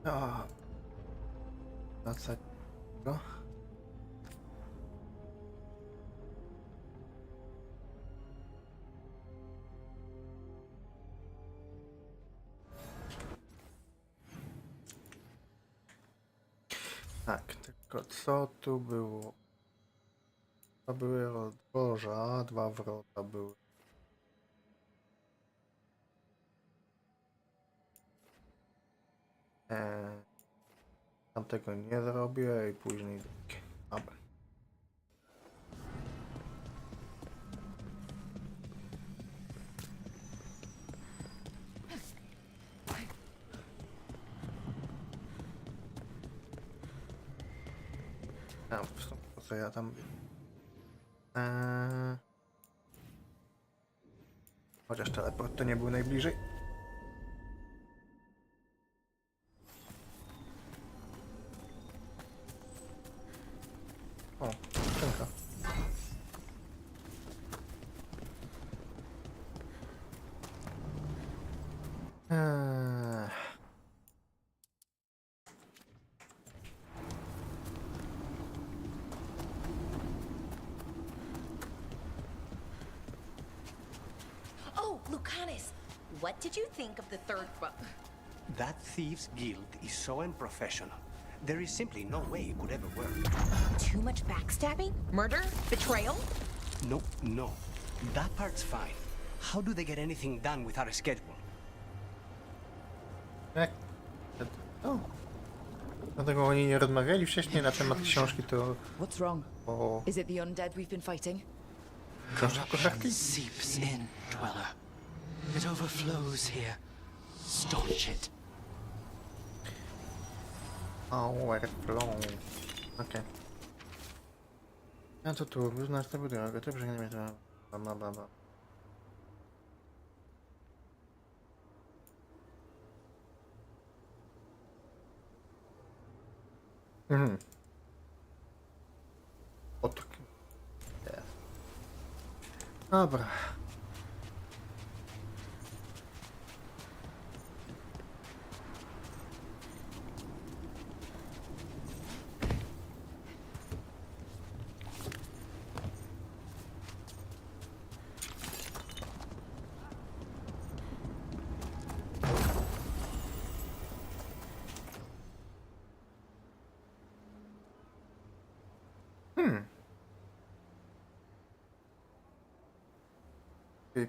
A, wracać go. Tak, tylko co tu było? To były rozdroża, 2 wrota były. Tamtego nie zrobię i później drugie. Dobra. Tam, po co ja tam... Chociaż teleport to nie był najbliżej. O, skrzynka. Oh, Lucanus, what did you think of the third book? That thieves' guild is so unprofessional. There is simply no way it could ever work. Too much backstabbing? Murder? Betrayal? No, no. That part's fine. How do they get anything done without a schedule? Jak? O. Dlatego oni nie rozmawiali wcześniej na temat książki, to... What's wrong? O... Is it the undead we've been fighting? Koszarki? Seeps in, dweller. It overflows here. Staunch it. Overflow. Okej. A to tu, wyznacz tę budowę, to brzmi to... Bla. Otok. Yes. Dobra.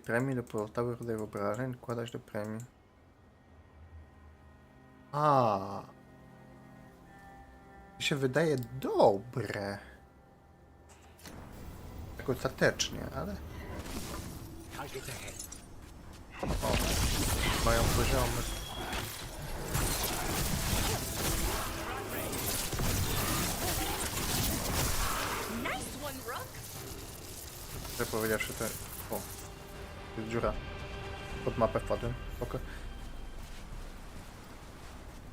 Premii do pozostałych rodzajów obrażeń wkładać do premii. A, to się wydaje dobre. Tak ostatecznie, ale... O, mają poziomy. Nice one, Rook! Chcę powiedzieć, że to... O, jest dziura. Pod mapę wpadłem. Spoko.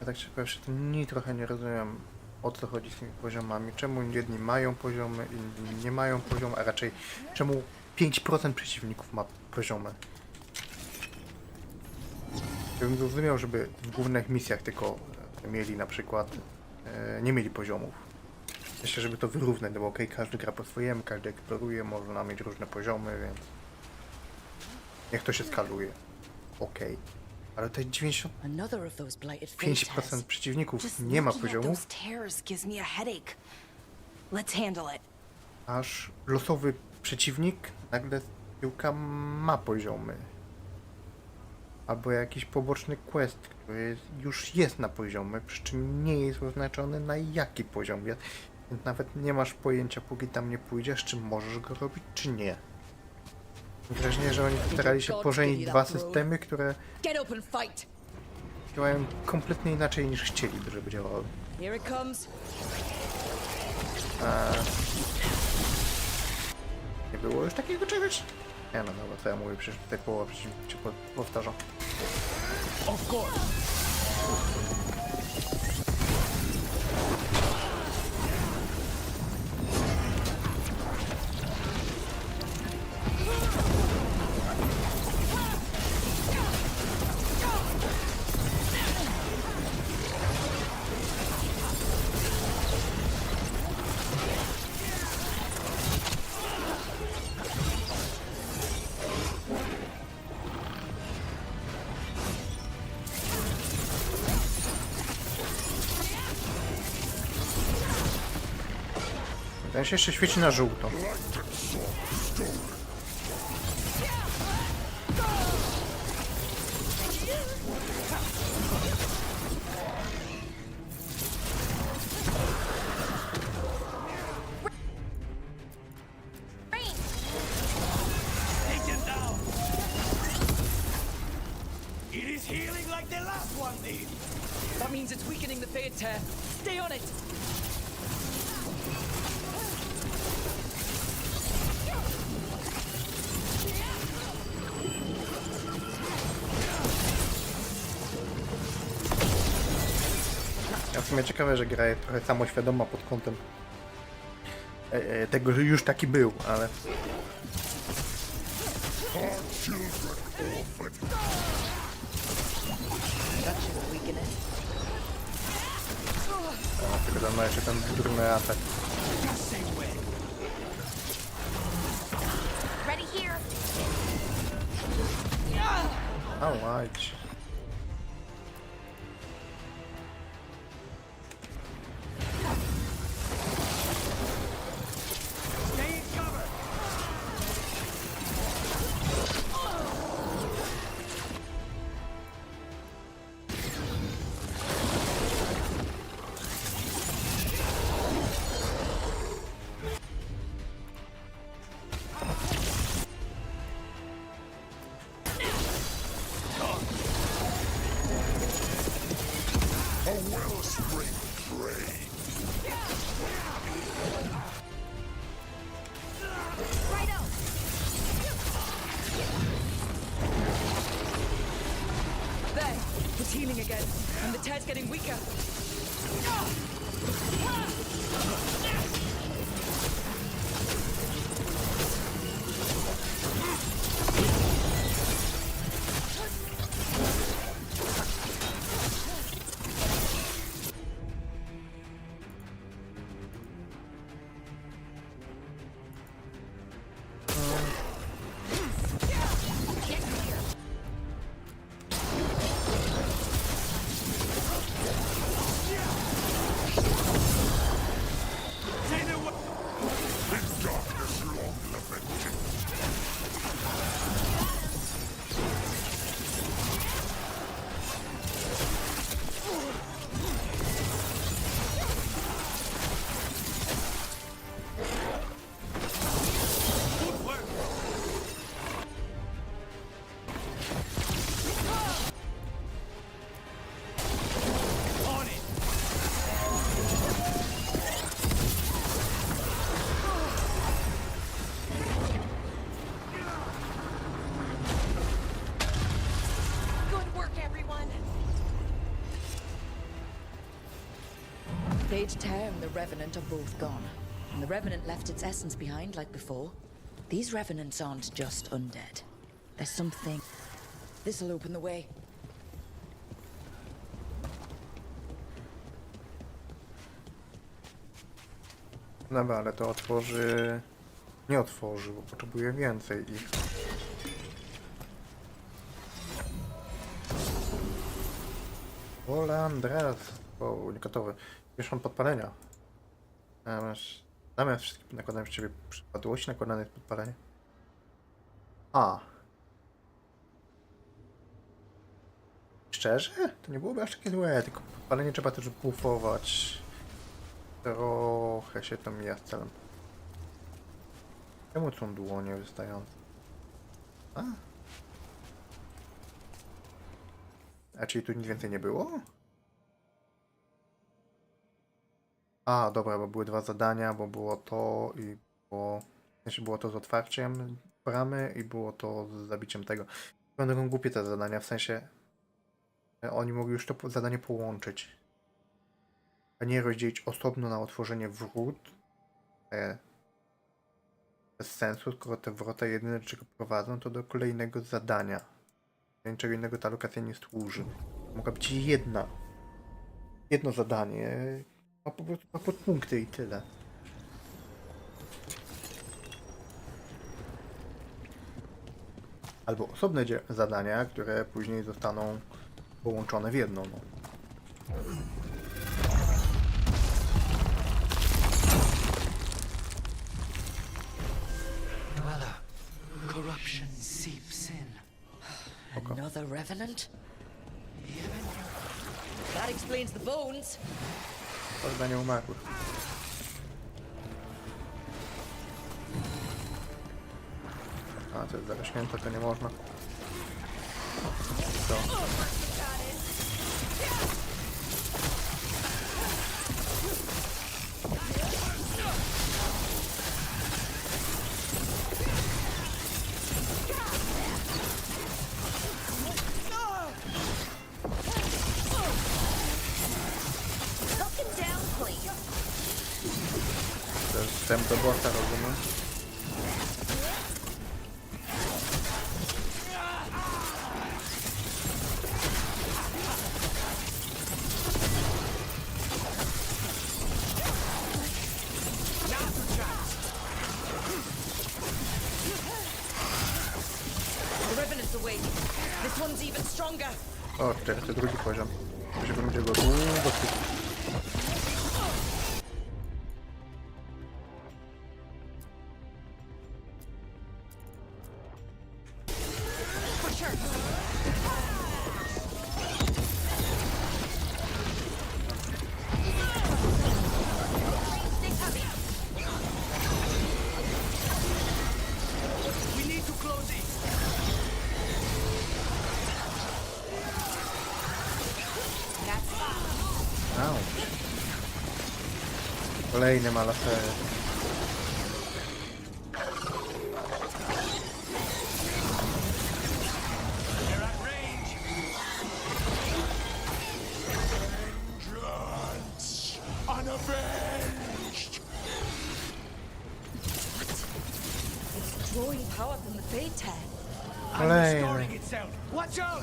Ja tak się powiem, że to ni trochę nie rozumiem, o co chodzi z tymi poziomami. Czemu jedni mają poziomy, inni nie mają poziomu, a raczej czemu 5% przeciwników ma poziomy. Ja bym zrozumiał, żeby w głównych misjach tylko mieli na przykład, nie mieli poziomów. Myślę, żeby to wyrównać, no bo okej, każdy gra po swojemu, każdy eksploruje, można mieć różne poziomy, więc niech to się skaluje. Okej. Ale te 95% Another of those blighted fates has. przeciwników nie ma looking at poziomu, those tears gives me a headache. Let's handle it. aż losowy przeciwnik nagle z tyłka ma poziomy. Albo jakiś poboczny quest, który już jest na poziomie, przy czym nie jest oznaczony na jaki poziom jest. Więc nawet nie masz pojęcia, póki tam nie pójdziesz, czy możesz go robić, czy nie. Mam wrażenie, że oni starali się pożenić dwa systemy, które Get up and fight. działają kompletnie inaczej niż chcieliby, żeby działały. Here it comes. Nie było już takiego czegoś? Nie no, dobra, co ja mówię, przecież tutaj połowa przeciwników się powtarza. Of course. Ten się jeszcze świeci na żółto. Take him down. It is healing like the last one did. That means it's weakening the fade tear. Stay on it. Ja w sumie ciekawe, że gra jest trochę samoświadoma pod kątem tego, że już taki był, ale... That should weaken it. Tylko tam ma jeszcze ten durny atak. Ready here. Ała, idź. Stay in cover. Righto. There. It's healing again. And the tear's getting weaker. Get here. Say the word. Good work. On it. Good work, everyone. Fade tear and the Revenant are both gone. And the Revenant left its essence behind like before. These Revenants aren't just undead. There's something... This'll open the way. Dobra, ale to otworzy... Nie otworzy, bo potrzebuję więcej ich. Teraz. O, nie gotowy. Już mam podpalenia. Zamiast wszystkich nakładałem z ciebie przypadłości, nakładane jest podpalenie. A. Szczerze? To nie byłoby aż takie złe, tylko podpalenie trzeba też bufować. Trochę się to mija z celem. Czemu są dłonie wystające? A czyli tu nic więcej nie było? A, dobra, bo były dwa zadania, bo było to i było... Znaczy było to z otwarciem bramy i było to z zabiciem tego. Będą głupie te zadania, w sensie... Oni mogli już to zadanie połączyć. A nie rozdzielić osobno na otworzenie wrót. Bez sensu, skoro te wrota jedyne, czego prowadzą, to do kolejnego zadania. Do niczego innego ta lokacja nie służy. Mogła być jedno zadanie, a po prostu ma podpunkty i tyle. Albo osobne zadania, które później zostaną połączone w jedno. No. dweller. Corruption seeps in. Another revenant? That explains the bones. Chyba nie umarły. A, to jest zarośnięte, to nie można. Co? Knock him down, please. To jest wstęp do bossa, rozumiem? The revenant's awake. This one's even stronger. O, 42 poziom. Myślę, że będzie go długo sypać. We need to close it. Au. Kolejny ma lasery. They're at range. Unavenged! It's drawing power from the Fade Tag. And Kolejny. restoring itself. Watch out!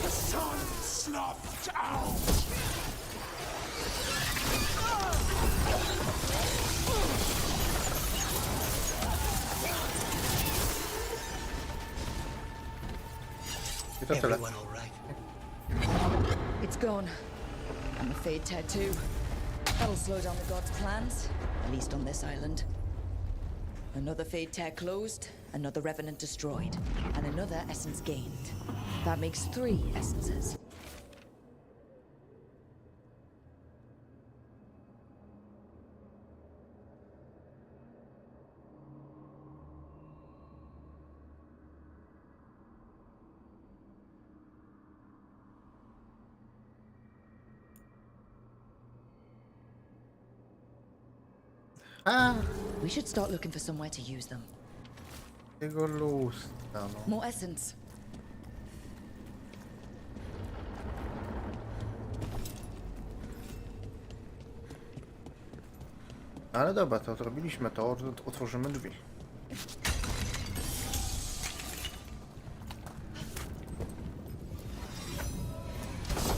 Sun snuffed out! I to tyle. Everyone all right? It's gone. And the Fade Tattoo. That'll slow down the gods' plans, at least on this island. Another Fade Tag closed, another Revenant destroyed, and another essence gained. That makes 3 essences. A, We should start looking for somewhere to use them. jego lusta, no. More essence. Ale dobra, to zrobiliśmy to, otworzymy drzwi.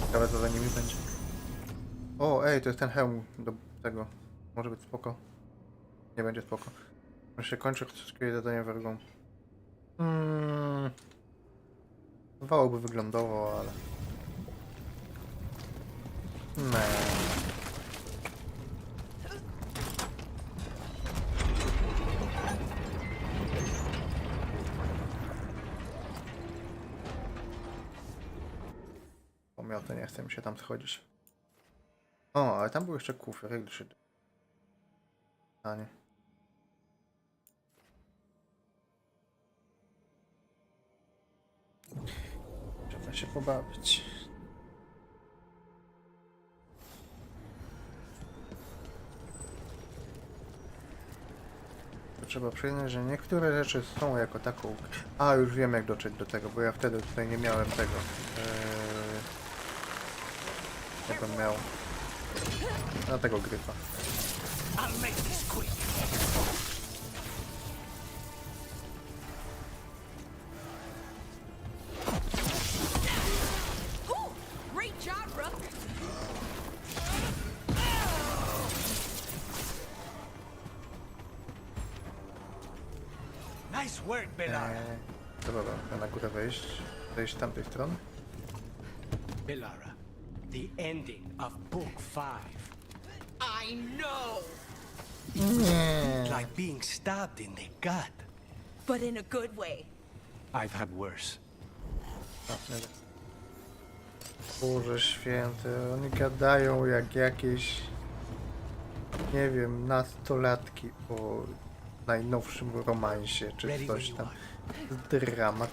Ciekawe co za nimi będzie. O, ej, to jest ten hełm do tego. Może być spoko. Nie będzie spoko. Już się kończy troszeczkę zadanie wergą. Wałoby wyglądało, ale... Nie. Pomioty, nie chcę mi się tam schodzić. O, ale tam był jeszcze kufer, jak się... A nie. Trzeba się pobawić. To trzeba przyznać, że niektóre rzeczy są jako taką... A, już wiem jak dotrzeć do tego, bo ja wtedy tutaj nie miałem tego. Jak on miał? Na tego gryfa. I'll make this quick. Nice work, Belara. Dobra, na górę wejść. Wejść z tamtej strony. Belara, the ending of Book 5. I know! Nie. Like being stabbed in the gut. But in a good way. I've had worse. Boże święty, oni gadają jak jakieś, nie wiem, nastolatki o najnowszym romansie, czy coś tam. Dramat.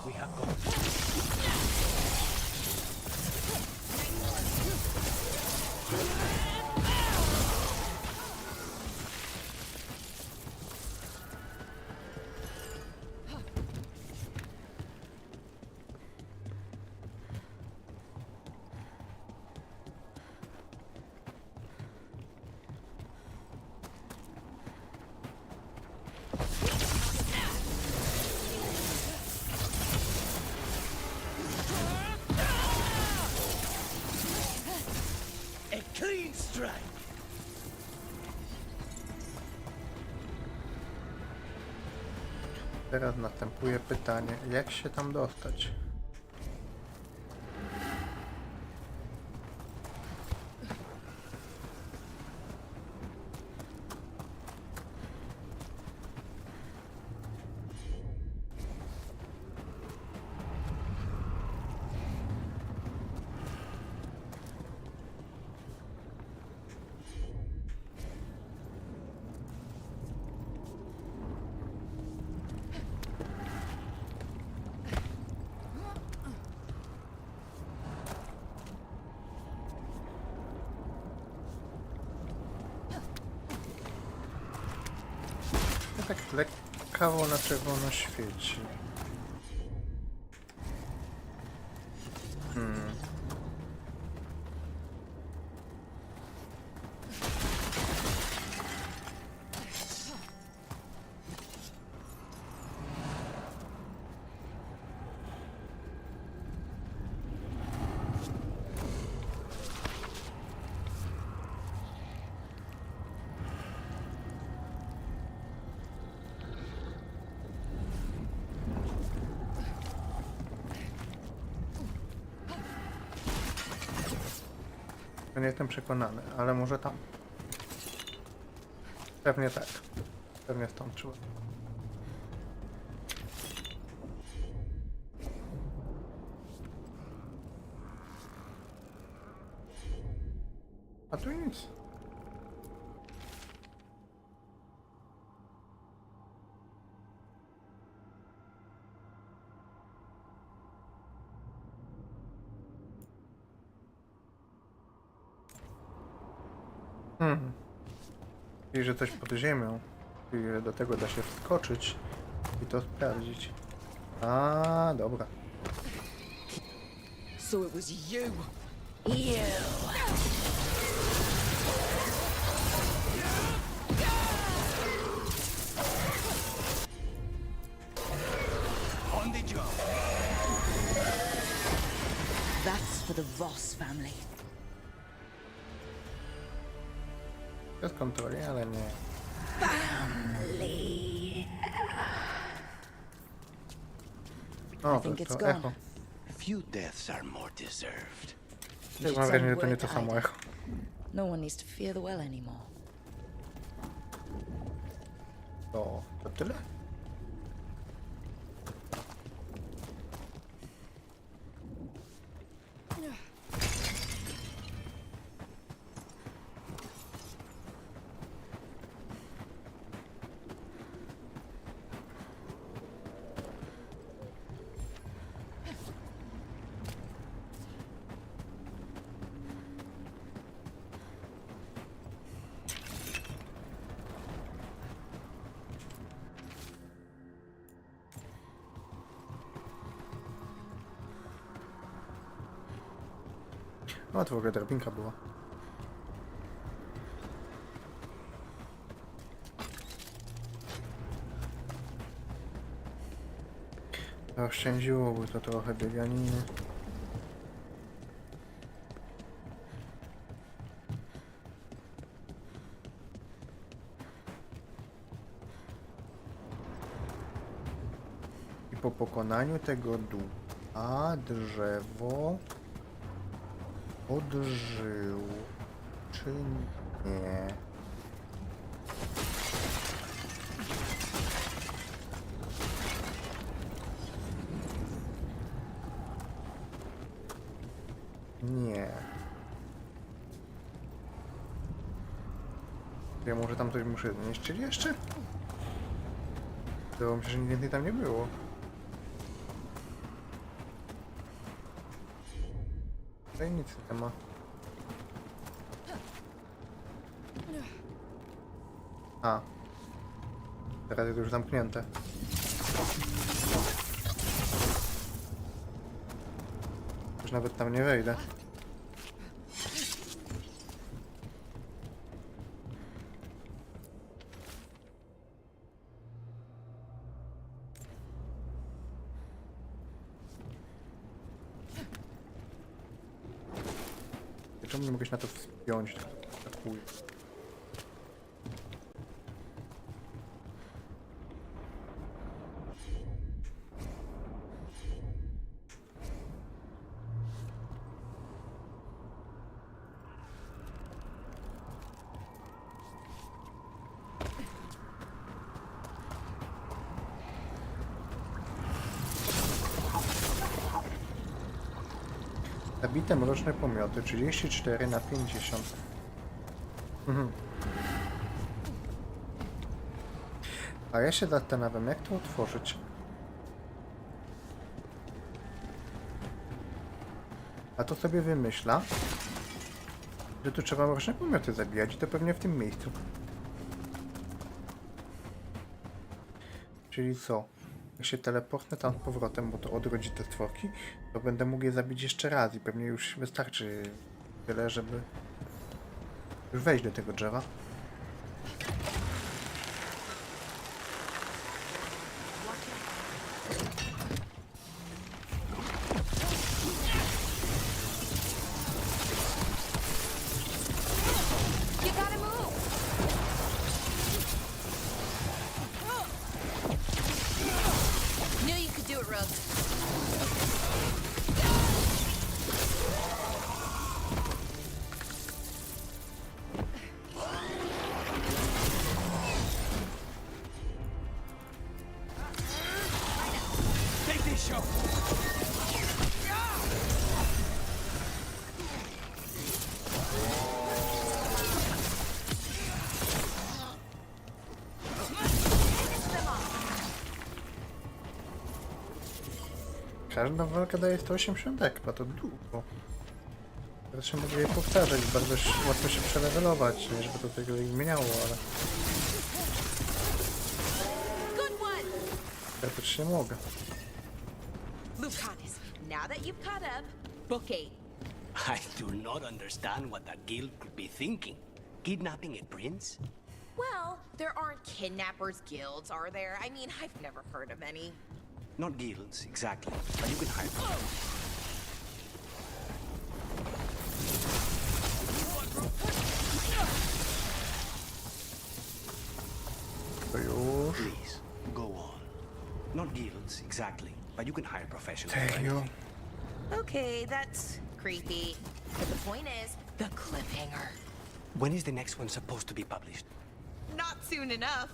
We have gone. A clean strike. Teraz następuje pytanie, jak się tam dostać? Tak lekko na czerwono świeci. Ja nie jestem przekonany, ale może tam. Pewnie tak. Pewnie stąd trzeba. A tu nic. I że coś pod ziemią. I do tego da się wskoczyć i to sprawdzić. A, dobra. So it was you. On the job. That's for the Voss family. Bez kontroli, ale nie. O, think to it's gone. echo. Few deaths are more deserved. You should Mam send wrażenie, że to nie word to to samo hide. echo. No one needs to fear the well anymore. To tyle? O, to w ogóle drabinka była. Oszczędziłoby to trochę bieganiny. I po pokonaniu tego ducha drzewo odżył, czy nie? Nie. Ja może tam coś muszę zniszczyć jeszcze? To myślę, że nic więcej tam nie było. Tutaj nic nie ma. A. Teraz jest już zamknięte. Już nawet tam nie wejdę. Czemu nie mogę się na to wspiąć? Tak chuj. Zabite mroczne pomioty 34/50. A ja się zastanawiam, jak to otworzyć. A to sobie wymyśla, że tu trzeba mroczne pomioty zabijać i to pewnie w tym miejscu. Czyli co? Jak się teleportnę tam z powrotem, bo to odrodzi te stworki, to będę mógł je zabić jeszcze raz i pewnie już wystarczy tyle, żeby już wejść do tego drzewa. You gotta move! Knew you could do it, Rose. Take this shot! Każda walka daje 180 ekpa, to długo. Teraz się mogę je powtarzać, bardzo łatwo się przelewelować, nie żeby to tego ich zmieniało, ale Good one! ja też nie mogę. Lucanus, now that you've caught up, book 8. I do not understand what that guild could be thinking. Kidnapping a prince? Well, there aren't kidnappers guilds, are there? I mean, I've never heard of any. Not guilds, exactly, but you can hire them. To już. Please, go on. Not guilds, exactly, but you can hire professionals. for Serio? anything. Okay, that's creepy. But the point is, the cliffhanger. When is the next one supposed to be published? Not soon enough.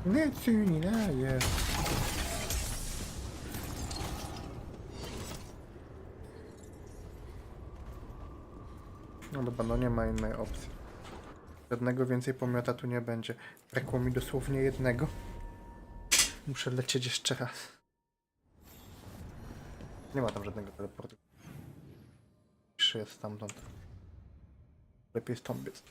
Nie, cyni, nie, jest. No dobra, no nie ma innej opcji. Żadnego więcej pomiota tu nie będzie. Brakło mi dosłownie jednego. Muszę lecieć jeszcze raz. Nie ma tam żadnego teleportu. Jeszcze jest stamtąd. Lepiej stąd biec.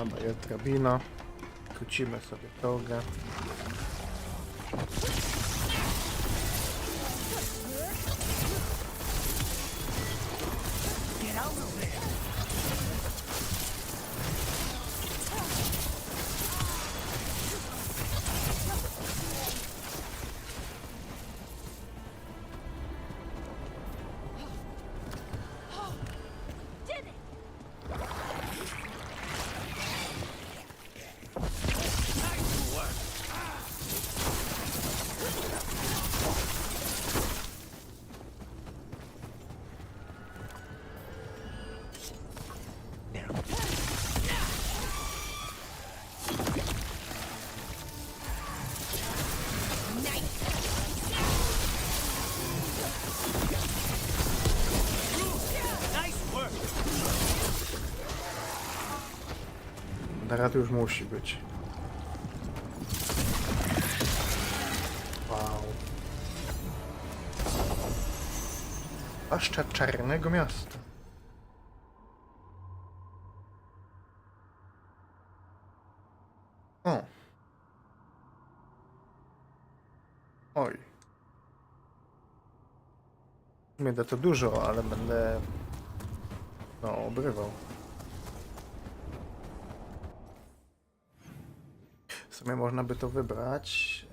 Dobra, jest drabina. Krócimy sobie drogę. Teraz już musi być. Wow. Paszcza Czarnego Miasta. O. Oj. Nie da to dużo, ale będę... no, obrywał. W sumie można by to wybrać.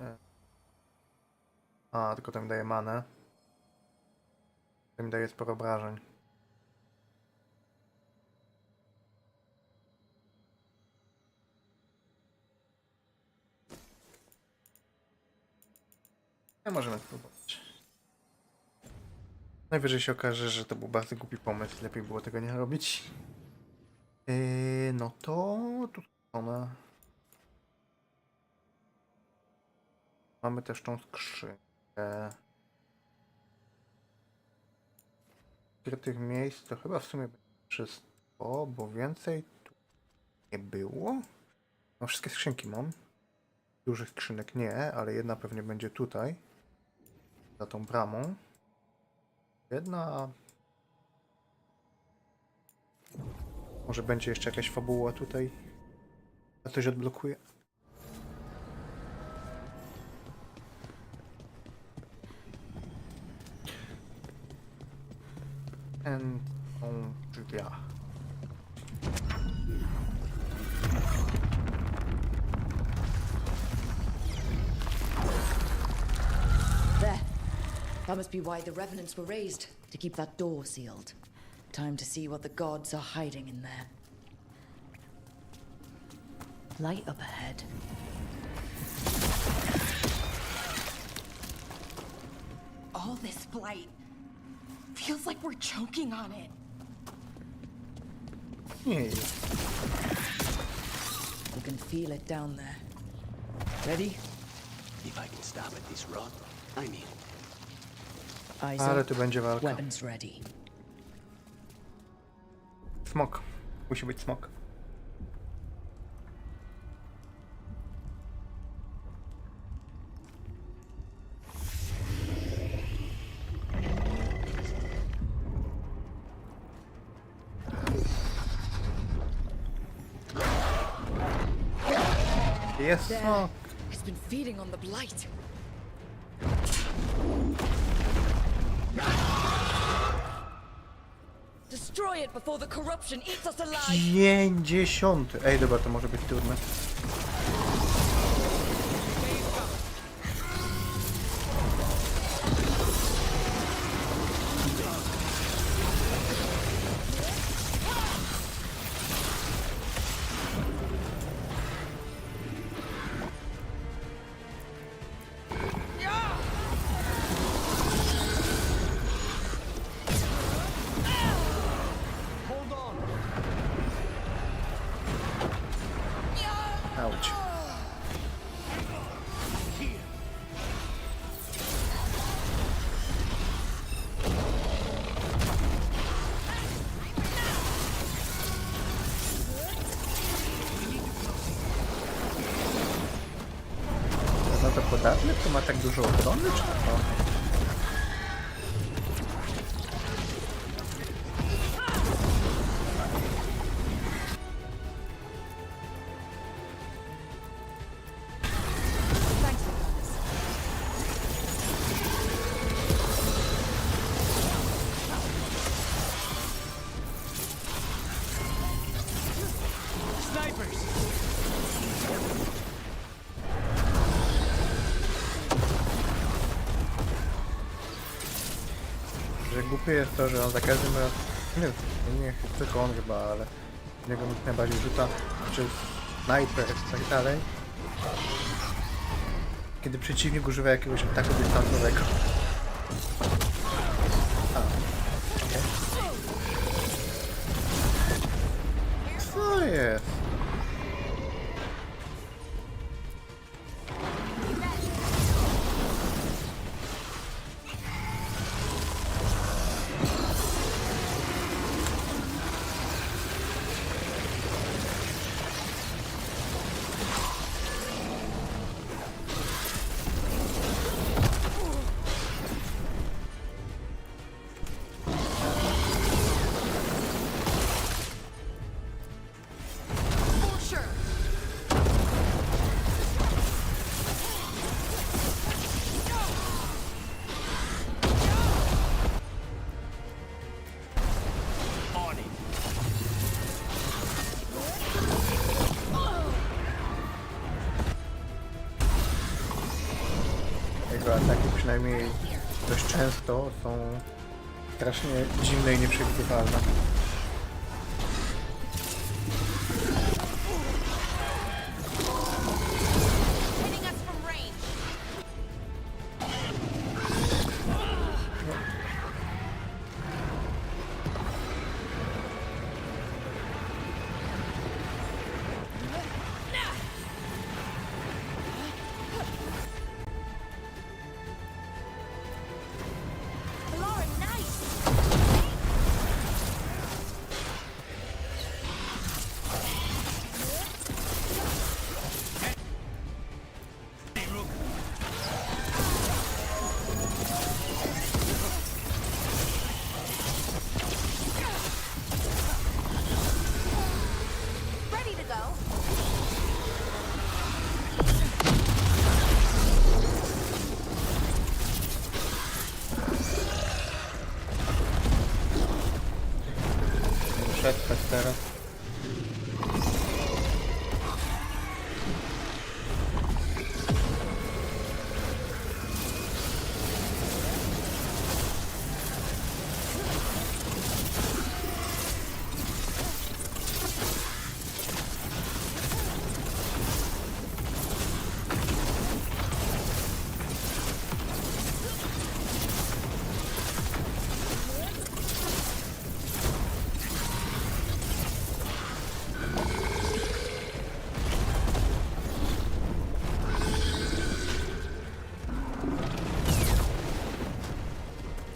A, tylko to mi daje manę. To mi daje sporo obrażeń. Ja możemy spróbować. Najwyżej się okaże, że to był bardzo głupi pomysł. Lepiej było tego nie robić. No to... tu ona... Mamy też tą skrzynkę. Tych miejsc to chyba w sumie będzie wszystko, bo więcej tu nie było. No wszystkie skrzynki mam. Dużych skrzynek nie, ale jedna pewnie będzie tutaj. Za tą bramą. Jedna... może będzie jeszcze jakaś fabuła tutaj. A coś odblokuje. Są drzwiach. There. That must be why the revenants were raised, to keep that door sealed. Time to see what the gods are hiding in there. Light up ahead. All this flight feels like we're choking on it. Nie jest. You can feel it down there. Ready? If I can stab at this rod, I mean. Eyes Ale up. tu będzie walka. Weapons ready. Smok. Musi być smok. Jest There. smok. It's been feeding on the blight. Destroy it before the corruption eats us alive. 50. Ej, dobra, to może być trudne. Auć. No to podatny, to ma tak dużo obrony, czy to? głupie jest to, że on za każdym razem... Nie tylko on chyba, ale niego najbardziej rzuca, czy snajper i tak dalej. Kiedy przeciwnik używa jakiegoś ataku dystansowego. Okay. Co jest? Jego ataki przynajmniej dość często są strasznie dziwne i nieprzewidywalne. Przetrwać teraz.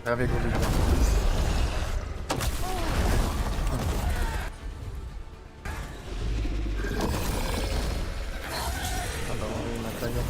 Prawie go widzę. Na tego.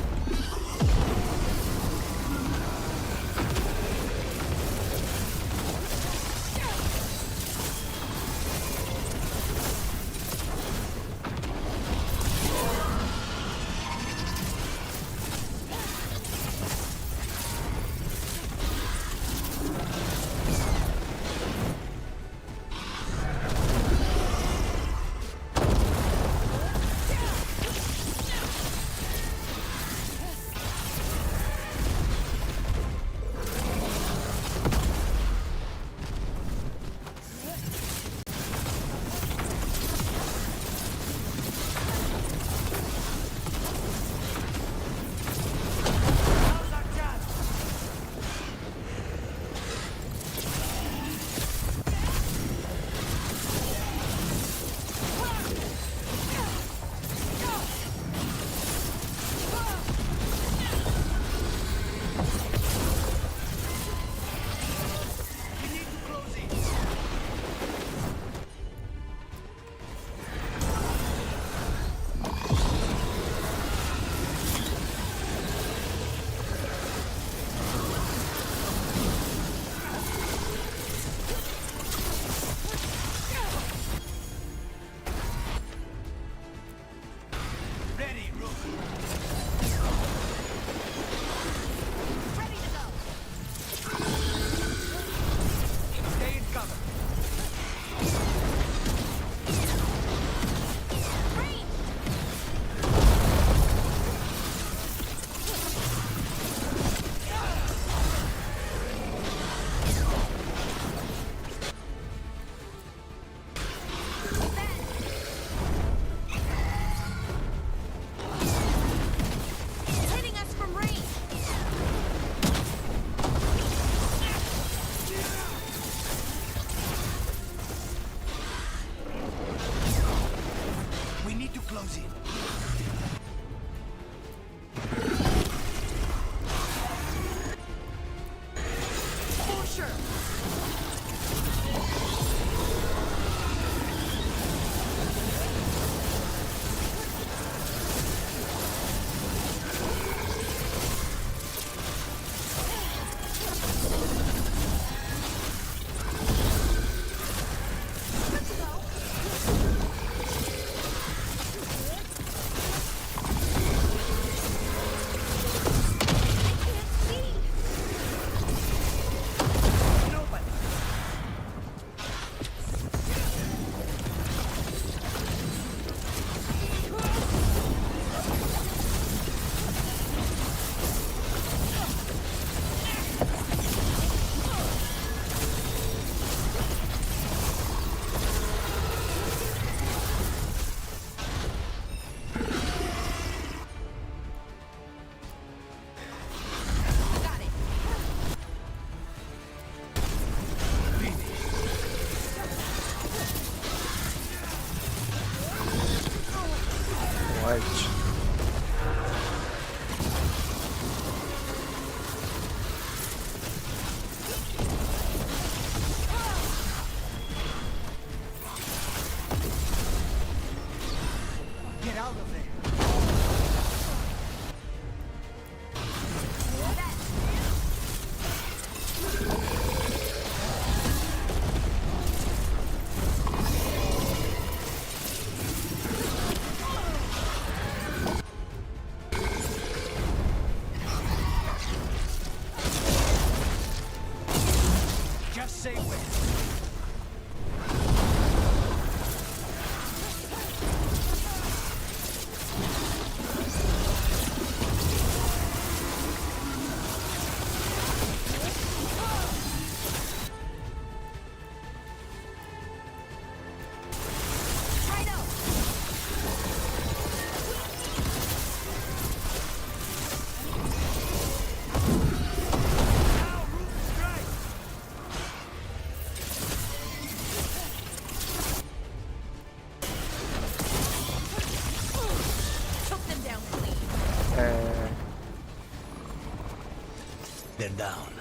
They're down.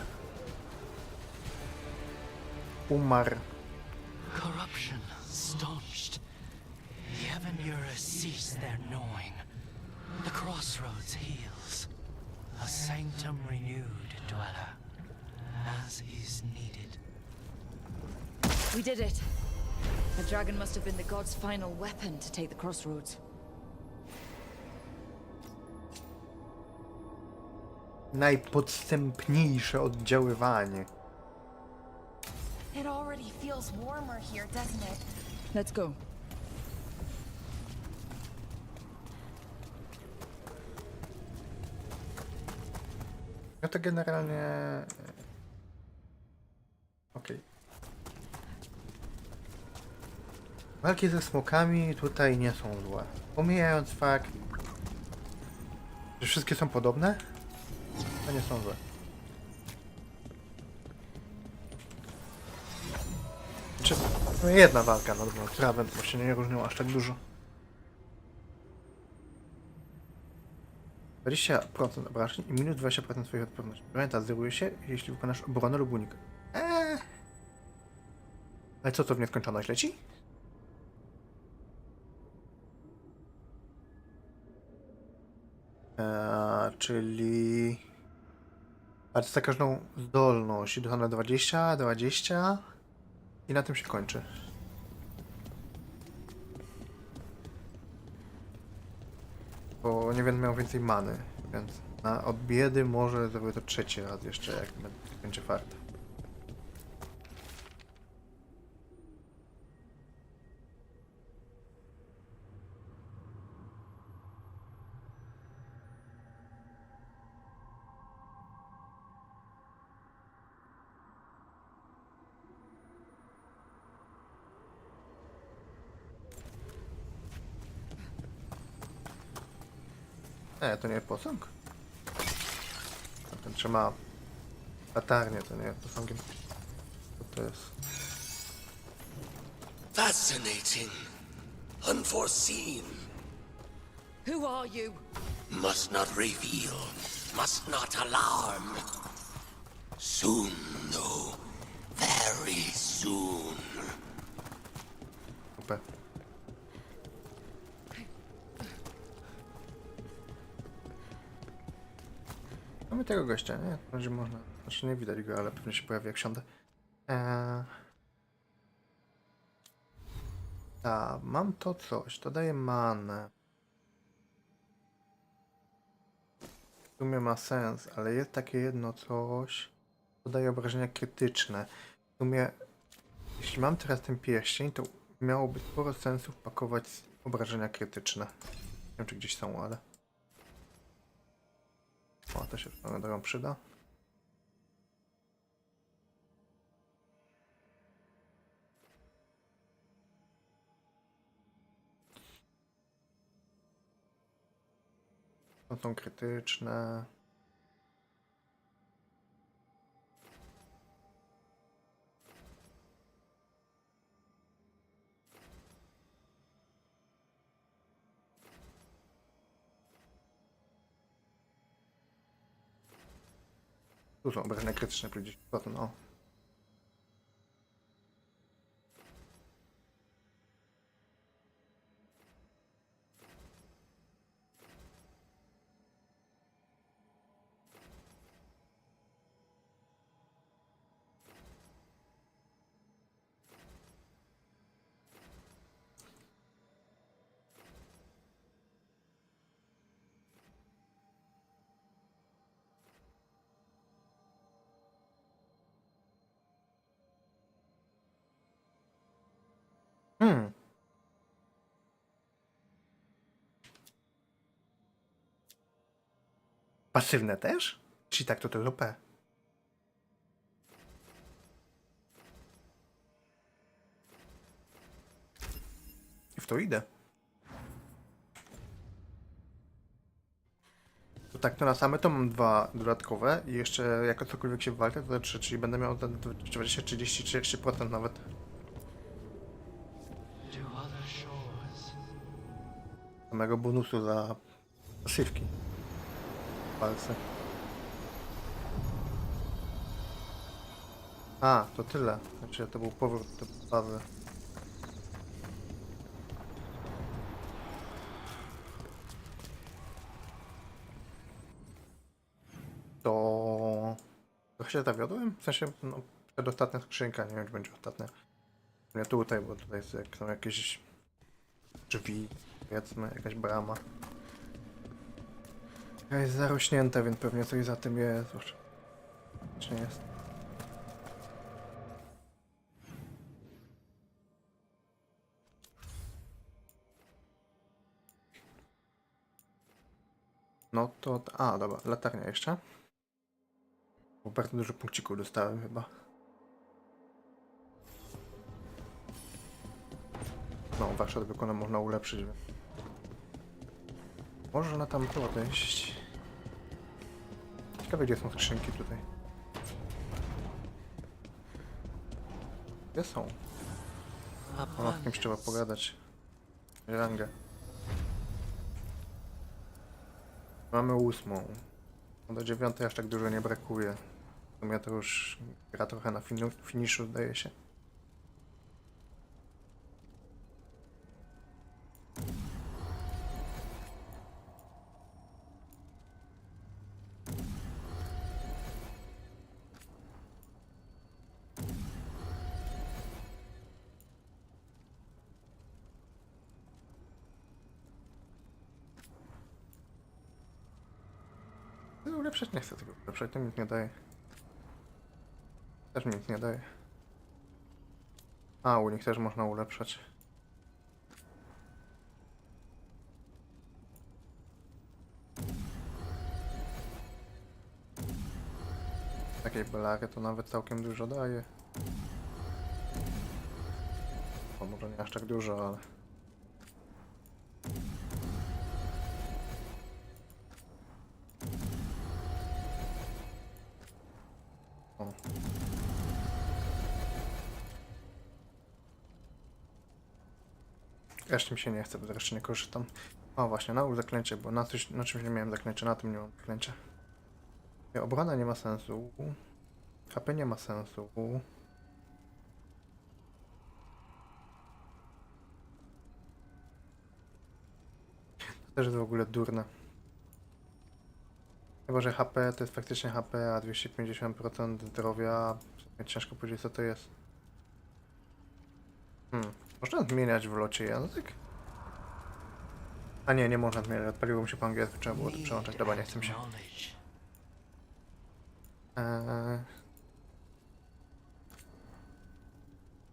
Umarł. Corruption staunched. The Evanura cease their gnawing. The crossroads heals. A sanctum renewed, dweller, as is needed. We did it. The dragon must have been the god's final weapon to take the crossroads. Najpodstępniejsze oddziaływanie. It already feels warmer here, doesn't it? Let's go. No to generalnie... Okej. Walki ze smokami tutaj nie są złe. Pomijając fakt, że wszystkie są podobne, to nie są złe. Czy jedna walka, no dobra, która bo się nie różniła aż tak dużo. 20% obrażeń i minus 20% swoich odporności. Pamiętaj, zeruje się, jeśli wykonasz obronę lub unik. Ale co to w nieskończoność leci? Czyli... A to za każdą zdolność. I dostanę 20, 20 i na tym się kończy. Bo nie będę miał więcej many, więc od biedy może zrobię to trzeci raz jeszcze, jak będzie fart. To nie jest posąg. A ten trzyma latarnię, to nie jest posągiem. Co to jest? Fascinating. Unforeseen. Who are you? Must not reveal. Must not alarm. Soon, though. Very soon. Super. Mamy tego gościa, nie? Będzie można. Znaczy nie widać go, ale pewnie się pojawi jak siądę. Mam to coś, to daje manę. W sumie ma sens, ale jest takie jedno coś, to daje obrażenia krytyczne. W sumie, jeśli mam teraz ten pierścień, to miałoby sporo sensu wpakować obrażenia krytyczne. Nie wiem, czy gdzieś są, ale... O, to się swoją drogą przyda. To są krytyczne. Tu są obrażenia krytyczne plus 10%, no. Pasywne też? Czyli tak to jest OP. I w to idę. To tak to na same to mam 2 dodatkowe i jeszcze jako cokolwiek się walczę to 3, czyli będę miał 20, 30, 30% nawet. To other shores. Samego bonusu za pasywki. W walce. A, to tyle. Znaczy to był powrót do bazy. To... Trochę się zawiodłem? W sensie, no, przedostatnia skrzynka, nie wiem, czy będzie ostatnia. Nie tutaj, bo tutaj są jakieś drzwi, powiedzmy, jakaś brama. Taka jest zarośnięta, więc pewnie coś za tym jest. Czy nie jest? No to... A, dobra, latarnia jeszcze. Bo bardzo dużo punkcików dostałem chyba. No, warsztat wykona można ulepszyć. Można tam podejść. Ciekawe, gdzie są skrzynki tutaj. Gdzie są? O, z kimś trzeba pogadać. Rangę. Mamy 8. No do 9 aż tak dużo nie brakuje. W sumie to już gra trochę na finiszu, zdaje się. No, ulepszać nie chcę tego ulepszać, to mi nic nie daje. Też mi nic nie daje. A, u nich też można ulepszać. Takiej belary to nawet całkiem dużo daje. O, może nie aż tak dużo, ale... O. Jeszcze mi się nie chce, bo zresztą nie korzystam. O właśnie, nałóż zaklęcie, bo na czymś nie miałem zaklęcia, na tym nie mam zaklęcia. Obrona nie ma sensu. HP nie ma sensu. To też jest w ogóle durne. Chyba, że HP to jest faktycznie HP, a 250% zdrowia. Ciężko powiedzieć, co to jest. Można zmieniać w locie język? A nie, nie można zmieniać. Odpaliło mi się po angielsku, trzeba było to przełączać. Dobra, nie chcę się.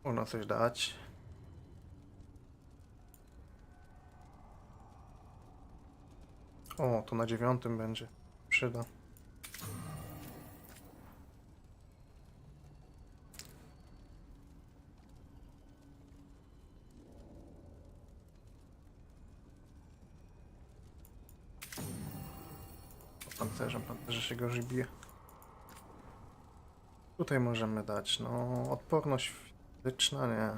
Można coś dać. O, to na 9 będzie. Przyda. Pancerze się gorzej bije. Tutaj możemy dać, no, odporność fizyczna, nie.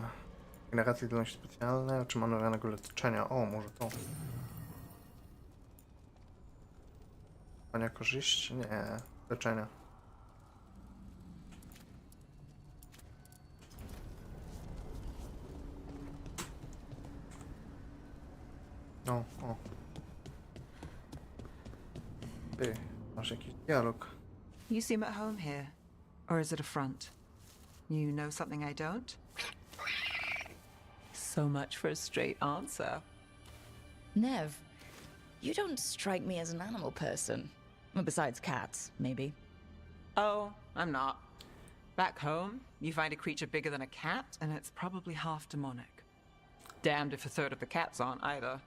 Generacja zdolności specjalne, czy manualnego leczenia. O, może to. Pania korzyści? Nie. Leczenia. No, o. Ty, masz jakiś dialog. You seem at home here. Or is it a front? You know something I don't? So much for a straight answer. Nev, you don't strike me as an animal person. Well, besides cats, maybe. Oh, I'm not. Back home, you find a creature bigger than a cat, and it's probably half demonic. Damned if a third of the cats aren't either.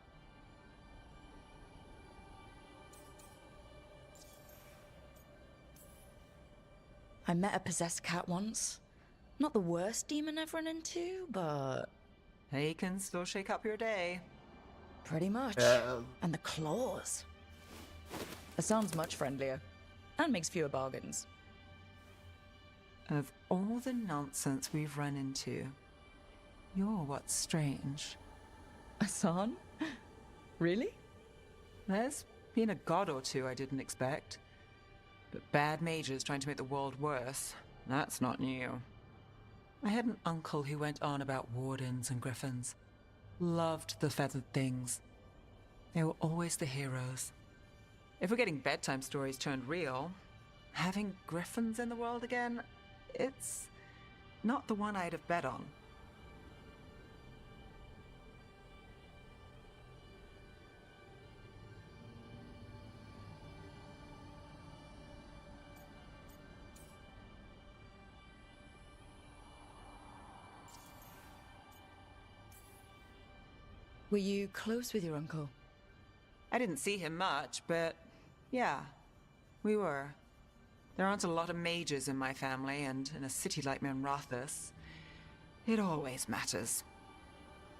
I met a possessed cat once. Not the worst demon I've run into, but He can still shake up your day. pretty much. And the claws. Hassan's much friendlier. And makes fewer bargains. Of all the nonsense we've run into, you're what's strange. Hassan? Really? There's been a god or two I didn't expect. But bad mages trying to make the world worse, that's not new. I had an uncle who went on about wardens and griffins. Loved the feathered things. They were always the heroes. If we're getting bedtime stories turned real, having griffins in the world again, it's not the one I'd have bet on. Were you close with your uncle? I didn't see him much, but yeah, we were. There aren't a lot of mages in my family, and in a city like Minrathous, it always matters.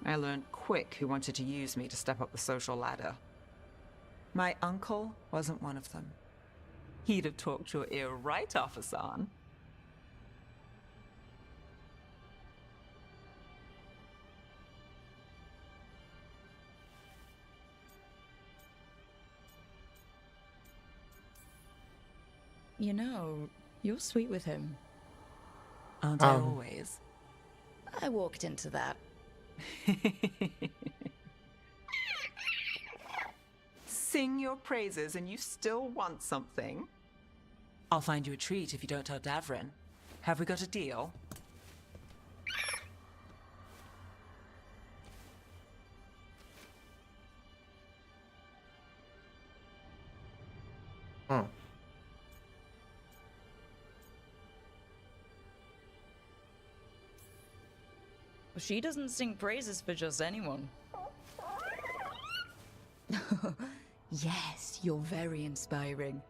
I learned quick who wanted to use me to step up the social ladder. My uncle wasn't one of them. He'd have talked your ear right off, Hassan. You know, you're sweet with him. Aren't I always? I walked into that. Sing your praises and you still want something? I'll find you a treat if you don't tell Davrin. Have we got a deal? She doesn't sing praises for just anyone. Yes, you're very inspiring.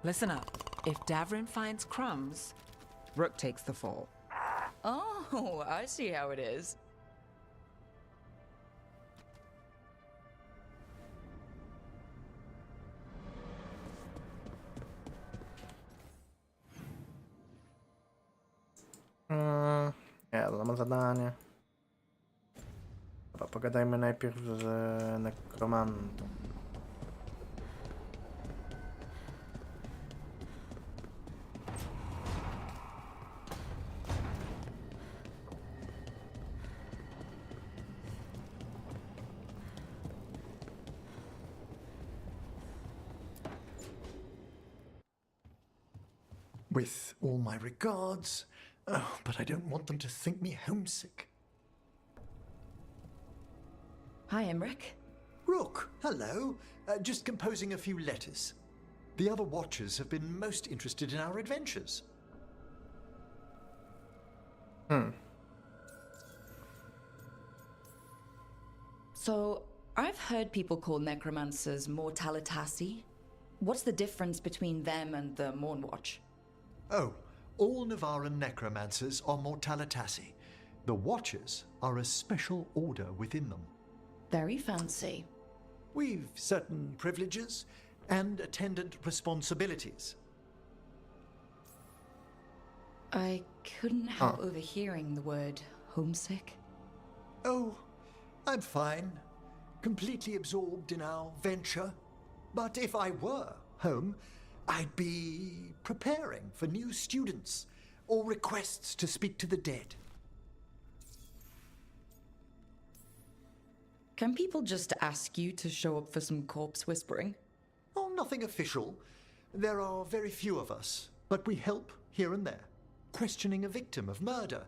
Listen up. If Davrin finds crumbs, Rook takes the fall. Oh, I see how it is. Mam zadanie. Dobra, pogadajmy najpierw z nekromantą. With all my regards, oh, but I don't want them to think me homesick. Hi, Emmerich. Rook, hello. Just composing a few letters. The other Watchers have been most interested in our adventures. So, I've heard people call necromancers mortalitasi. What's the difference between them and the Mornwatch? Oh, all Navaran necromancers are mortalitasi. The Watchers are a special order within them. Very fancy. We've certain privileges and attendant responsibilities. I couldn't help overhearing the word homesick. Oh, I'm fine. Completely absorbed in our venture. But if I were home, I'd be preparing for new students or requests to speak to the dead. Can people just ask you to show up for some corpse whispering? Oh, nothing official. There are very few of us, but we help here and there. Questioning a victim of murder,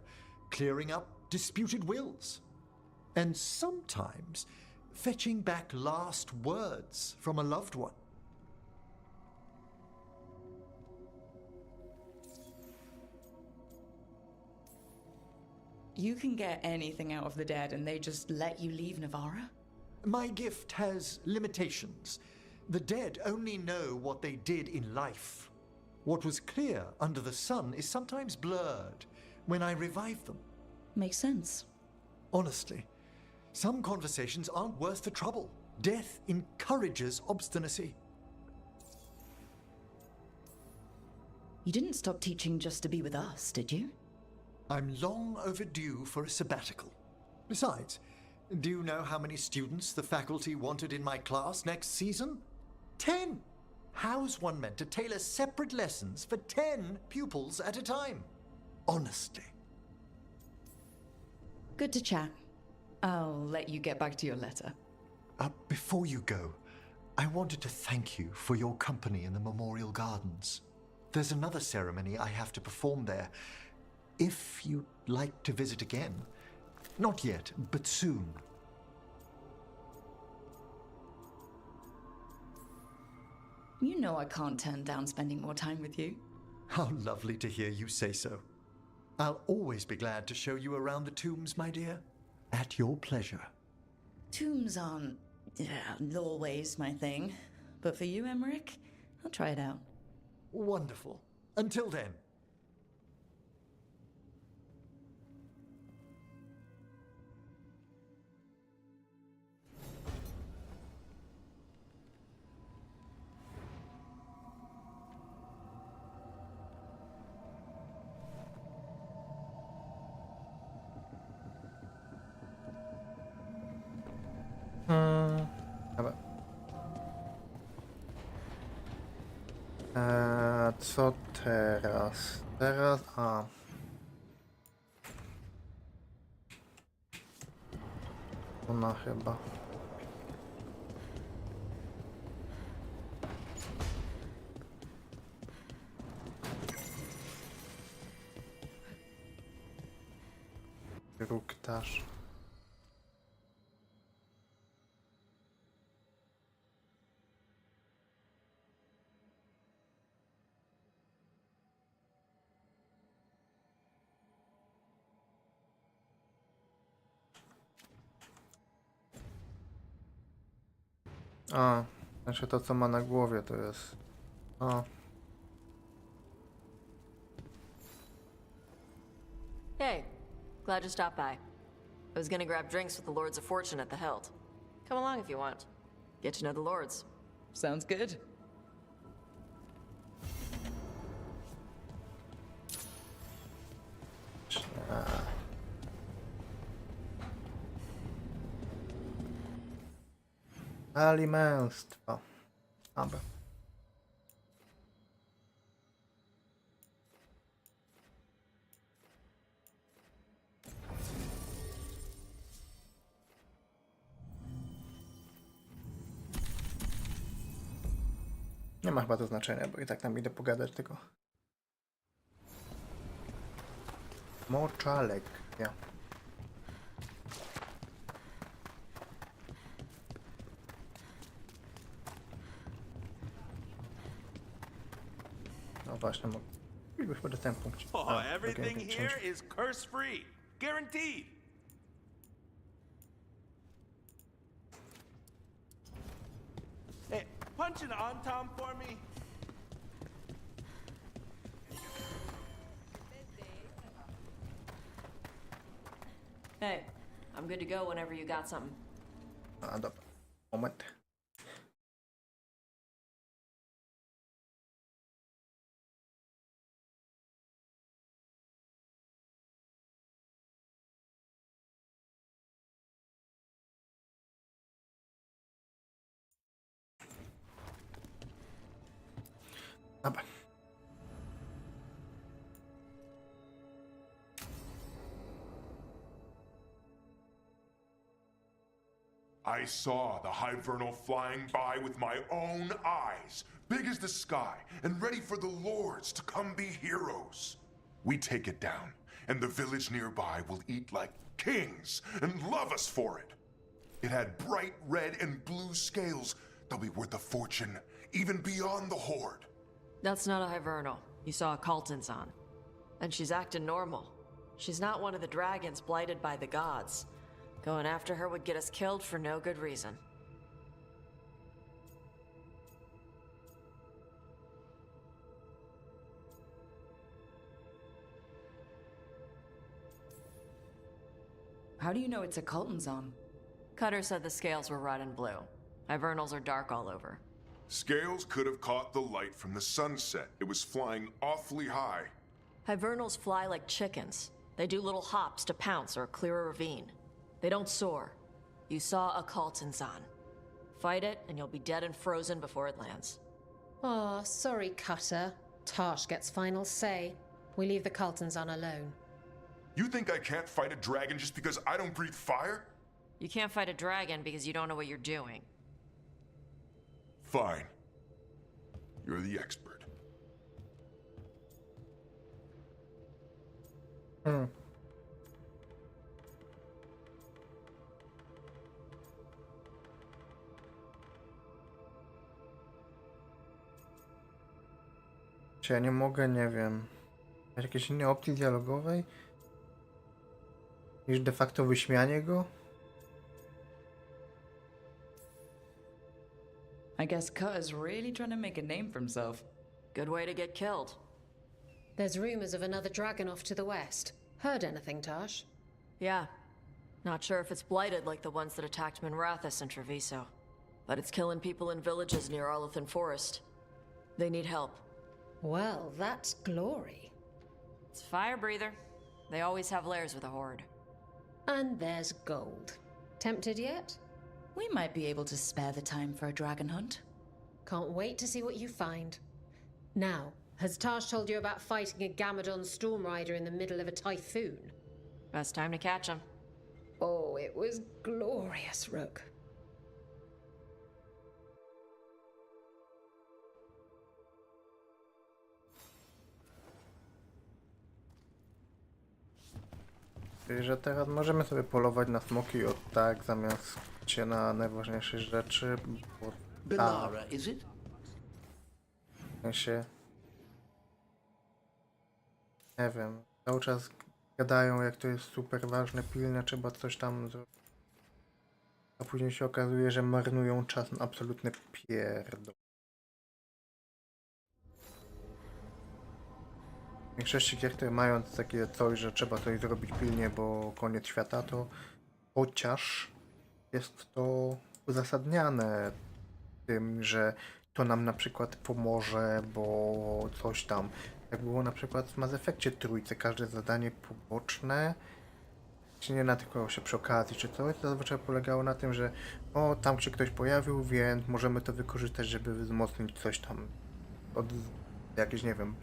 clearing up disputed wills, and sometimes fetching back last words from a loved one. You can get anything out of the dead and they just let you leave Navarra? My gift has limitations. The dead only know what they did in life. What was clear under the sun is sometimes blurred when I revive them. Makes sense. Honestly, some conversations aren't worth the trouble. Death encourages obstinacy. You didn't stop teaching just to be with us, did you? I'm long overdue for a sabbatical. Besides, do you know how many students the faculty wanted in my class next season? 10! How's one meant to tailor separate lessons for 10 pupils at a time? honestly. Good to chat. I'll let you get back to your letter. Before you go, I wanted to thank you for your company in the Memorial Gardens. There's another ceremony I have to perform there. If you'd like to visit again, not yet, but soon. You know I can't turn down spending more time with you. How lovely to hear you say so. I'll always be glad to show you around the tombs, my dear. At your pleasure. Tombs aren't always my thing. But for you, Emmerich, I'll try it out. Wonderful. Until then. Dobra. Co teraz? Teraz... Ona chyba. Ruktarz. Znaczy to co ma na głowie to jest... Hey, glad you stopped by. I was gonna grab drinks with the Lords of Fortune at the Hilt. Come along if you want. Get to know the Lords. Sounds good. Alimenstwo. Dobra. Nie ma chyba to znaczenia, bo i tak nam idę pogadać tylko. Moczalek. Ja. No właśnie, mógłby chyba do ten punkcie. Oh, everything here is curse-free. Guaranteed. Hey, punch an on-tom for me. Hey, I'm good to go whenever you got something. Dobra. Moment. Dobra. I saw the Hivernal flying by with my own eyes, big as the sky, and ready for the lords to come be heroes. We take it down, and the village nearby will eat like kings and love us for it. It had bright red and blue scales. They'll be worth a fortune, even beyond the Horde. That's not a Hivernal. You saw a Calton's on. And she's acting normal. She's not one of the dragons blighted by the gods. Going after her would get us killed for no good reason. How do you know it's a Colton's on? Cutter said the scales were red and blue. Hivernals are dark all over. Scales could have caught the light from the sunset. It was flying awfully high. Hivernals fly like chickens. They do little hops to pounce or clear a ravine. They don't soar. You saw a Calton's on. Fight it, and you'll be dead and frozen before it lands. Oh, sorry, Cutter. Tarsh gets final say. We leave the Carltons on alone. You think I can't fight a dragon just because I don't breathe fire? You can't fight a dragon because you don't know what you're doing. Fine. You're the expert. Czy ja nie mogę, nie wiem, mieć jakiejś innej opcji dialogowej niż de facto wyśmianie go? I guess Cutter's really trying to make a name for himself. Good way to get killed. There's rumors of another dragon off to the west. Heard anything, Tash? Yeah. Not sure if it's blighted like the ones that attacked Minrathous and Treviso. But it's killing people in villages near Arlethan Forest. They need help. Well, that's glory. It's a fire breather. They always have lairs with a horde. And there's gold. Tempted yet? We might be able to spare the time for a dragon hunt. Can't wait to see what you find. Now, has Tash told you about fighting a Gamadon storm rider in the middle of a typhoon? Best time to catch him. Oh, it was glorious, Rook. Czyli, że teraz możemy sobie polować na smoki od tak, zamiast się na najważniejsze rzeczy, bo Bellara, is it? w sensie, nie wiem, cały czas gadają, jak to jest super ważne, pilne, trzeba coś tam zrobić, a później się okazuje, że marnują czas na absolutne pierdol. W większości gier, które mają takie coś, że trzeba coś zrobić pilnie, bo koniec świata, to chociaż jest to uzasadniane tym, że to nam na przykład pomoże, bo coś tam. Jak było na przykład w Mass Effectie trójce, każde zadanie poboczne, czy nie natykło się przy okazji, czy coś, to zazwyczaj polegało na tym, że o, tam się ktoś pojawił, więc możemy to wykorzystać, żeby wzmocnić coś tam, od jakieś, nie wiem,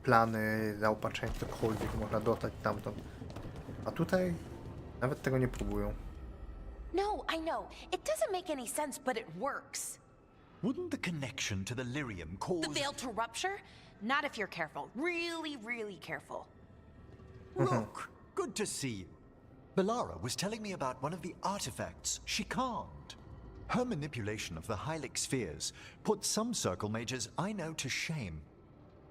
plany, zaopatrzenie, cokolwiek można dostać tamtąd. A tutaj nawet tego nie próbują. No, I know. It doesn't make any sense, but it works. Wouldn't the connection to the lyrium cause... The veil to rupture? Not if you're careful. Really, really careful. Look, good to see you. Bellara was telling me about one of the artifacts she can't. Her manipulation of the Hylic spheres put some circle mages I know to shame.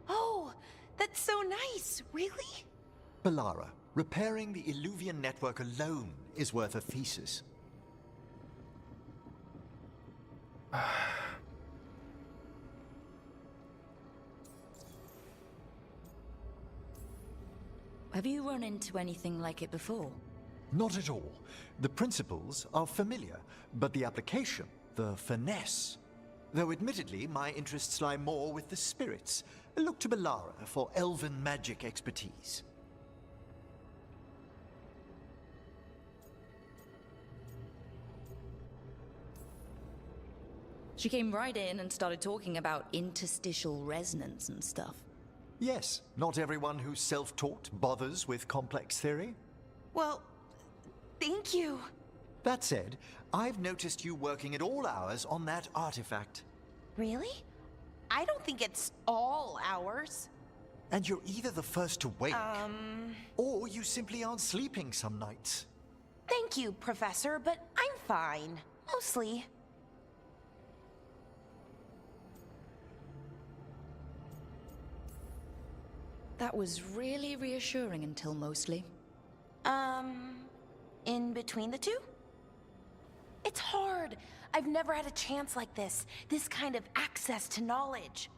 Oh, that's so nice. Really? Bellara, repairing the Illuvian network alone is worth a thesis. Have you run into anything like it before? Not at all. The principles are familiar, but the application, the finesse. Though admittedly, my interests lie more with the spirits. Look to Bellara for elven magic expertise. She came right in and started talking about interstitial resonance and stuff. Yes, not everyone who's self-taught bothers with complex theory. Well, thank you. That said, I've noticed you working at all hours on that artifact. Really? I don't think it's all ours. And you're either the first to wake, or you simply aren't sleeping some nights. Thank you, Professor, but I'm fine. Mostly. That was really reassuring until mostly. In between the two? It's hard. I've never had a chance like this kind of access to knowledge.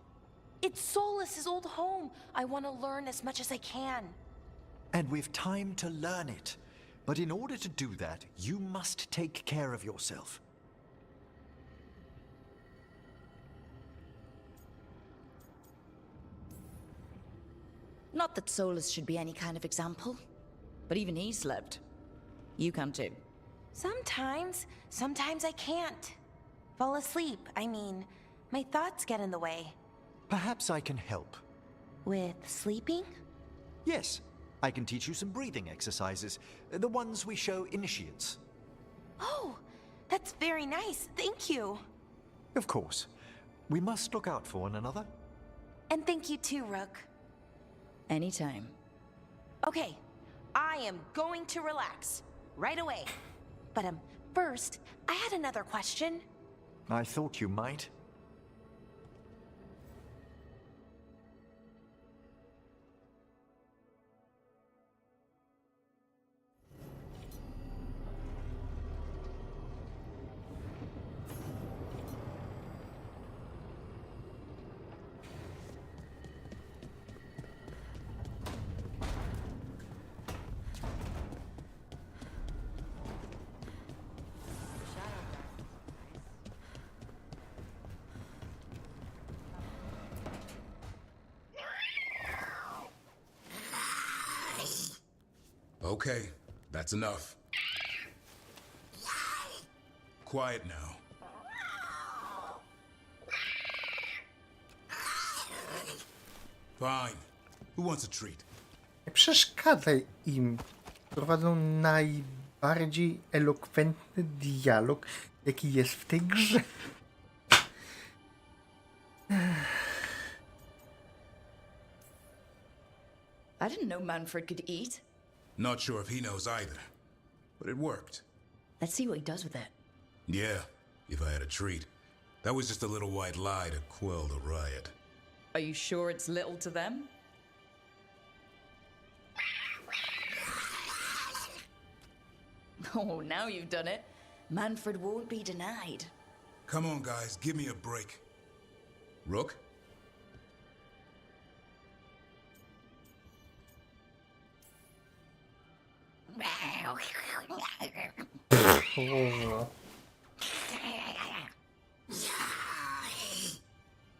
It's Solas's old home. I want to learn as much as I can. And we've time to learn it. But in order to do that, you must take care of yourself. Not that Solus should be any kind of example, but even he slept. You can too. Sometimes I can't. Fall asleep, I mean. My thoughts get in the way. Perhaps I can help. With sleeping? Yes, I can teach you some breathing exercises, the ones we show initiates. Oh, that's very nice. Thank you. Of course. We must look out for one another. And thank you too, Rook. Anytime. Okay, I am going to relax right away. But first, I had another question. I thought you might. Okay, that's enough. Quiet now. Fine. Who wants a treat? Nie przeszkadzaj im. Prowadzą najbardziej elokwentny dialog, jaki jest w tej grze. I didn't know Manfred could eat. Not sure if he knows either, but it worked. Let's see what he does with it. Yeah, if I had a treat. That was just a little white lie to quell the riot. Are you sure it's little to them? Oh, now you've done it. Manfred won't be denied. Come on, guys, give me a break. Rook?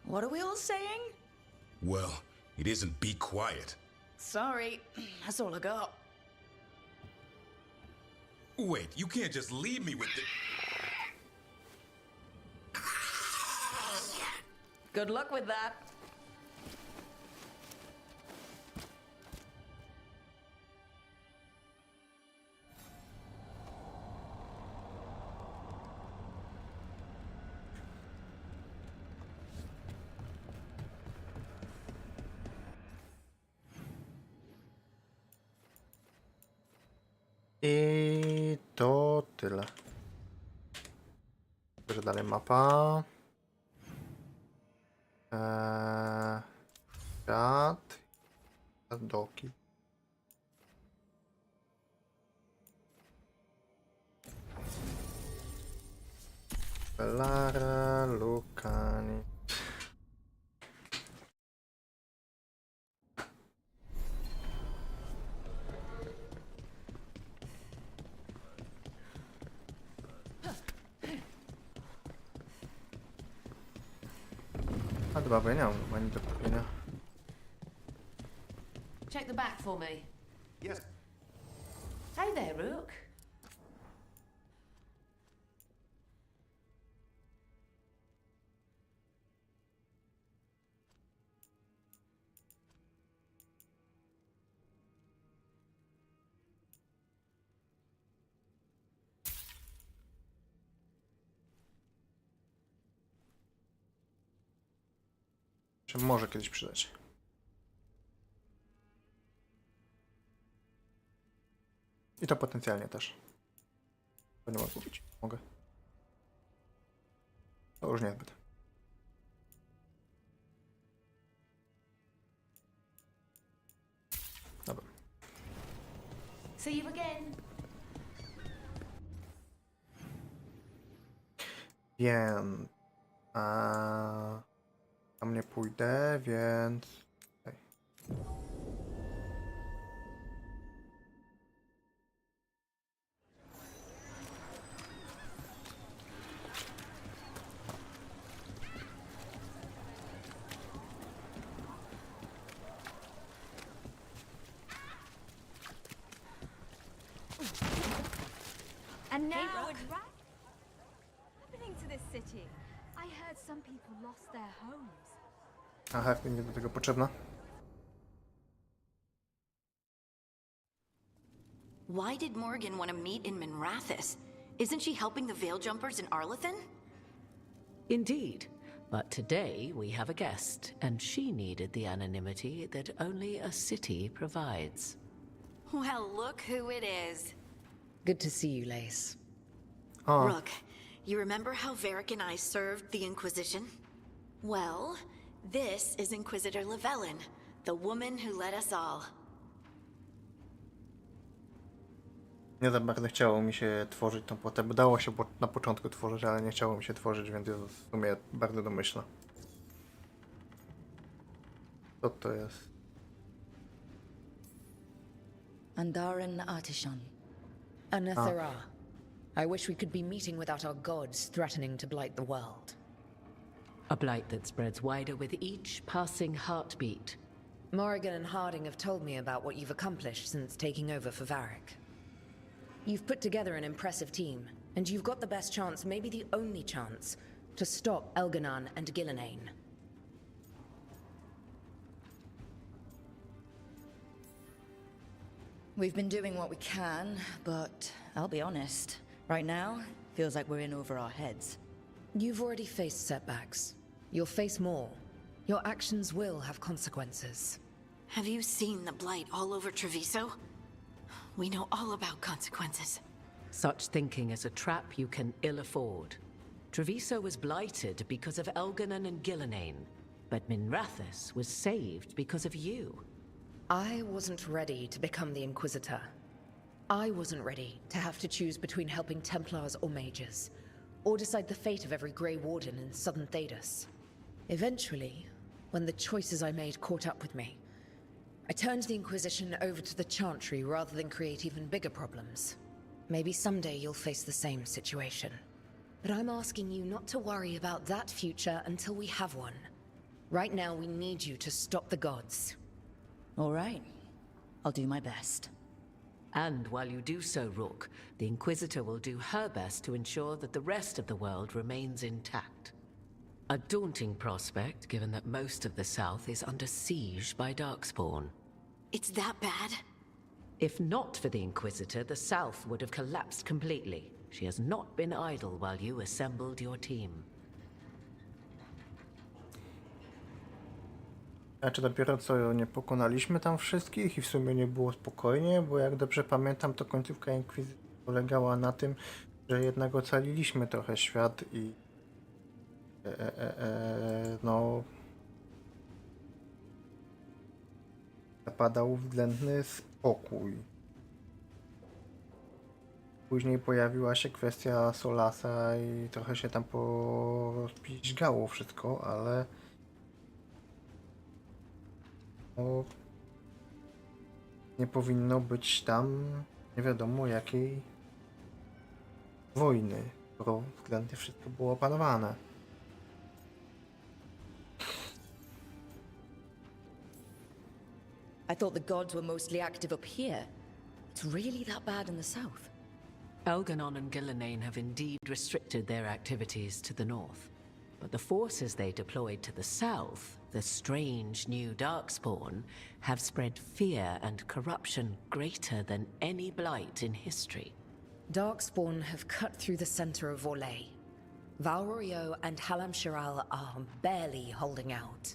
What are we all saying? Well, it isn't be quiet. Sorry, that's all I got. Wait, you can't just leave me with the... Good luck with that. I to tyle. Bierze dalej mapa. Świat. Doki. Belara, Lukani. A dobra, bo ja nie mam ani do kupienia. Check the back for me. Yes. Hey there, Rook. Się może kiedyś przydać. I to potencjalnie też. Będę mógł kupić. Mogę. To już niezbyt. Dobra. See you again. Więc... tam nie pójdę, więc... Tutaj. And now, what's happening to this city? I heard some people lost their homes. Aha, nie do tego potrzebna. Why did Morgan want to meet in Minrathous? Isn't she helping the Veil Jumpers in Arlathan? Indeed. But today we have a guest, and she needed the anonymity that only a city provides. Well, look who it is. Good to see you, Lace. Rook, you remember how Varric and I served the Inquisition? Well, this is Inquisitor Llewellyn, the woman who led us all. Nie za bardzo chciało mi się tworzyć tą postać, bo dało się na początku tworzyć, ale nie chciało mi się tworzyć, więc jest w sumie bardzo domyślna. Co to jest? Andaran Artishan. Taaa. I wish we could be meeting without our gods threatening to blight the world. A blight that spreads wider with each passing heartbeat. Morrigan and Harding have told me about what you've accomplished since taking over for Varric. You've put together an impressive team, and you've got the best chance, maybe the only chance, to stop Elganon and Gillenane. We've been doing what we can, but I'll be honest. Right now, feels like we're in over our heads. You've already faced setbacks. You'll face more. Your actions will have consequences. Have you seen the blight all over Treviso? We know all about consequences. Such thinking is a trap you can ill afford. Treviso was blighted because of Elganon and Gillenane, but Minrathous was saved because of you. I wasn't ready to become the Inquisitor. I wasn't ready to have to choose between helping Templars or mages, or decide the fate of every Grey Warden in southern Thedas. Eventually, when the choices I made caught up with me, I turned the Inquisition over to the Chantry rather than create even bigger problems. Maybe someday you'll face the same situation. But I'm asking you not to worry about that future until we have one. Right now, we need you to stop the gods. All right. I'll do my best. And while you do so, Rook, the Inquisitor will do her best to ensure that the rest of the world remains intact. A daunting prospect, given that most of the South is under siege by Darkspawn. It's that bad? If not for the Inquisitor, the South would have collapsed completely. She has not been idle while you assembled your team. Znaczy dopiero co nie pokonaliśmy tam wszystkich i w sumie nie było spokojnie, bo jak dobrze pamiętam, to końcówka Inkwizycji polegała na tym, że jednak ocaliliśmy trochę świat i no zapadał względny spokój. Później pojawiła się kwestia Solasa i trochę się tam porozpiźgało wszystko, ale no, nie powinno być tam nie wiadomo jakiej wojny, skoro względnie wszystko było opanowane. I thought the gods were mostly active up here. It's really that bad in the south. Elganon and Gillenane have indeed restricted their activities to the north. But the forces they deployed to the south, the strange new Darkspawn, have spread fear and corruption greater than any blight in history. Darkspawn have cut through the center of Orlais. Valrorio and Halam Shiral are barely holding out.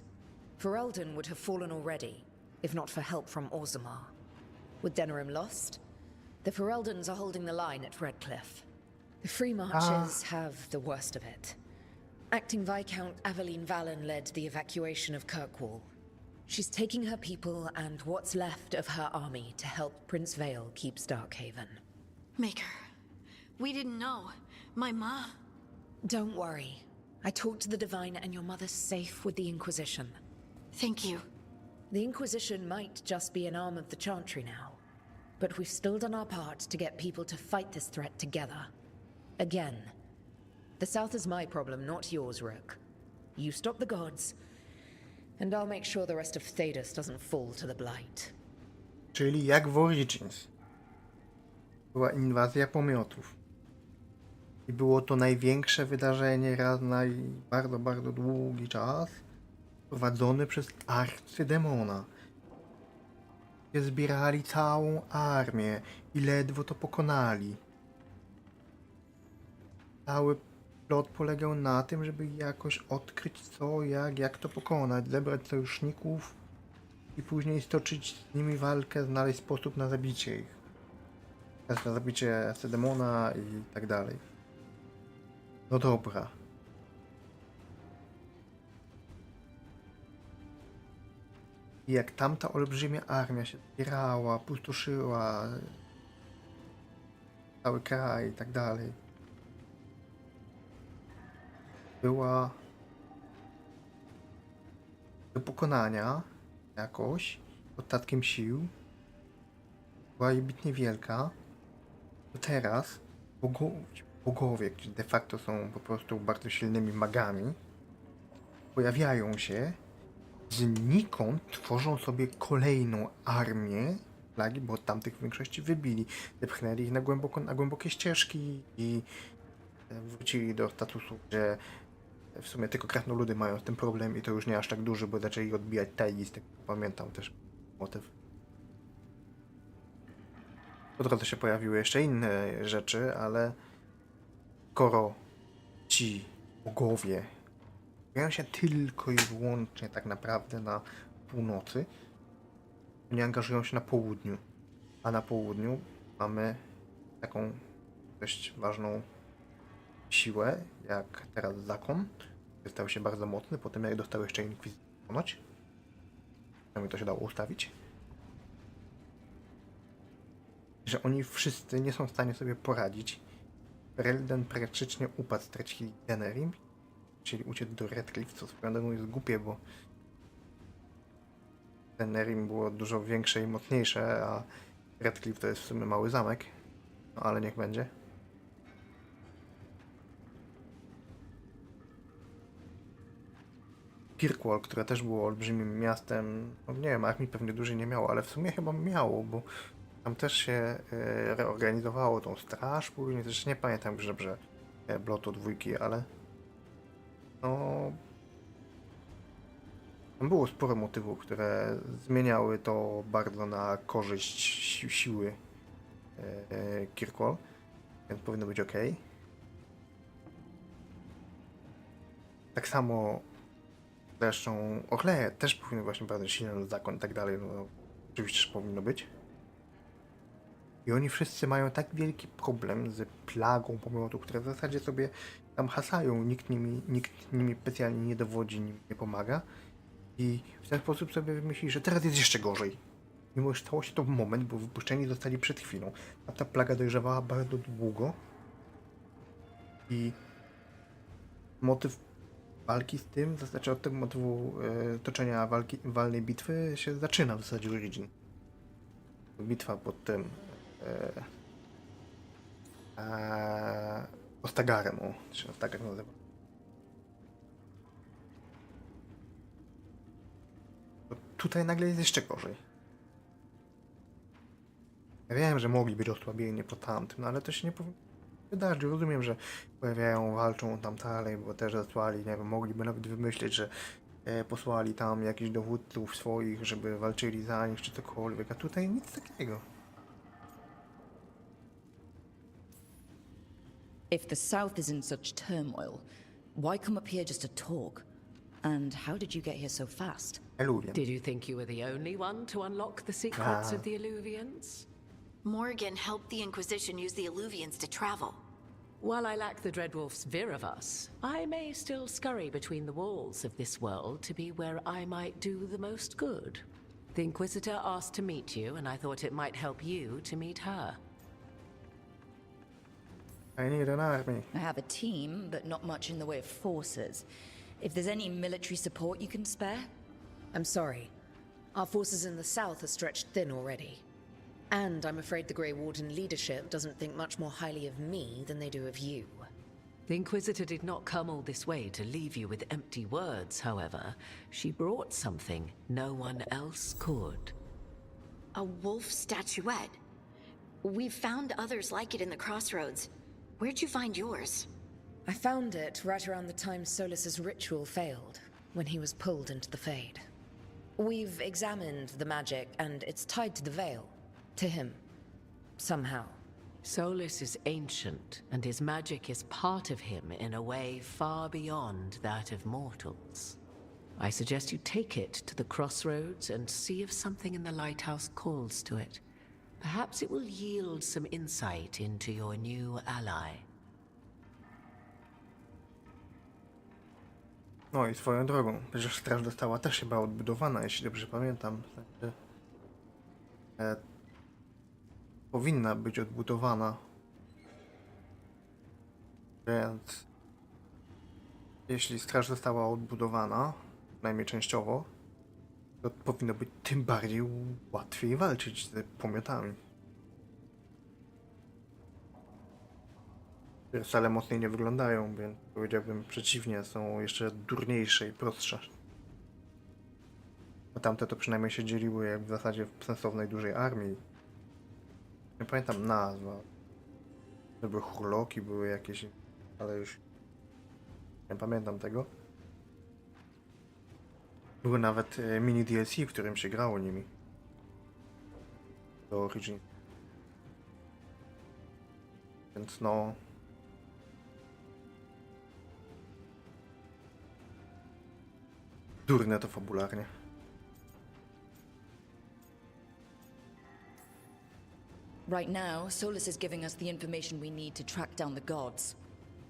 Ferelden would have fallen already, if not for help from Orzammar. With Denerim lost, the Fereldans are holding the line at Redcliffe. The Free Marches have the worst of it. Acting Viscount Aveline Valen led the evacuation of Kirkwall. She's taking her people and what's left of her army to help Prince Vale keep Starkhaven. Maker, we didn't know. My ma... Don't worry. I talked to the Divine and your mother's safe with the Inquisition. Thank you. The Inquisition might just be an arm of the Chantry now, but we've still done our part to get people to fight this threat together. Again. The South is my problem, not yours, Rook. You stop the gods, and I'll make sure the rest of Thedas doesn't fall to the blight. Czyli jak w Origins. Była inwazja pomiotów. I było to największe wydarzenie raz na bardzo, bardzo długi czas prowadzone przez arcydemona. zbierali całą armię i ledwo to pokonali. Cały plot polegał na tym, żeby jakoś odkryć co, jak to pokonać, zebrać sojuszników i później stoczyć z nimi walkę, znaleźć sposób na zabicie ich. Na zabicie Sedemona i tak dalej. No dobra. I jak tamta olbrzymia armia się zbierała, pustoszyła cały kraj i tak dalej, była do pokonania jakoś ostatkiem sił, była jebitnie wielka, to teraz bogowie, którzy de facto są po prostu bardzo silnymi magami, pojawiają się znikąd, tworzą sobie kolejną armię plagi, bo od tamtych w większości wybili, zepchnęli ich na głębokie ścieżki i wrócili do statusu, że w sumie tylko krasnoludy mają z tym problem i to już nie aż tak duży, bo zaczęli odbijać tajgi, z tego pamiętam też motyw. Po drodze się pojawiły jeszcze inne rzeczy, ale skoro ci bogowie pojawiają się tylko i wyłącznie tak naprawdę na północy, nie angażują się na południu, a na południu mamy taką dość ważną siłę, jak teraz zakon, który stał się bardzo mocny, potem jak dostał jeszcze inkwizycję ponoć. Przynajmniej to się dało ustawić. Że oni wszyscy nie są w stanie sobie poradzić. Relden praktycznie upadł, stracili Denerim, chcieli uciec do Redcliffe, co swoją drogą jest głupie, bo Denerim było dużo większe i mocniejsze, a Redcliffe to jest w sumie mały zamek. No ale niech będzie. Kirkwall, które też było olbrzymim miastem, no nie wiem, armii pewnie dużej nie miało, ale w sumie chyba miało, bo tam też się reorganizowało tą straż, później też nie pamiętam dobrze Blotu dwójki, ale no tam było sporo motywów, które zmieniały to bardzo na korzyść siły Kirkwall, więc powinno być ok. Tak samo zresztą Orle też powinno właśnie bardzo silny zakon i tak dalej, no oczywiście też powinno być. I oni wszyscy mają tak wielki problem z plagą pomiotu, które w zasadzie sobie tam hasają, nikt nimi specjalnie nie dowodzi, nim nie pomaga. I w ten sposób sobie wymyśli, że teraz jest jeszcze gorzej. Mimo że stało się to w moment, bo wypuszczeni zostali przed chwilą. A ta plaga dojrzewała bardzo długo. I motyw walki z tym, to znaczy od tego motywu toczenia walnej bitwy się zaczyna w zasadzie Origin. Bitwa pod tym Ostagarem, o, się Ostagar nazywa. To tutaj nagle jest jeszcze gorzej. Ja wiem, że mogli być osłabieni po tamtym, no ale to się nie powinno wydarzyć. Rozumiem, że pojawiają, walczą tam dalej, bo też zasłali, nie wiem, mogliby nawet wymyślić, że posłali tam jakichś dowódców swoich, żeby walczyli za nich, czy cokolwiek, a tutaj nic takiego. If the South is in such turmoil, why come up here just to talk? And how did you get here so fast? Did you think you were the only one to unlock the secrets of the Illuvians? Morgan helped the Inquisition use the Illuvians to travel. While I lack the Dreadwolf's fear of us, I may still scurry between the walls of this world to be where I might do the most good. The Inquisitor asked to meet you, and I thought it might help you to meet her. I need an army. I have a team, but not much in the way of forces. If there's any military support you can spare? I'm sorry. Our forces in the south are stretched thin already. And I'm afraid the Grey Warden leadership doesn't think much more highly of me than they do of you. The Inquisitor did not come all this way to leave you with empty words, however. She brought something no one else could. A wolf statuette. We've found others like it in the crossroads. Where'd you find yours? I found it right around the time Solus's ritual failed, when he was pulled into the Fade. We've examined the magic, and it's tied to the veil. To him. Somehow. Solus is ancient, and his magic is part of him in a way far beyond that of mortals. I suggest you take it to the crossroads and see if something in the lighthouse calls to it. Perhaps it will yield some insight into your new ally. No i swoją drogą, przecież straż została też chyba odbudowana, jeśli dobrze pamiętam. Znaczy, powinna być odbudowana. Więc jeśli straż została odbudowana, przynajmniej częściowo, to powinno być tym bardziej łatwiej walczyć z pomiotami. Które wcale mocniej nie wyglądają, więc powiedziałbym przeciwnie, są jeszcze durniejsze i prostsze. Bo tamte to przynajmniej się dzieliły jak w zasadzie w sensownej dużej armii. Nie pamiętam nazwa. To były hurloki, były jakieś, ale już nie pamiętam tego. Były nawet mini DLC, w którym się grało nimi. Do Origin. Więc no... durne to fabularnie. Right now, Solus is giving us the information we need to track down the gods.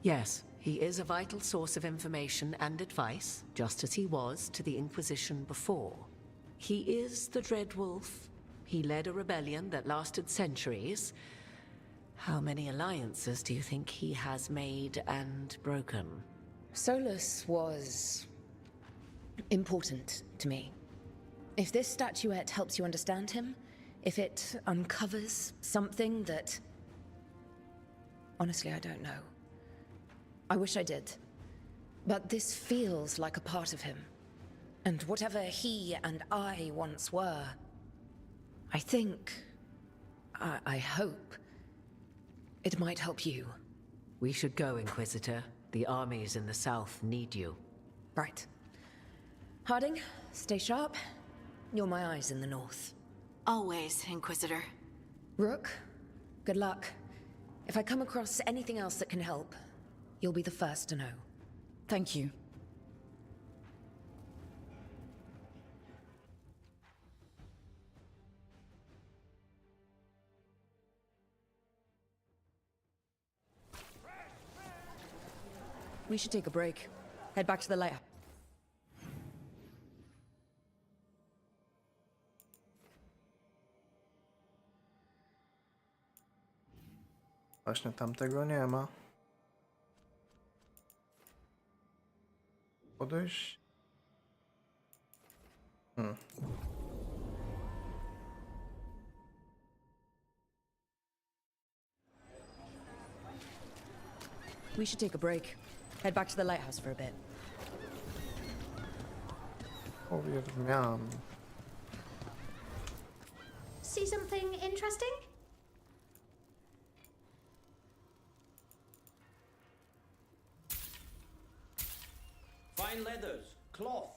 Yes, he is a vital source of information and advice, just as he was to the Inquisition before. He is the Dread Wolf. He led a rebellion that lasted centuries. How many alliances do you think he has made and broken? Solus was important to me. If this statuette helps you understand him, if it uncovers something that... Honestly, I don't know. I wish I did. But this feels like a part of him. And whatever he and I once were, I think... I hope... it might help you. We should go, Inquisitor. The armies in the south need you. Right. Harding, stay sharp. You're my eyes in the north. Always, Inquisitor. Rook, good luck. If I come across anything else that can help, you'll be the first to know. Thank you. We should take a break. Head back to the lighthouse. Właśnie tamtego nie ma. Podejść? We should take a break. Head back to the lighthouse for a bit. Powiem. See something interesting? Fine leathers, cloth.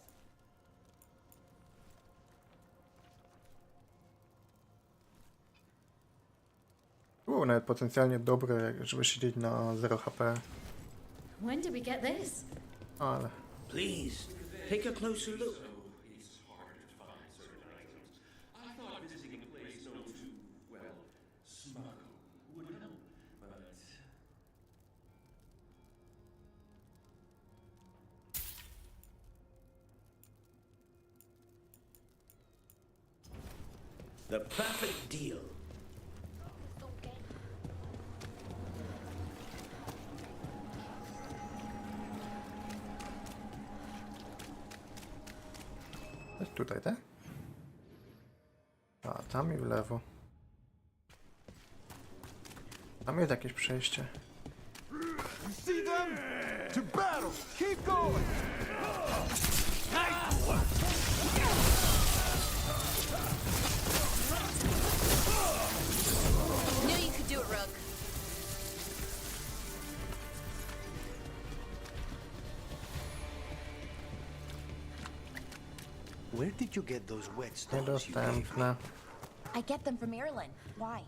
Było nawet potencjalnie dobre, żeby siedzieć na 0 HP, When did we get this? ale... Please, take a closer look. The perfect deal. Jest tutaj, tak? A, tam i w lewo. Tam jest jakieś przejście. See them? To battle! Keep going! Knew you could do it, Rook. Where did you get those wet stones you gave me? Niedostępne. I get them from Ireland. Why?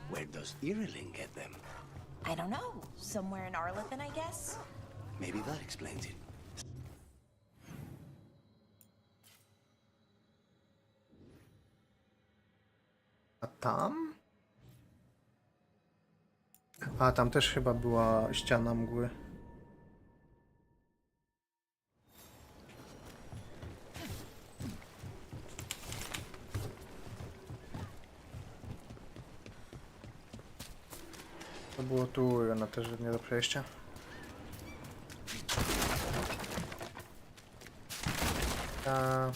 Where does Ireland get them? I don't know. Somewhere in Arlington, I guess? Maybe that explains it. A tam? A tam też chyba była ściana mgły. To było tu, ona też nie do przejścia. A...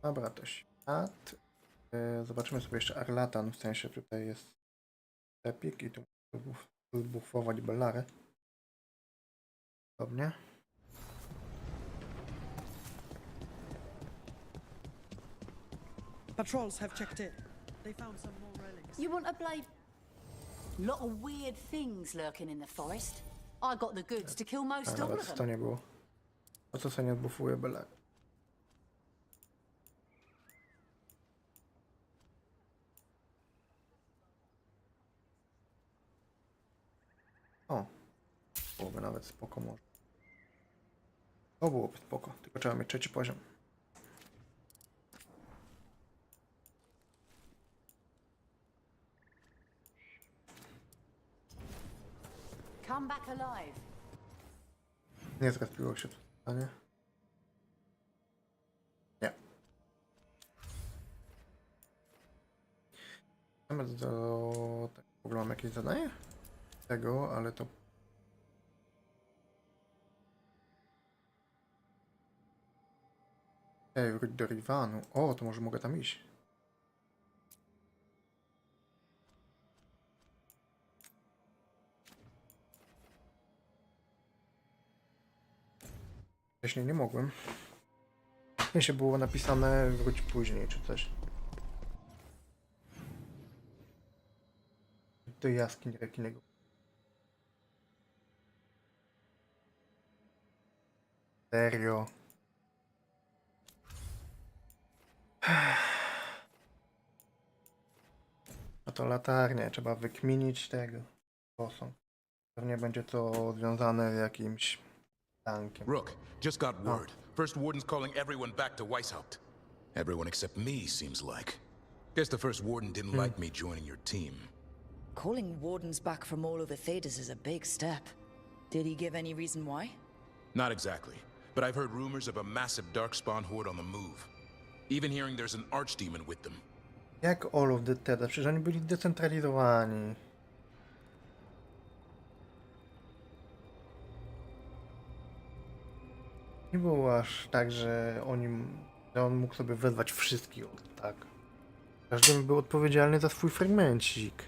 Dobra, to świat. Zobaczymy sobie jeszcze Arlatan, w sensie tutaj jest epik i tu zbufować Bellarę. Podobnie. Patrols have checked in. They found some more relics. You want a blade? Lot of weird things lurking in the forest. I got the goods to kill most all Nawet of to them. nie było. Po co sobie nie odbufuje Bellary? O, byłoby nawet spoko może. To byłoby spoko, tylko trzeba mieć 3. poziom. Come back alive. Nie zgapiło się to pytanie. Nie. Mamy do... Tak, w ogóle mam jakieś zadanie? Tego, ale to... Ej, wróć do Rivanu. O, to może mogę tam iść. Wcześniej nie mogłem. Nie się było napisane wróć później czy coś. Do jaskini rekinego. Serio. No to latarnie, trzeba wykminić tego. Posąg. Pewnie będzie to związane z jakimś tankiem. Rook, just got word. First Warden's calling everyone back to Weishaupt. Everyone except me, seems like. Guess the First Warden didn't like me joining your team. Calling wardens back from all over Thedas is a big step. Did he give any reason why? Not exactly, but I've heard rumors of a massive Darkspawn horde on the move. Even hearing there's an archdemon with them. Jak all of the Teda? Przecież oni byli decentralizowani. Nie było aż tak, że on mógł sobie wezwać wszystkich, tak. Każdy był odpowiedzialny za swój fragmencik.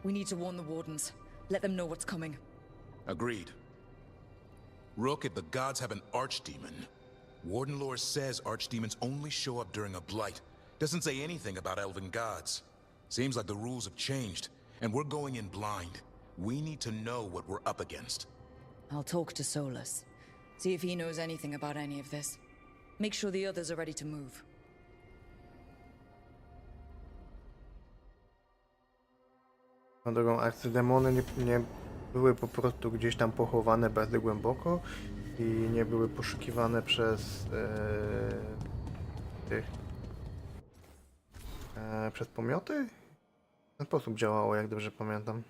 We need to warn the wardens. Let them know what's coming. Agreed. Rook, if the gods have an archdemon, Warden lore says archdemons only show up during a blight. Doesn't say anything about elven gods. Seems like the rules have changed, and we're going in blind. We need to know what we're up against. I'll talk to Solus. See if he knows anything about any of this. Make sure the others are ready to move. Na drogą arcydemony nie były po prostu gdzieś tam pochowane bardzo głęboko i nie były poszukiwane przez przez pomioty? W ten sposób działało, jak dobrze pamiętam.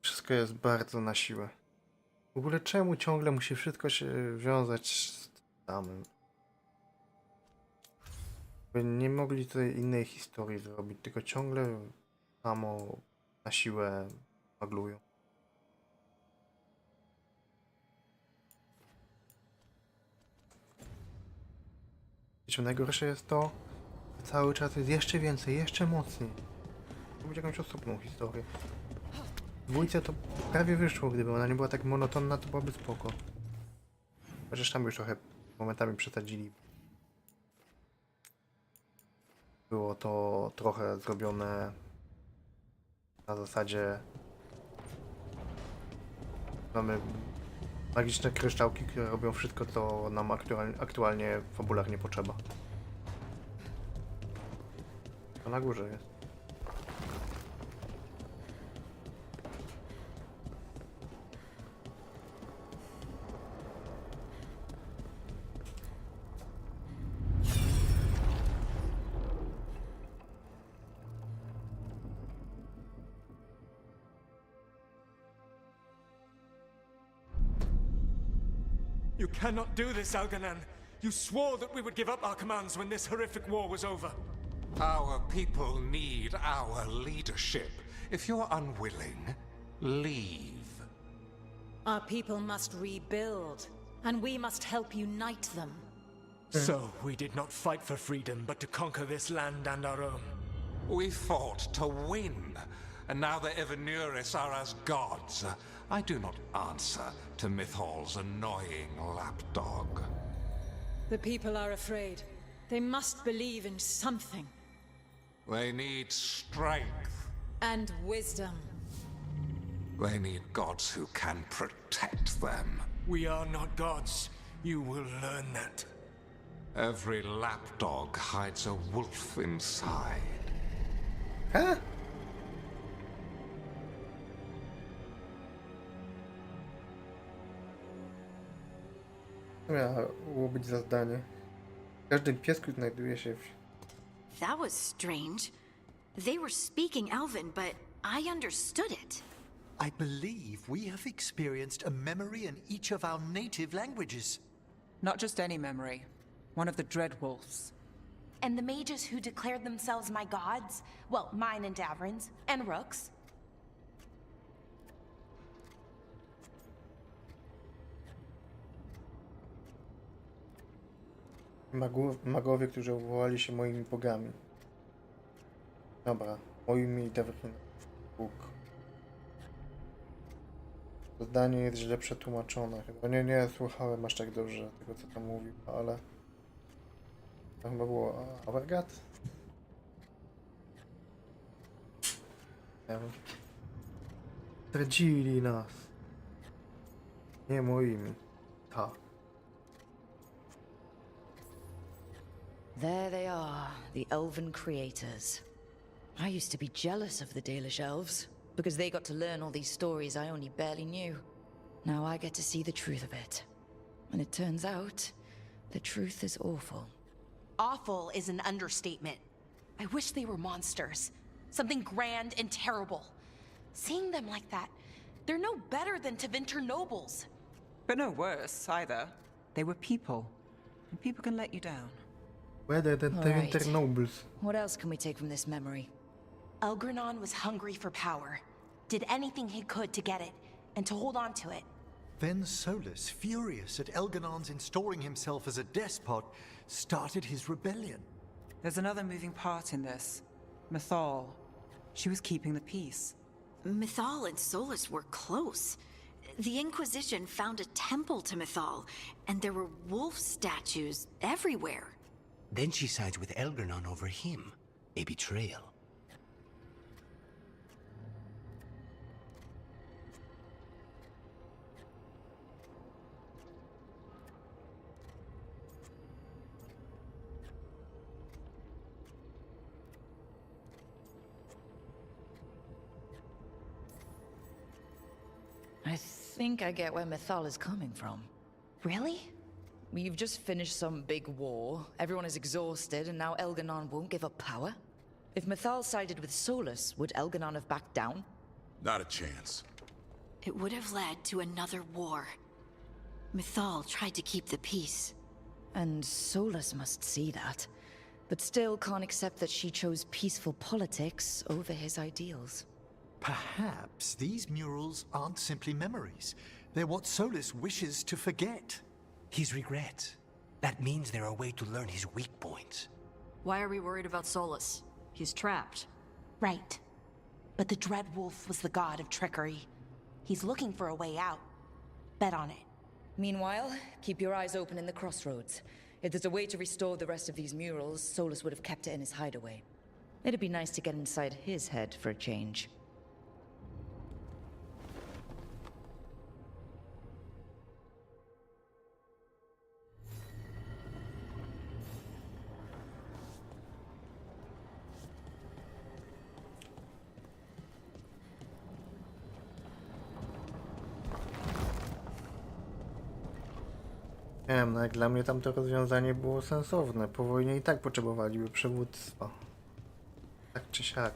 Wszystko jest bardzo na siłę. W ogóle czemu ciągle musi wszystko się wiązać z tym samym? By nie mogli tutaj innej historii zrobić, tylko ciągle samo na siłę maglują. Wiecie, najgorsze jest to, że cały czas jest jeszcze więcej, jeszcze mocniej. Robić jakąś osobną historię. W dwójce to prawie wyszło, gdyby ona nie była tak monotonna, to byłaby spoko. Chociaż tam już trochę momentami przesadzili. Było to trochę zrobione na zasadzie mamy magiczne kryształki, które robią wszystko, co nam aktualnie fabularnie potrzeba. To na górze jest. You cannot do this, Algernon. You swore that we would give up our commands when this horrific war was over. Our people need our leadership. If you're unwilling, leave. Our people must rebuild, and we must help unite them. So, we did not fight for freedom, but to conquer this land and our own. We fought to win, and now the Evenuris are as gods. I do not answer to Mythal's annoying lapdog. The people are afraid. They must believe in something. They need strength. And wisdom. They need gods who can protect them. We are not gods. You will learn that. Every lapdog hides a wolf inside. Huh? Miało być zadanie. W każdym piesku znajduje się That was strange. They were speaking Elven, but I understood it. I believe we have experienced a memory in each of our native languages. Not just any memory. One of the Dreadwolves. And the mages who declared themselves my gods? Well, mine and Davrin's, and Rook's. Magowie, którzy uwołali się moimi bogami. Dobra, moimi Davrin. Bóg. To zdanie jest źle przetłumaczone. Chyba nie słuchałem aż tak dobrze tego, co tam mówił, ale... To chyba było Avergat? Nie wiem. Zdradzili nas. Nie moimi. Taaa. There they are, the elven creators. I used to be jealous of the Dalish elves, because they got to learn all these stories I only barely knew. Now I get to see the truth of it. And it turns out, the truth is awful. Awful is an understatement. I wish they were monsters. Something grand and terrible. Seeing them like that, they're no better than Tevinter nobles. But no worse, either. They were people. And people can let you down. Better than Tevinter nobles. What else can we take from this memory? Elgranon was hungry for power. Did anything he could to get it, and to hold on to it. Then Solus, furious at Elganon's installing himself as a despot, started his rebellion. There's another moving part in this. Mythal. She was keeping the peace. Mythal and Solus were close. The Inquisition found a temple to Mythal, and there were wolf statues everywhere. Then she sides with Elgranon over him. A betrayal. I I think I get where Mythal is coming from. Really? We've just finished some big war, everyone is exhausted, and now Elganon won't give up power? If Mythal sided with Solus, would Elganon have backed down? Not a chance. It would have led to another war. Mythal tried to keep the peace. And Solus must see that, but still can't accept that she chose peaceful politics over his ideals. Perhaps these murals aren't simply memories. They're what Solus wishes to forget. His regrets. That means they're a way to learn his weak points. Why are we worried about Solus? He's trapped. Right. But the Dread Wolf was the god of trickery. He's looking for a way out. Bet on it. Meanwhile, keep your eyes open in the crossroads. If there's a way to restore the rest of these murals, Solus would have kept it in his hideaway. It'd be nice to get inside his head for a change. Nie wiem, no jak dla mnie tamto rozwiązanie było sensowne. Po wojnie i tak potrzebowaliby przywództwa. Tak czy siak.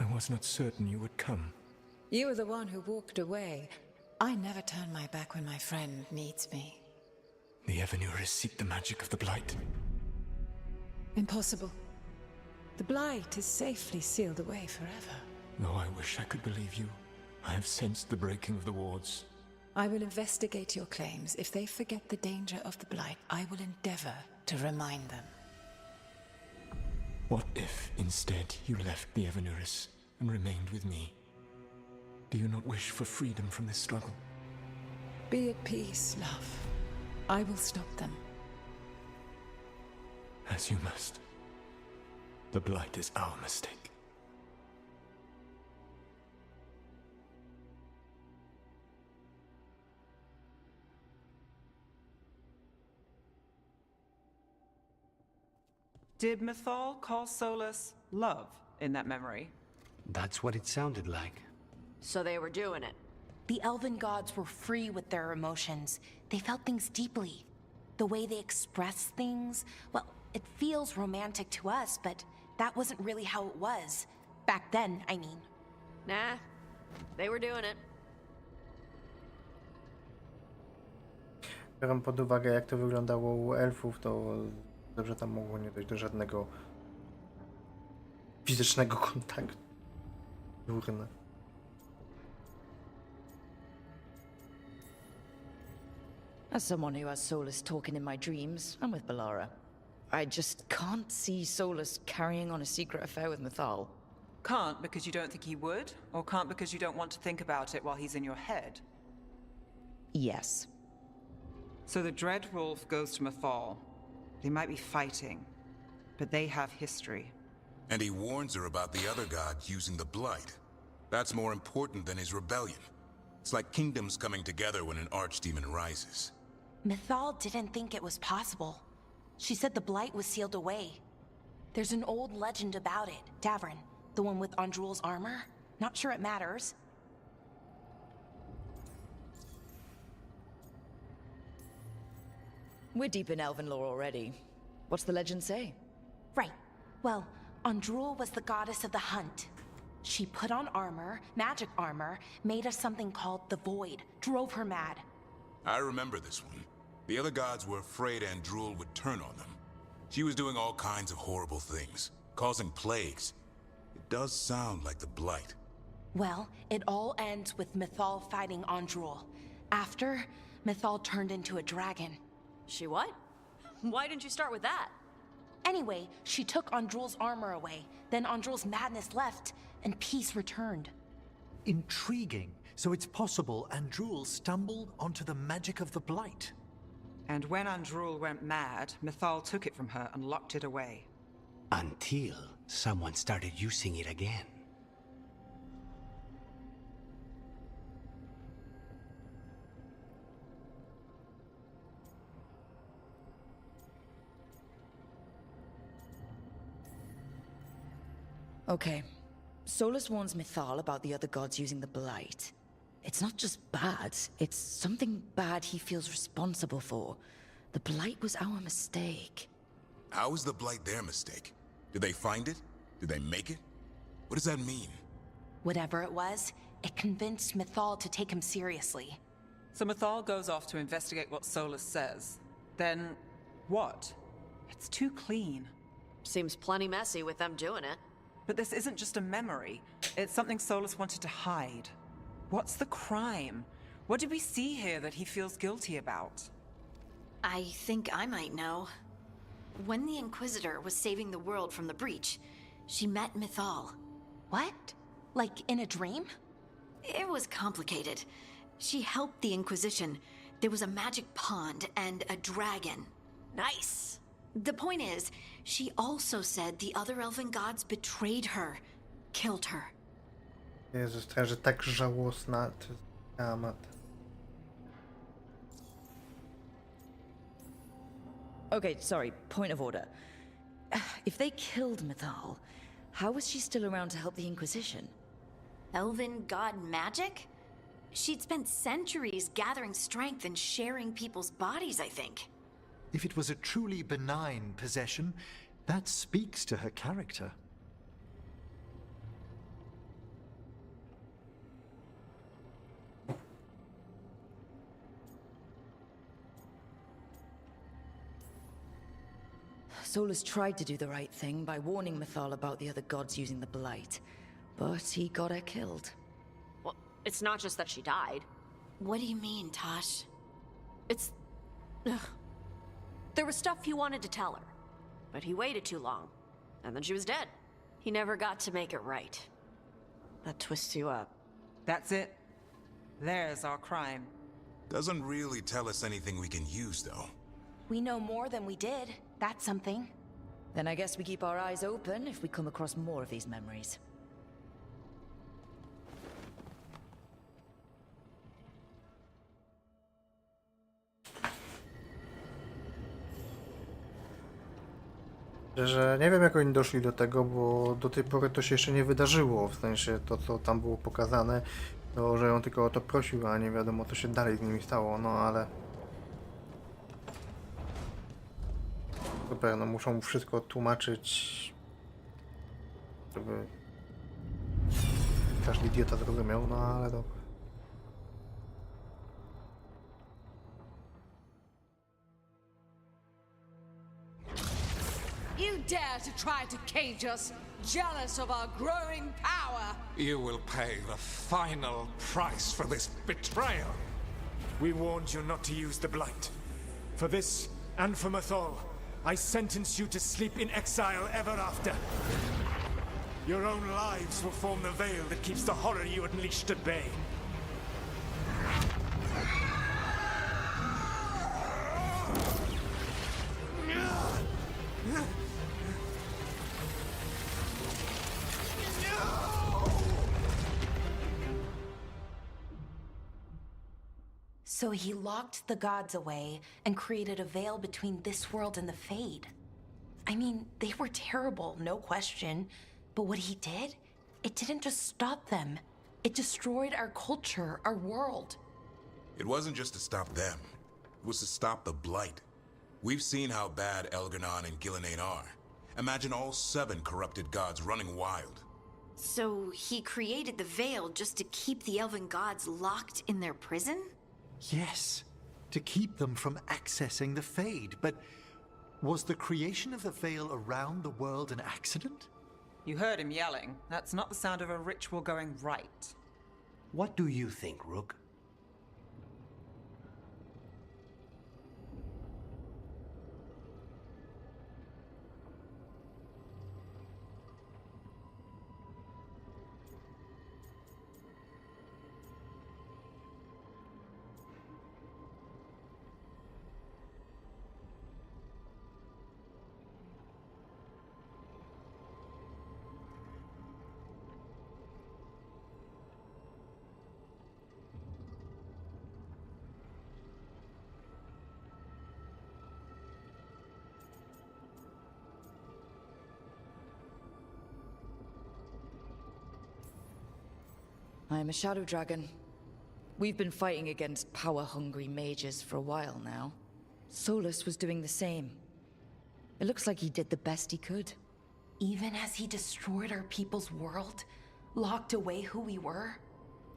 I was not certain you would come. You were the one who walked away. I never turn my back when my friend needs me. The Evanurus seek the magic of the Blight. Impossible. The Blight is safely sealed away forever. Though I wish I could believe you, I have sensed the breaking of the wards. I will investigate your claims. If they forget the danger of the Blight, I will endeavor to remind them. What if, instead, you left the Evanurus and remained with me? Do you not wish for freedom from this struggle? Be at peace, love. I will stop them. As you must. The Blight is our mistake. Did Mythal call Solus love in that memory? That's what it sounded like. So they were doing it. The elven gods were free with their emotions. They felt things deeply. The way they express things, well, it feels romantic to us, but that wasn't really how it was. Back then, I mean. Nah, they were doing it. Biorąc pod uwagę, jak to wyglądało u elfów, to dobrze tam mogło nie dojść do żadnego fizycznego kontaktu. Durne. As someone who has Solus talking in my dreams, I'm with Balara. I just can't see Solus carrying on a secret affair with Mythal. Can't because you don't think he would? Or can't because you don't want to think about it while he's in your head? Yes. So the Dread Wolf goes to Mythal. They might be fighting, but they have history. And he warns her about the other god using the Blight. That's more important than his rebellion. It's like kingdoms coming together when an archdemon rises. Mythal didn't think it was possible. She said the Blight was sealed away. There's an old legend about it. Davrin, the one with Andrul's armor? Not sure it matters. We're deep in elven lore already. What's the legend say? Right. Well, Andrul was the goddess of the hunt. She put on armor, magic armor, made us something called the Void, drove her mad. I remember this one. The other gods were afraid Andrul would turn on them. She was doing all kinds of horrible things, causing plagues. It does sound like the Blight. Well, it all ends with Mythal fighting Andrul. After, Mythal turned into a dragon. She what? Why didn't you start with that? Anyway, she took Andrul's armor away. Then Andrul's madness left, and peace returned. Intriguing. So it's possible Andrul stumbled onto the magic of the Blight. And when Andrul went mad, Mythal took it from her and locked it away. Until someone started using it again. Okay. Solus warns Mythal about the other gods using the Blight. It's not just bad, it's something bad he feels responsible for. The Blight was our mistake. How is the Blight their mistake? Did they find it? Did they make it? What does that mean? Whatever it was, it convinced Mythal to take him seriously. So Mythal goes off to investigate what Solus says. Then, what? It's too clean. Seems plenty messy with them doing it. But this isn't just a memory. It's something Solus wanted to hide. What's the crime? What did we see here that he feels guilty about? I think I might know. When the Inquisitor was saving the world from the breach, she met Mythal. What? Like in a dream? It was complicated. She helped the Inquisition. There was a magic pond and a dragon. Nice. The point is, she also said the other elven gods betrayed her, killed her. Jezus, że tak żałosna. To jest dramat. Okay, sorry, point of order. If they killed Mythal, how was she still around to help the Inquisition? Elven god magic? She'd spent centuries gathering strength and sharing people's bodies, I think. If it was a truly benign possession, that speaks to her character. Solus tried to do the right thing by warning Mythal about the other gods using the Blight, but he got her killed. Well, it's not just that she died. What do you mean, Tosh? It's... Ugh. There was stuff he wanted to tell her, but he waited too long, and then she was dead. He never got to make it right. That twists you up. That's it. There's our crime. Doesn't really tell us anything we can use, though. We know more than we did. That's something. Then I guess we keep our eyes open if we come across more of these memories. Że nie wiem, jak oni doszli do tego, bo do tej pory to się jeszcze nie wydarzyło. W sensie to, co tam było pokazane, to że ją tylko o to prosił, a nie wiadomo, co się dalej z nimi stało. No ale... Super, no muszą mu wszystko tłumaczyć, żeby każdy idiota zrozumiał, no ale dobra. You dare to try to cage us, jealous of our growing power? You will pay the final price for this betrayal. We warned you not to use the Blight. For this, and for Mythal, I sentence you to sleep in exile ever after. Your own lives will form the veil that keeps the horror you unleashed at bay. So he locked the gods away and created a veil between this world and the Fade. I mean, they were terrible, no question. But what he did, it didn't just stop them. It destroyed our culture, our world. It wasn't just to stop them. It was to stop the Blight. We've seen how bad Elgar'nan and Gillenane are. Imagine all 7 corrupted gods running wild. So he created the veil just to keep the elven gods locked in their prison? Yes, to keep them from accessing the Fade. But was the creation of the veil around the world an accident? You heard him yelling. That's not the sound of a ritual going right. What do you think, Rook? I am a shadow dragon. We've been fighting against power-hungry mages for a while now. Solus was doing the same. It looks like he did the best he could. Even as he destroyed our people's world, locked away who we were?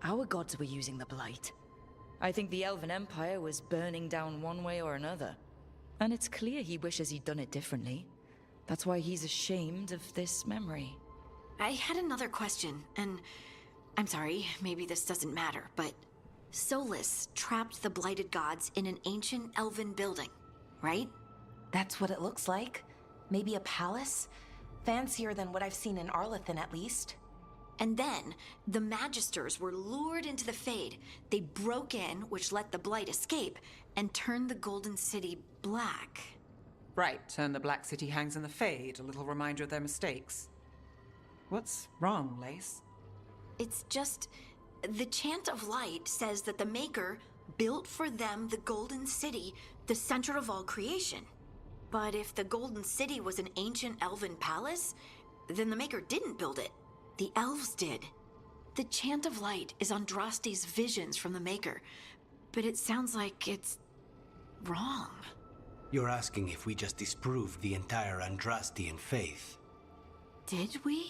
Our gods were using the Blight. I think the Elven Empire was burning down one way or another. And it's clear he wishes he'd done it differently. That's why he's ashamed of this memory. I had another question, and I'm sorry, maybe this doesn't matter, but Solus trapped the blighted gods in an ancient elven building, right? That's what it looks like. Maybe a palace? Fancier than what I've seen in Arlethan, at least. And then, the Magisters were lured into the Fade. They broke in, which let the Blight escape, and turned the Golden City black. Right, and the Black City hangs in the Fade, a little reminder of their mistakes. What's wrong, Lace? It's just... the Chant of Light says that the Maker built for them the Golden City, the center of all creation. But if the Golden City was an ancient elven palace, then the Maker didn't build it. The elves did. The Chant of Light is Andraste's visions from the Maker, but it sounds like it's wrong. You're asking if we just disproved the entire Andrastian faith. Did we?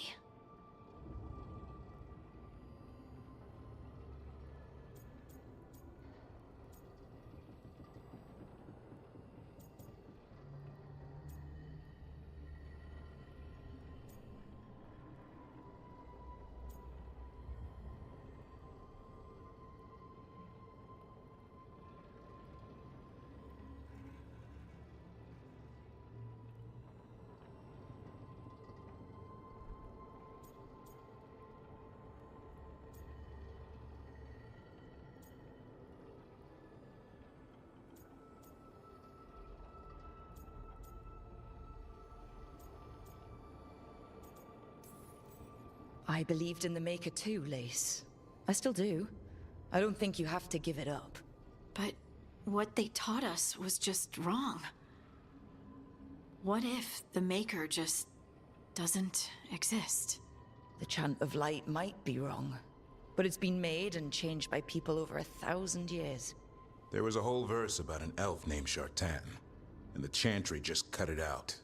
I believed in the Maker too, Lace. I still do. I don't think you have to give it up. But what they taught us was just wrong. What if the Maker just doesn't exist? The Chant of Light might be wrong, but it's been made and changed by people over 1,000 years. There was a whole verse about an elf named Shartan, and the Chantry just cut it out.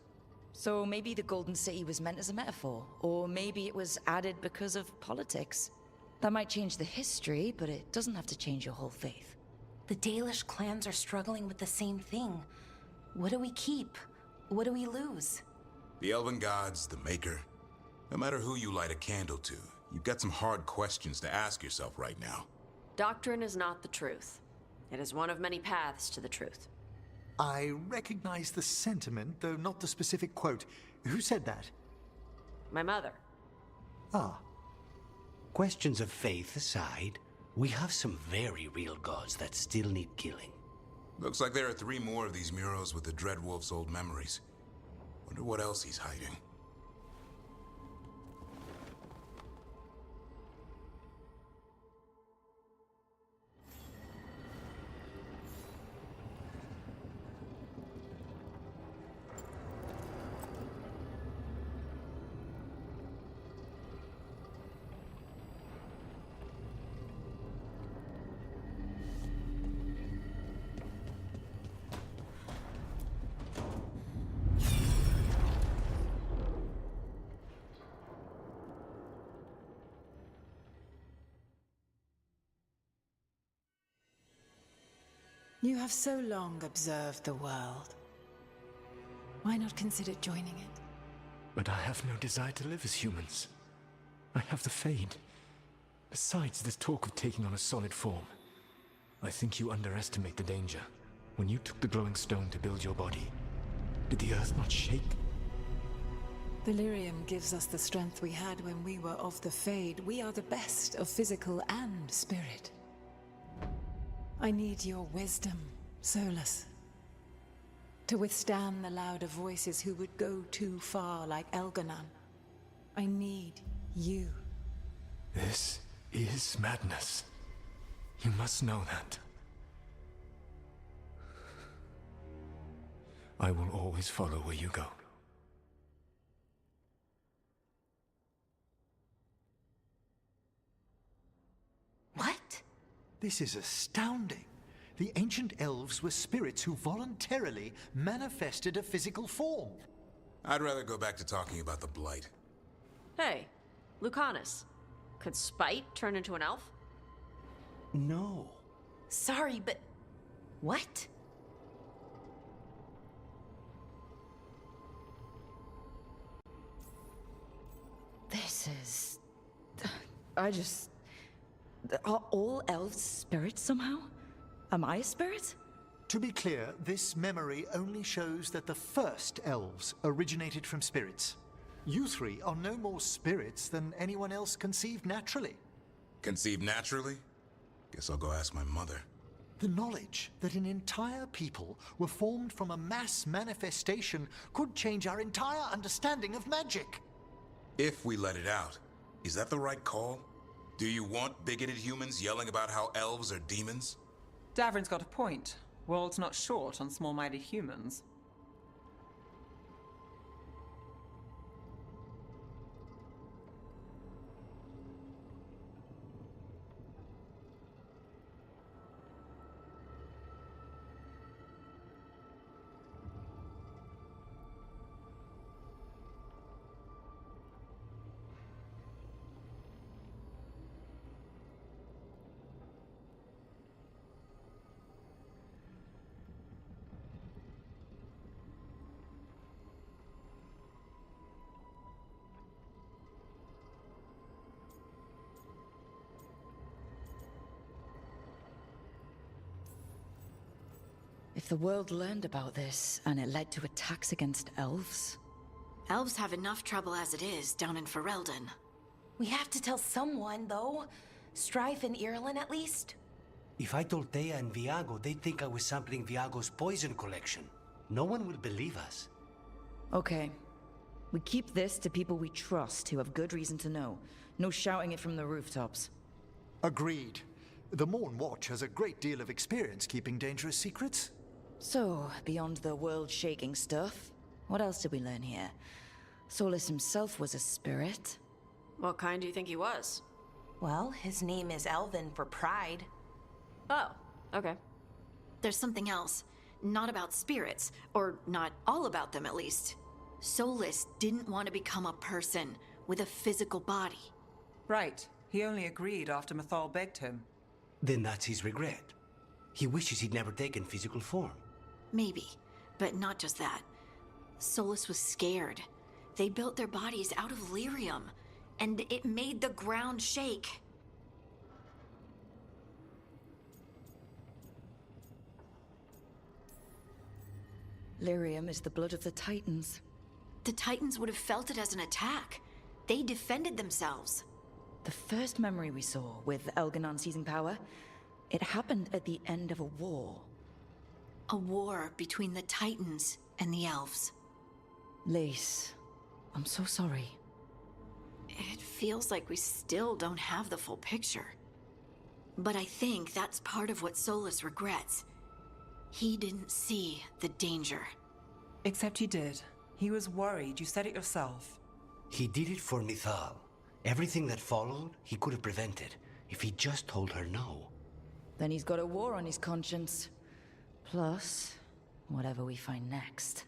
So maybe the Golden City was meant as a metaphor, or maybe it was added because of politics. That might change the history, but it doesn't have to change your whole faith. The Dalish clans are struggling with the same thing. What do we keep? What do we lose? The Elven Gods, the Maker. No matter who you light a candle to, you've got some hard questions to ask yourself right now. Doctrine is not the truth. It is one of many paths to the truth. I recognize the sentiment, though not the specific quote. Who said that? My mother. Ah. Questions of faith aside, we have some very real gods that still need killing. Looks like there are 3 more of these murals with the Dreadwolf's old memories. Wonder what else he's hiding. You have so long observed the world. Why not consider joining it? But I have no desire to live as humans. I have the Fade. Besides, this talk of taking on a solid form. I think you underestimate the danger. When you took the glowing stone to build your body, did the earth not shake? Delirium gives us the strength we had when we were of the Fade. We are the best of physical and spirit. I need your wisdom, Solus. To withstand the louder voices who would go too far like Elganon. I need you. This is madness. You must know that. I will always follow where you go. This is astounding. The ancient elves were spirits who voluntarily manifested a physical form. I'd rather go back to talking about the Blight. Hey, Lucanus. Could Spite turn into an elf? No. Sorry, but... What? This is... Are all elves spirits somehow? Am I a spirit? To be clear, this memory only shows that the first elves originated from spirits. You three are no more spirits than anyone else conceived naturally. Conceived naturally? Guess I'll go ask my mother. The knowledge that an entire people were formed from a mass manifestation could change our entire understanding of magic. If we let it out, is that the right call? Do you want bigoted humans yelling about how elves are demons? Davrin's got a point. World's not short on small-minded humans. If the world learned about this, and it led to attacks against elves... Elves have enough trouble as it is down in Ferelden. We have to tell someone, though. Strife and Irulan, at least. If I told Taaa and Viago, they'd think I was sampling Viago's poison collection. No one will believe us. Okay. We keep this to people we trust who have good reason to know. No shouting it from the rooftops. Agreed. The Morn Watch has a great deal of experience keeping dangerous secrets. So, beyond the world-shaking stuff, what else did we learn here? Solus himself was a spirit. What kind do you think he was? Well, his name is Elven for pride. Oh, okay. There's something else. Not about spirits, or not all about them at least. Solus didn't want to become a person with a physical body. Right. He only agreed after Mythal begged him. Then that's his regret. He wishes he'd never taken physical form. Maybe, but not just that. Solus was scared. They built their bodies out of lyrium, and it made the ground shake. Lyrium is the blood of the Titans. The Titans would have felt it as an attack. They defended themselves. The first memory we saw, with Elganon seizing power, it happened at the end of a war. A war between the Titans and the elves. Lace, I'm so sorry. It feels like we still don't have the full picture. But I think that's part of what Solus regrets. He didn't see the danger. Except he did. He was worried. You said it yourself. He did it for Mythal. Everything that followed, he could have prevented, if he just told her no. Then he's got a war on his conscience. Plus, whatever we find next.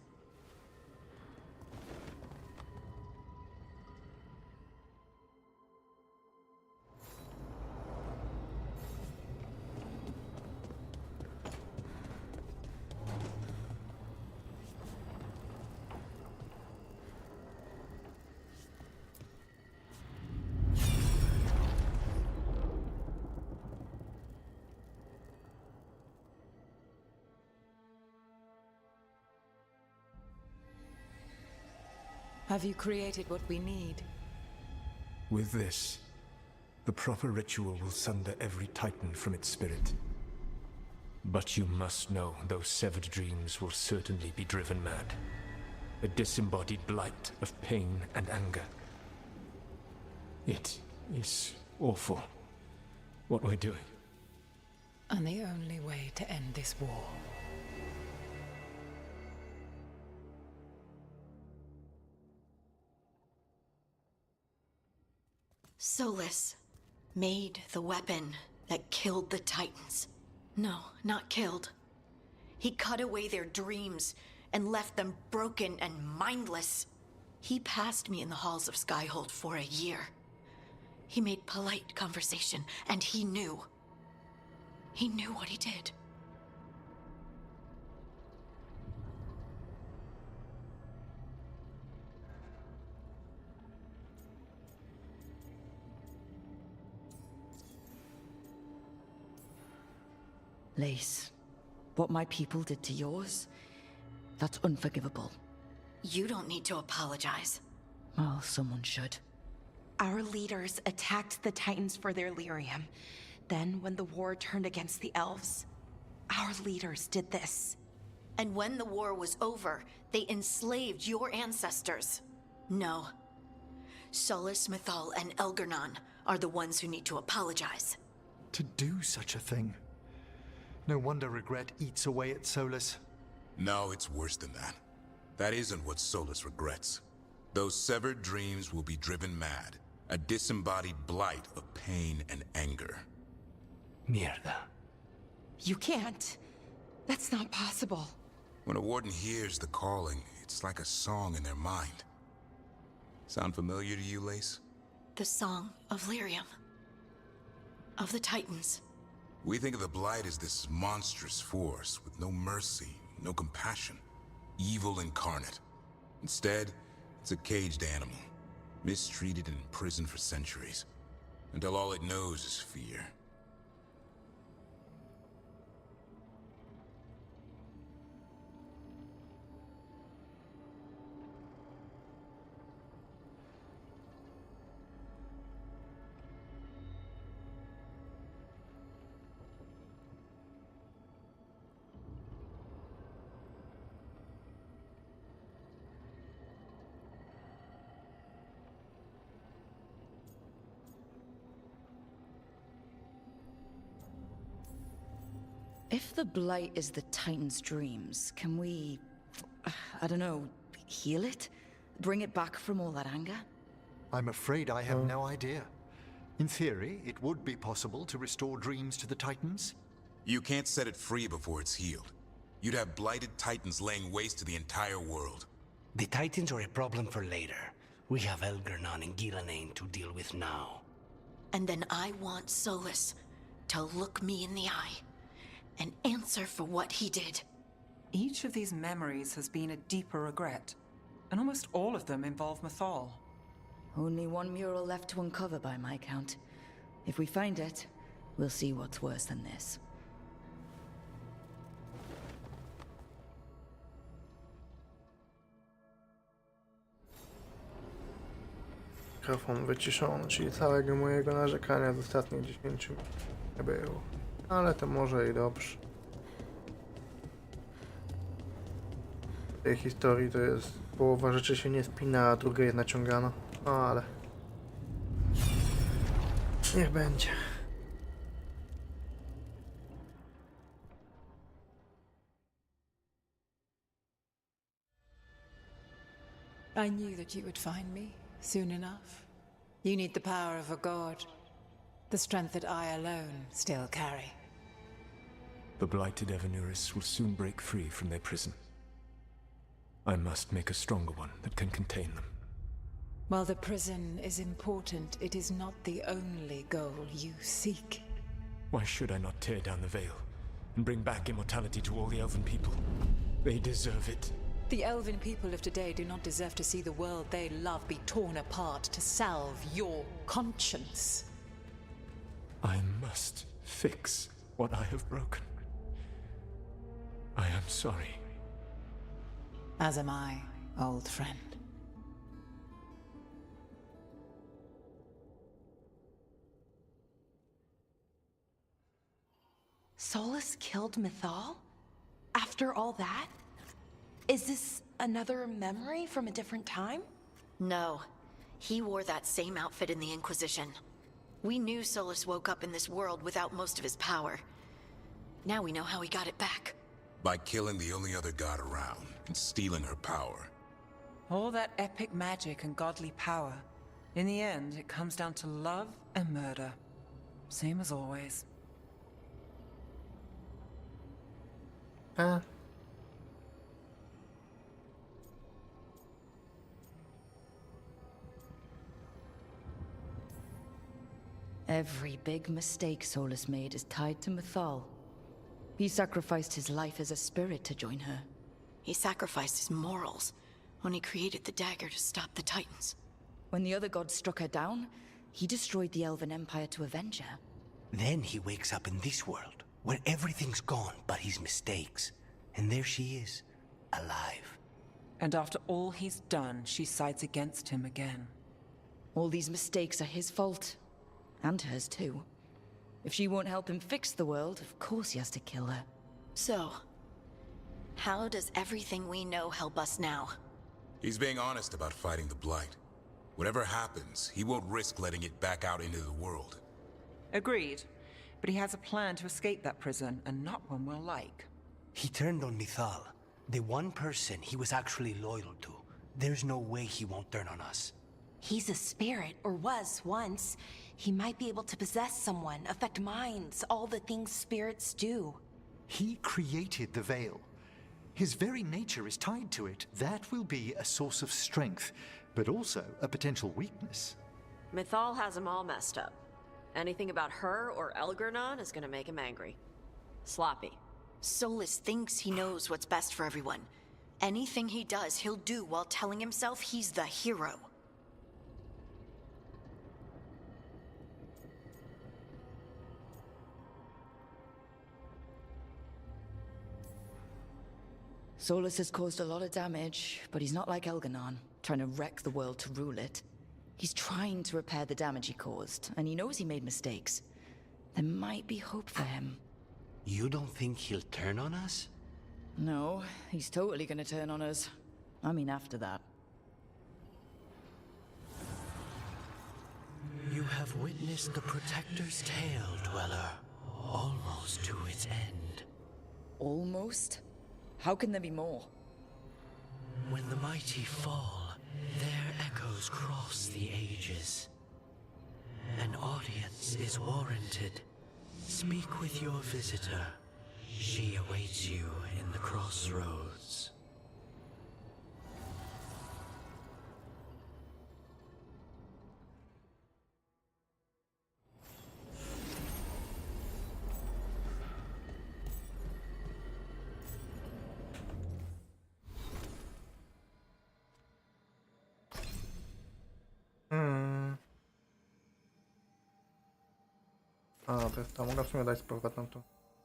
Have you created what we need? With this, the proper ritual will sunder every Titan from its spirit. But you must know those severed dreams will certainly be driven mad. A disembodied blight of pain and anger. It is awful, what we're doing. And the only way to end this war. Solus made the weapon that killed the Titans. No, not killed. He cut away their dreams and left them broken and mindless. He passed me in the halls of Skyhold for a year. He made polite conversation, and he knew. He knew what he did. Lace, what my people did to yours, that's unforgivable. You don't need to apologize. Well, someone should. Our leaders attacked the Titans for their lyrium. Then, when the war turned against the elves, our leaders did this. And when the war was over, they enslaved your ancestors. No. Solus, Mythal, and Elgernon are the ones who need to apologize. To do such a thing. No wonder regret eats away at Solus. No, it's worse than that. That isn't what Solus regrets. Those severed dreams will be driven mad. A disembodied blight of pain and anger. Mierda. You can't. That's not possible. When a warden hears the calling, it's like a song in their mind. Sound familiar to you, Lace? The song of Lyrium. Of the Titans. We think of the Blight as this monstrous force with no mercy, no compassion. Evil incarnate. Instead, it's a caged animal. Mistreated and imprisoned for centuries. Until all it knows is fear. If the Blight is the Titan's dreams, can we, I don't know, heal it? Bring it back from all that anger? I'm afraid I have no idea. In theory, it would be possible to restore dreams to the Titans. You can't set it free before it's healed. You'd have blighted Titans laying waste to the entire world. The Titans are a problem for later. We have Elgernon and Gillenane to deal with now. And then I want Solus to look me in the eye and answer for what he did. Each of these memories has been a deeper regret, and almost all of them involve Mythal. Only one mural left to uncover by my count. If we find it, we'll see what's worse than this. Mikrofon wyciszony, czyli całego mojego narzekania z ostatnich 10 minut nie było. Ale to może i dobrze. W tej historii to jest połowa rzeczy się nie spina, a druga jest naciągana. No ale niech będzie. I knew that you would find me soon enough. You need the power of a god. The strength that I alone still carry. The blighted Evanuris will soon break free from their prison. I must make a stronger one that can contain them. While the prison is important, it is not the only goal you seek. Why should I not tear down the veil and bring back immortality to all the Elven people? They deserve it. The Elven people of today do not deserve to see the world they love be torn apart to salve your conscience. I must fix what I have broken. I am sorry. As am I, old friend. Solus killed Mythal? After all that? Is this another memory from a different time? No. He wore that same outfit in the Inquisition. We knew Solus woke up in this world without most of his power. Now we know how he got it back. By killing the only other god around and stealing her power. All that epic magic and godly power. In the end, it comes down to love and murder. Same as always. Every big mistake Solus made is tied to Mythal. He sacrificed his life as a spirit to join her. He sacrificed his morals when he created the dagger to stop the Titans. When the other gods struck her down, he destroyed the Elven Empire to avenge her. Then he wakes up in this world, where everything's gone but his mistakes. And there she is, alive. And after all he's done, she sides against him again. All these mistakes are his fault. And hers too. If she won't help him fix the world, of course he has to kill her. So, how does everything we know help us now? He's being honest about fighting the Blight. Whatever happens, he won't risk letting it back out into the world. Agreed. But he has a plan to escape that prison, and not one we'll like. He turned on Mythal, the one person he was actually loyal to. There's no way he won't turn on us. He's a spirit, or was once. He might be able to possess someone, affect minds, all the things spirits do. He created the veil. His very nature is tied to it. That will be a source of strength, but also a potential weakness. Mythal has him all messed up. Anything about her or Elgernon is gonna make him angry. Sloppy. Solus thinks he knows what's best for everyone. Anything he does, he'll do while telling himself he's the hero. Solus has caused a lot of damage, but he's not like Elgernon, trying to wreck the world to rule it. He's trying to repair the damage he caused, and he knows he made mistakes. There might be hope for him. You don't think he'll turn on us? No, he's totally gonna turn on us. I mean, after that. You have witnessed the Protector's tale, Dweller. Almost to its end. Almost? How can there be more? When the mighty fall, their echoes cross the ages. An audience is warranted. Speak with your visitor. She awaits you in the crossroads. A, to jest to. Mogę w sumie dać z powrotem to.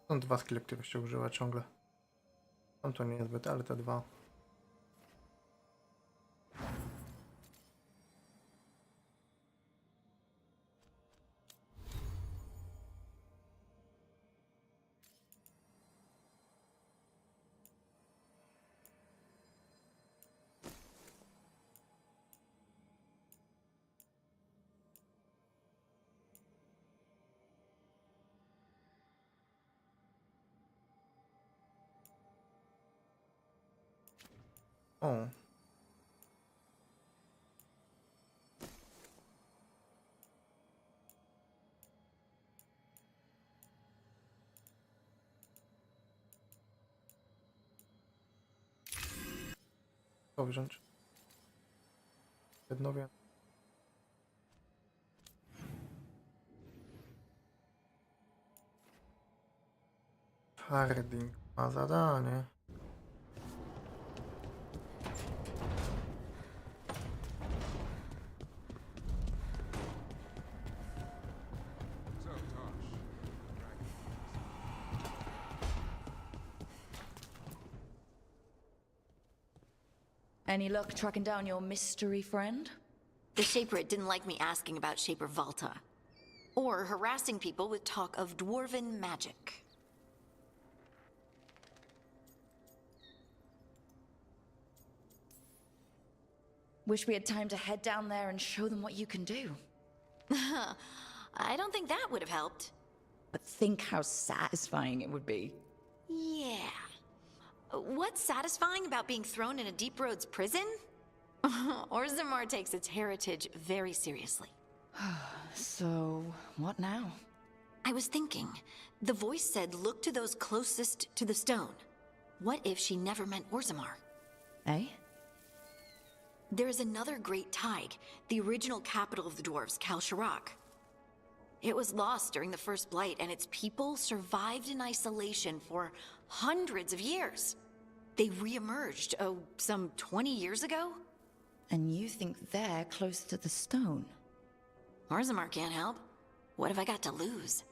Są dwa skille, których się używa ciągle. Tam to nie jest zbyt, ale te dwa. O. Co wziąć? Jedno wiem. Harding ma zadanie. Any luck tracking down your mystery friend? The Shaper didn't like me asking about Shaper Valta. Or harassing people with talk of dwarven magic. Wish we had time to head down there and show them what you can do. I don't think that would have helped. But think how satisfying it would be. Yeah. What's satisfying about being thrown in a Deep Roads prison? Orzammar takes its heritage very seriously. So, what now? I was thinking. The voice said look to those closest to the stone. what if she never meant Orzammar? Eh? There is another great Tig, the original capital of the dwarves, Kalsharak. It was lost during the First Blight, and its people survived in isolation for hundreds of years. They re-emerged, some 20 years ago? And you think they're close to the stone? Orzammar can't help. What have I got to lose?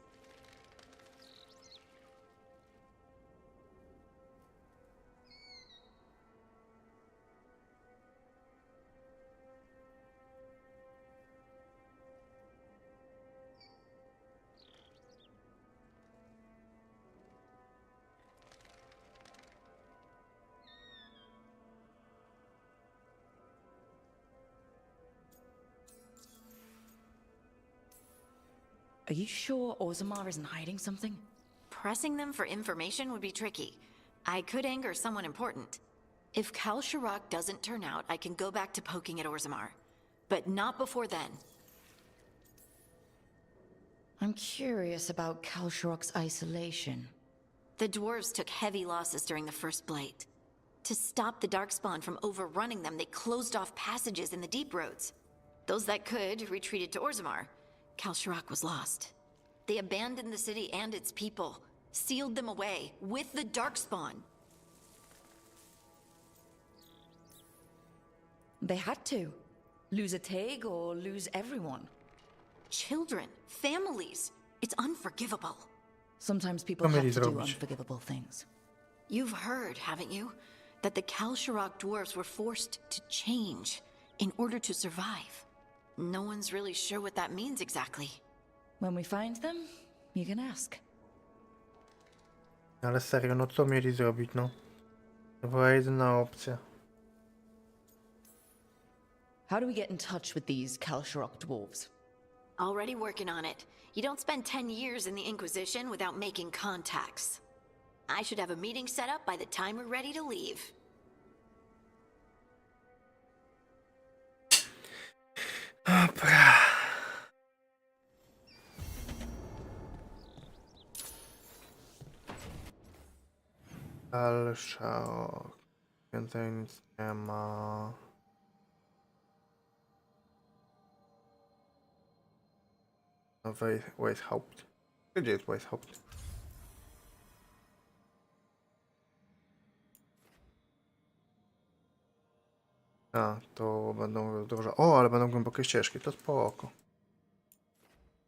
Are you sure Orzammar isn't hiding something? Pressing them for information would be tricky. I could anger someone important. If Kalsharak doesn't turn out, I can go back to poking at Orzammar. But not before then. I'm curious about Kalsharak's isolation. The dwarves took heavy losses during the First Blight. To stop the Darkspawn from overrunning them, they closed off passages in the deep roads. Those that could retreated to Orzammar. Kalsharak was lost. They abandoned the city and its people, sealed them away with the Darkspawn. They had to. Lose a Taag or lose everyone. Children, families. It's unforgivable. Sometimes people have to do unforgivable things. You've heard, haven't you? That the Kalsharak dwarves were forced to change in order to survive. No one's really sure what that means exactly. When we find them, you can ask. Ale serio, no co mieli zrobić, no? To była jedyna opcja. How do we get in touch with these Kalsharak dwarves? Already working on it. You don't spend 10 years in the Inquisition without making contacts. I should have a meeting set up by the time we're ready to leave. Dobra. Kalsharak. Więcej nic nie ma. No Weishaupt. Gdzie jest Weishaupt? A, to będą dużo. O, ale będą głębokie ścieżki, to spoko.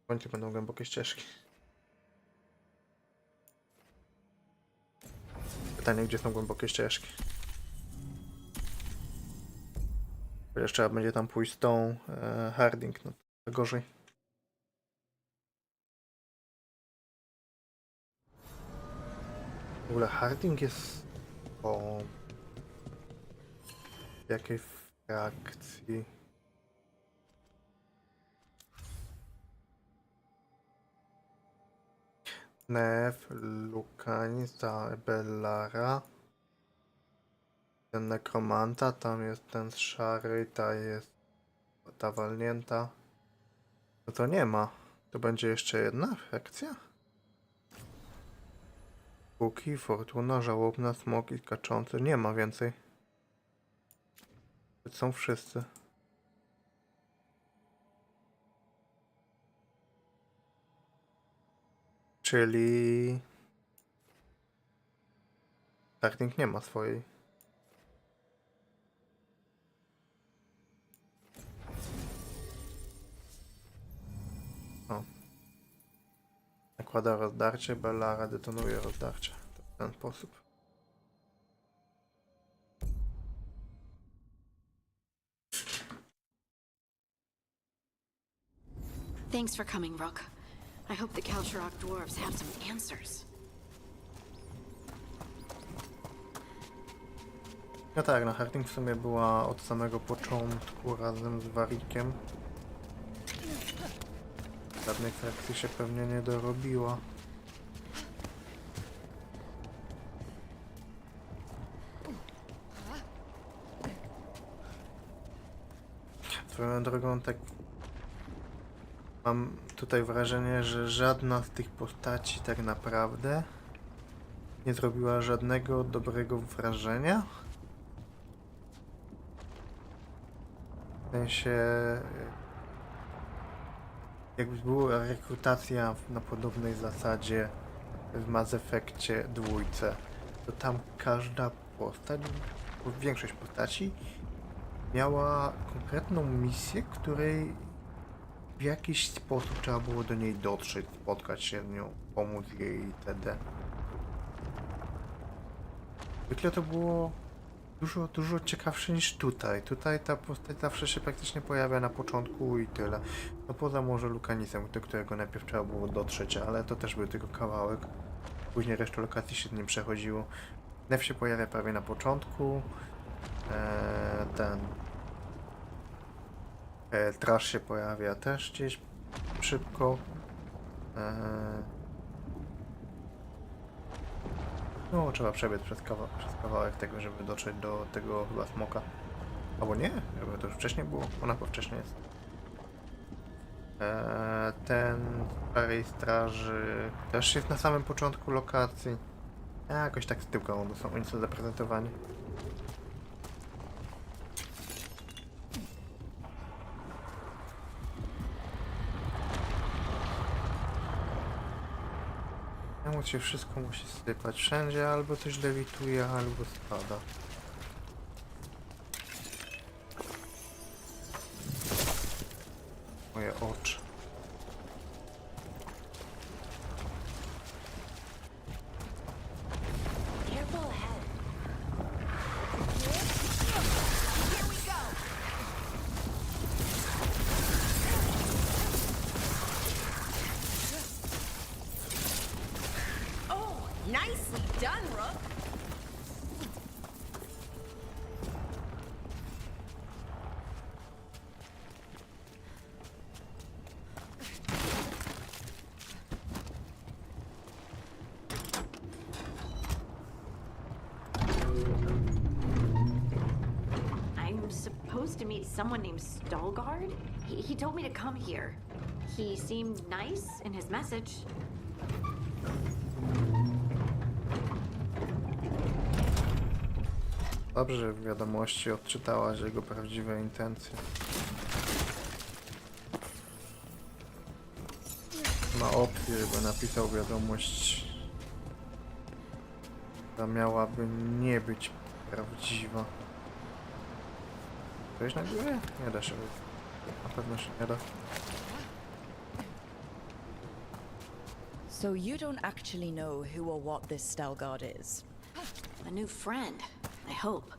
W końcu będą głębokie ścieżki. Pytanie, gdzie są głębokie ścieżki. Chociaż trzeba będzie tam pójść z tą Harding, no to gorzej. W ogóle Harding jest o jakiej frakcji? Nef, Lukań, za Bellara. Ten nekromanta, tam jest ten szary, ta jest ta walnięta. No to nie ma. To będzie jeszcze jedna frakcja? Puki, Fortuna, Żałobna, Smoki, Kaczący. Nie ma więcej. To są wszyscy. Czyli... Starting nie ma swojej. O. Nakłada rozdarcie, Bellara detonuje rozdarcie. To w ten sposób. Thanks for coming, Rook. I hope the Kalsharak dwarves have some answers. No tak, na Harding w sumie była od samego początku razem z Warikiem. Żadnej frakcji się pewnie nie dorobiła. Swoją drogą, tak mam tutaj wrażenie, że żadna z tych postaci tak naprawdę nie zrobiła żadnego dobrego wrażenia. W sensie, jakby była rekrutacja na podobnej zasadzie w Mass Effectie 2, to tam każda postać, większość postaci miała konkretną misję, której w jakiś sposób trzeba było do niej dotrzeć, spotkać się z nią, pomóc jej itd. Zwykle to było dużo ciekawsze niż tutaj. Tutaj ta postać zawsze się praktycznie pojawia na początku i tyle. No poza może Lukanisem, do którego najpierw trzeba było dotrzeć, ale to też był tylko kawałek. Później resztę lokacji się z nim przechodziło. Nef się pojawia prawie na początku. Trash się pojawia też gdzieś szybko. No, trzeba przebiec przez kawałek tego, żeby dotrzeć do tego chyba smoka. Albo nie, żeby to już wcześniej było. Ona chyba wcześniej jest. Ten starej straży też jest na samym początku lokacji. Jakoś tak z tyłka oni są zaprezentowani. Temu się wszystko musi sypać. Wszędzie albo coś lewituje, albo spada. Moje oczy. Nicely done, Rook. I'm supposed to meet someone named Stalgard? He told me to come here. He seemed nice in his message. Dobrze, że w wiadomości odczytałaś jego prawdziwe intencje. Ma opcję, żeby napisał wiadomość, która miałaby nie być prawdziwa. Coś na górę? Nie da się. Na pewno się nie da. So you don't actually know who or what this Stalgard is? A new friend, I hope.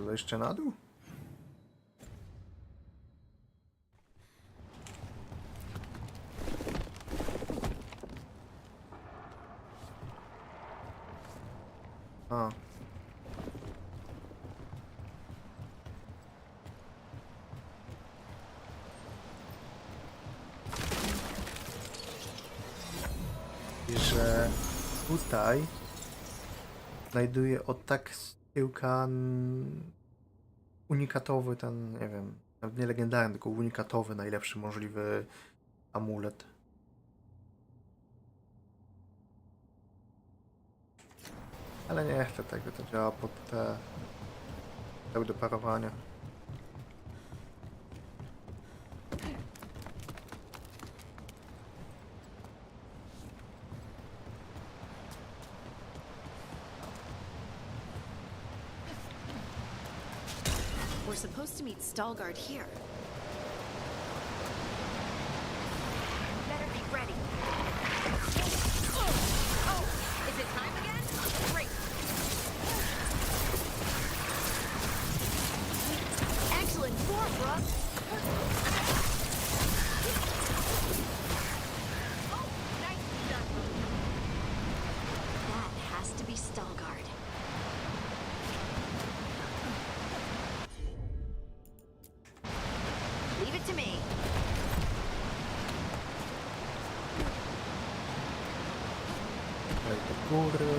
Zejście na dół? A. I że tutaj znajduję od tak z tyłka unikatowy ten, nie wiem, nawet nie legendarny, tylko unikatowy, najlepszy możliwy amulet. Ale nie chcę tego, to działa pod te pseudoparowania. We're supposed to meet Stalgard here. Better be ready. Oh, is it time again? Great. Excellent form, Brooke. Oh, nicely done. That has to be Stalgard. Leave it to me. Tutaj do góry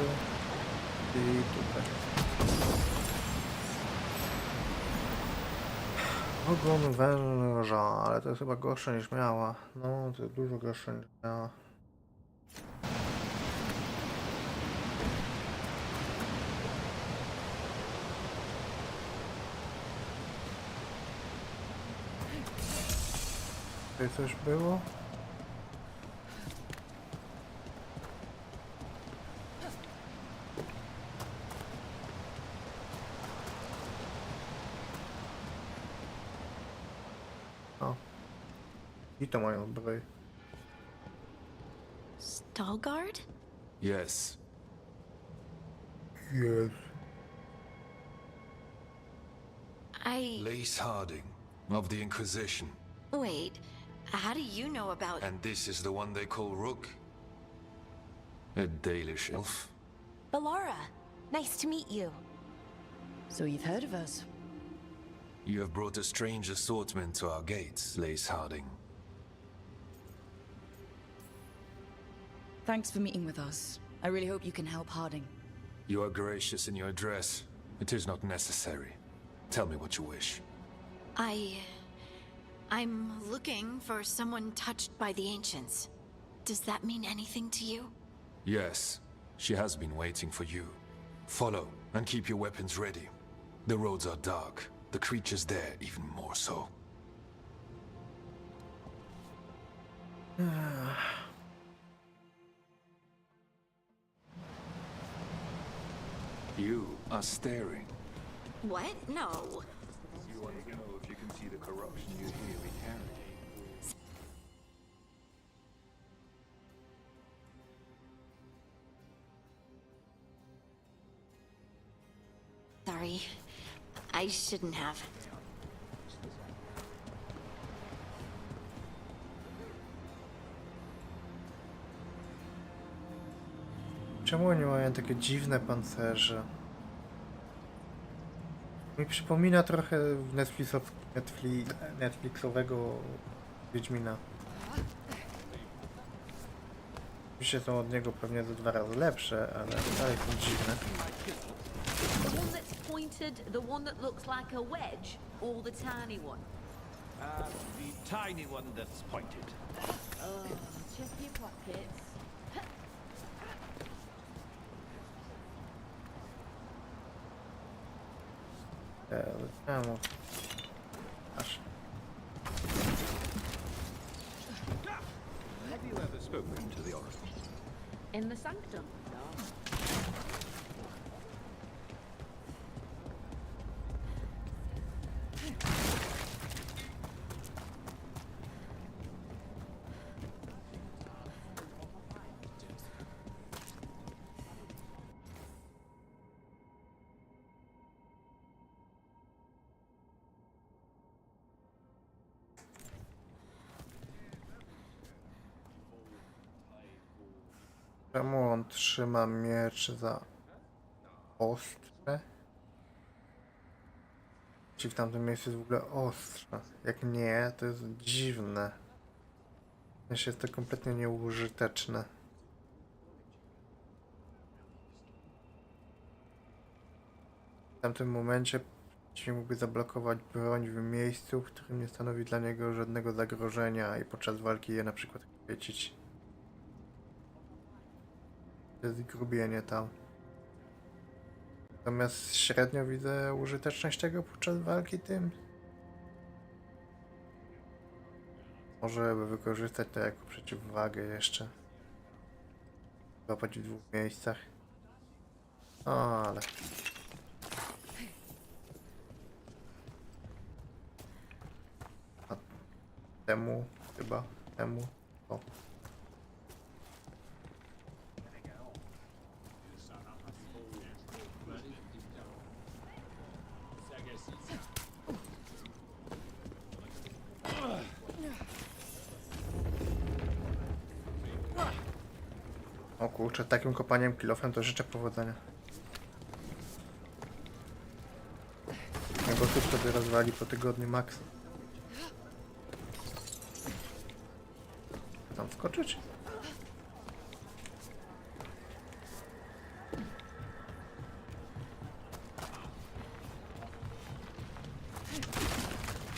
i tutaj. Ogon węża, ale to jest chyba gorsze niż miała. No, to jest dużo gorsze niż miała. Tutaj coś było? O. I to mają zbroję. Stalgard? Yes. Yes. Lace Harding, of the Inquisition. Wait, how do you know about... And this is the one they call Rook? A Dalish elf? Balara, nice to meet you. So you've heard of us? You have brought a strange assortment to our gates, Lace Harding. Thanks for meeting with us. I really hope you can help Harding. You are gracious in your address. It is not necessary. Tell me what you wish. I'm looking for someone touched by the ancients. Does that mean anything to you? Yes, she has been waiting for you. Follow, and keep your weapons ready. The roads are dark. The creatures there even more so. You are staring. What? No. You want to know if you can see the corruption you hear we carry. Sorry. I shouldn't have. Czemu oni mają takie dziwne pancerze? Mi przypomina trochę Netflixowego Wiedźmina. Oczywiście są od niego pewnie ze 2 razy lepsze, ale dalej są dziwne. The one that's pointed, the one that looks like a wedge, or the tiny one? The tiny one that's pointed. Oh, check your pockets. Czemu? Aż. Have you ever spoken to the Oracle? In the sanctum, no. Czemu on trzyma miecz za ostrze? Czy w tamtym miejscu jest w ogóle ostrze? Jak nie, to jest dziwne. Jest to kompletnie nieużyteczne. W tamtym momencie mógłby zablokować broń w miejscu, w którym nie stanowi dla niego żadnego zagrożenia i podczas walki je na przykład chwycić. To jest grubienie tam. Natomiast średnio widzę użyteczność tego podczas walki tym. Może by wykorzystać to jako przeciwwagę jeszcze. Złapać w 2 miejscach. O, ale... A temu chyba, temu, o. O kurczę, takim kopaniem kilofem to życzę powodzenia. Jego tu sobie rozwali po tygodniu max. Tam wskoczyć?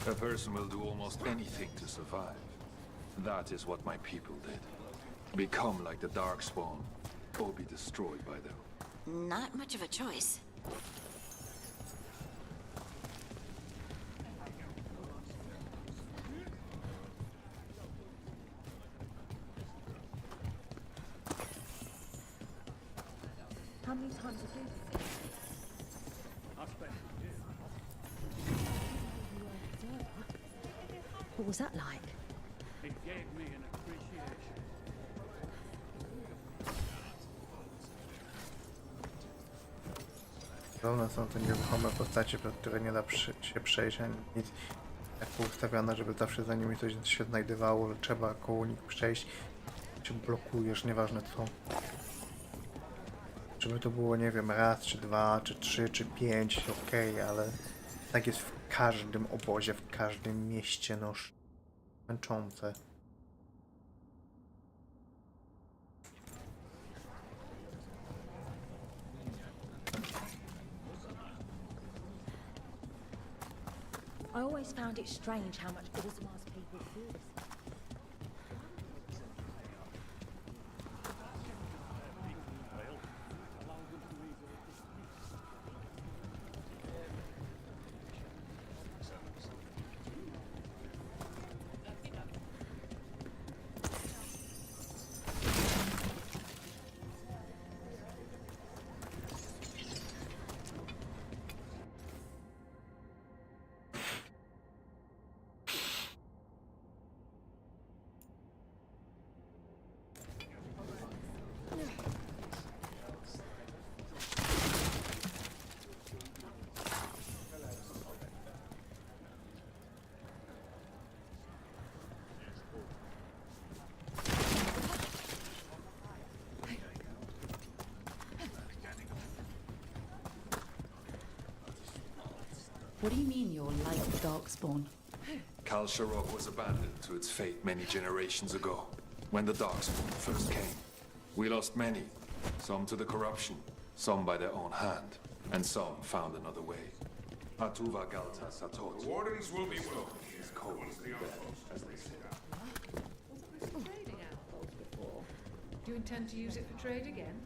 A person will do almost anything to survive. That is what my people did. Become like the Darkspawn, or be destroyed by them. Not much of a choice. How many times have you? What was that like? It gave me an appreciation. Pełne są te nieruchome postacie, przez które nie da się przejść, ani nic tak poustawione, żeby zawsze za nimi coś się znajdowało, że trzeba koło nich przejść, się blokujesz, nieważne co. Żeby to było, nie wiem, raz, czy dwa, czy trzy, czy pięć, okej, ale tak jest w każdym obozie, w każdym mieście, no męczące. I always found it strange how much Ismar's people feel. What do you mean you're like the Darkspawn? Kal Sharok was abandoned to its fate many generations ago, when the Darkspawn first came. We lost many, some to the corruption, some by their own hand, and some found another way. Atuva Galta Satot. The wardens will be welcome. Is cold as the dead, as they say. Trading outpost before. Do you intend to use it for trade again?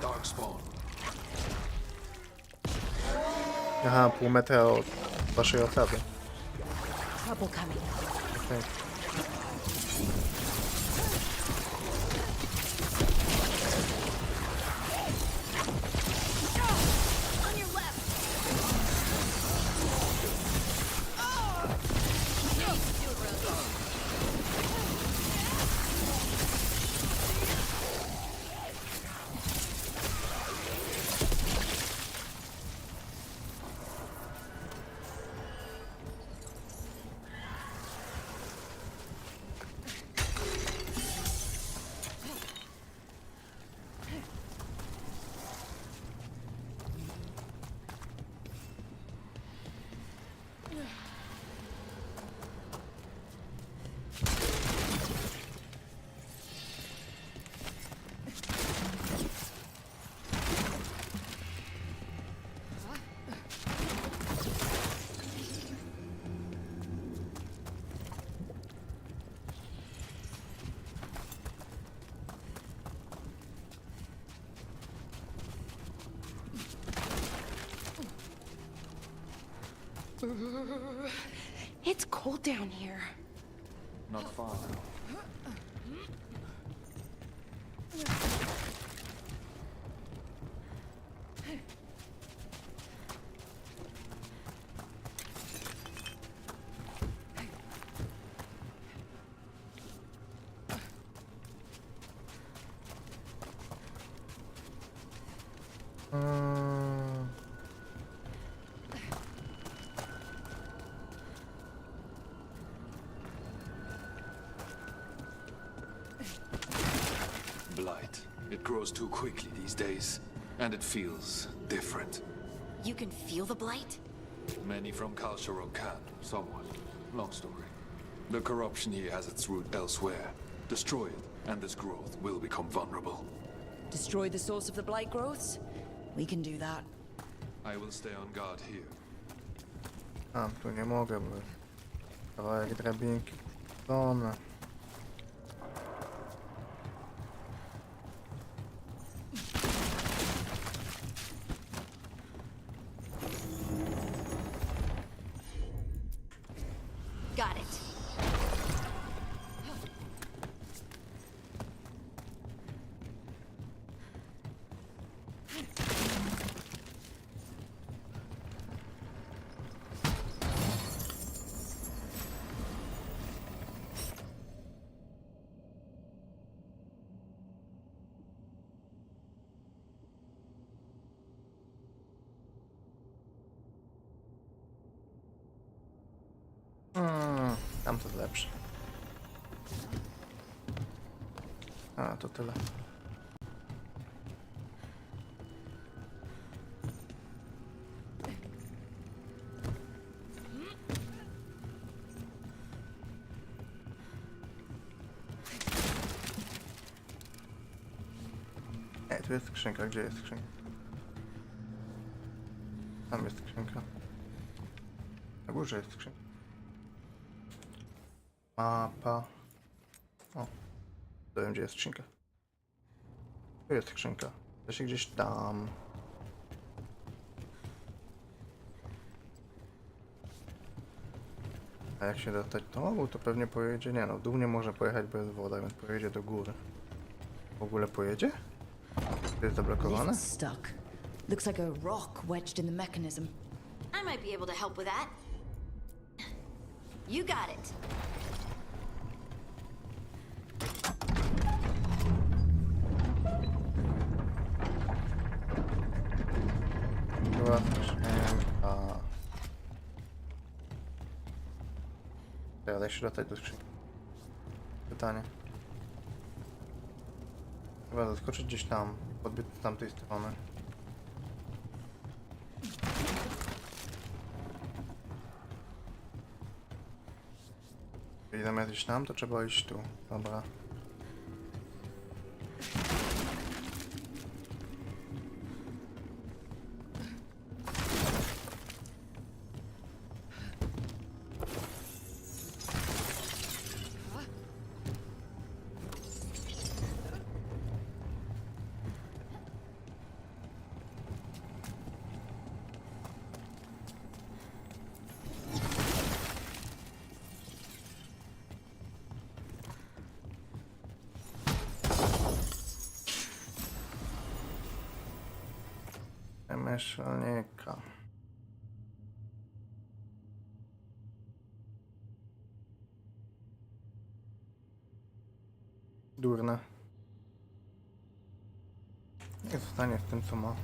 Darkspawn. Aha, pół metra od waszej osady. Trouble coming. Okay. On your left. It's cold down here. Not far now. grows too quickly these days, and it feels different. You can feel the blight? Many from Kalsharok can, somewhat. Long story. The corruption here has its root elsewhere. Destroy it, and this growth will become vulnerable. Destroy the source of the blight growths? We can do that. I will stay on guard here. A, tu nie mogę, bo kawałek drabinki puszczone. Got it. Tam to lepsze. A, to tyle. Tu jest skrzynka. Gdzie jest skrzynka? Tam jest skrzynka. Na górze jest skrzynka. Mapa. O. To wiem, gdzie jest skrzynka. Tu jest skrzynka. To się gdzieś tam. A jak się dostać do to pewnie pojedzie. Nie no, w dół nie może pojechać, bo jest woda, więc pojedzie do góry. W ogóle pojedzie? To jest zablokowane? Lift's stuck. Looks like a rock wedged in the mechanism. I might be able to help with that. You got it. Była skrzynka. Ja da się dostać do skrzynki. Pytanie. Chyba zaskoczyć gdzieś tam, podbiec z tamtej strony. I zamiast iść tam, to trzeba iść tu. Dobra. Mieszalnika. Durne. Nie zostanie w tym, co ma.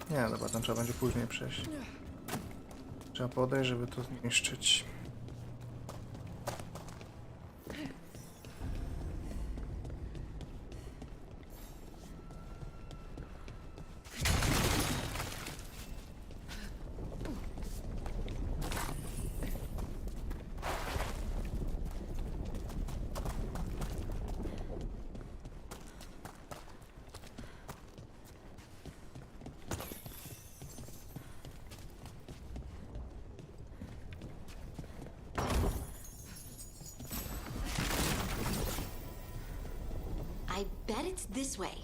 Nie, dobra, tam trzeba będzie później przejść. Trzeba podejść, żeby to zniszczyć. I bet it's this way.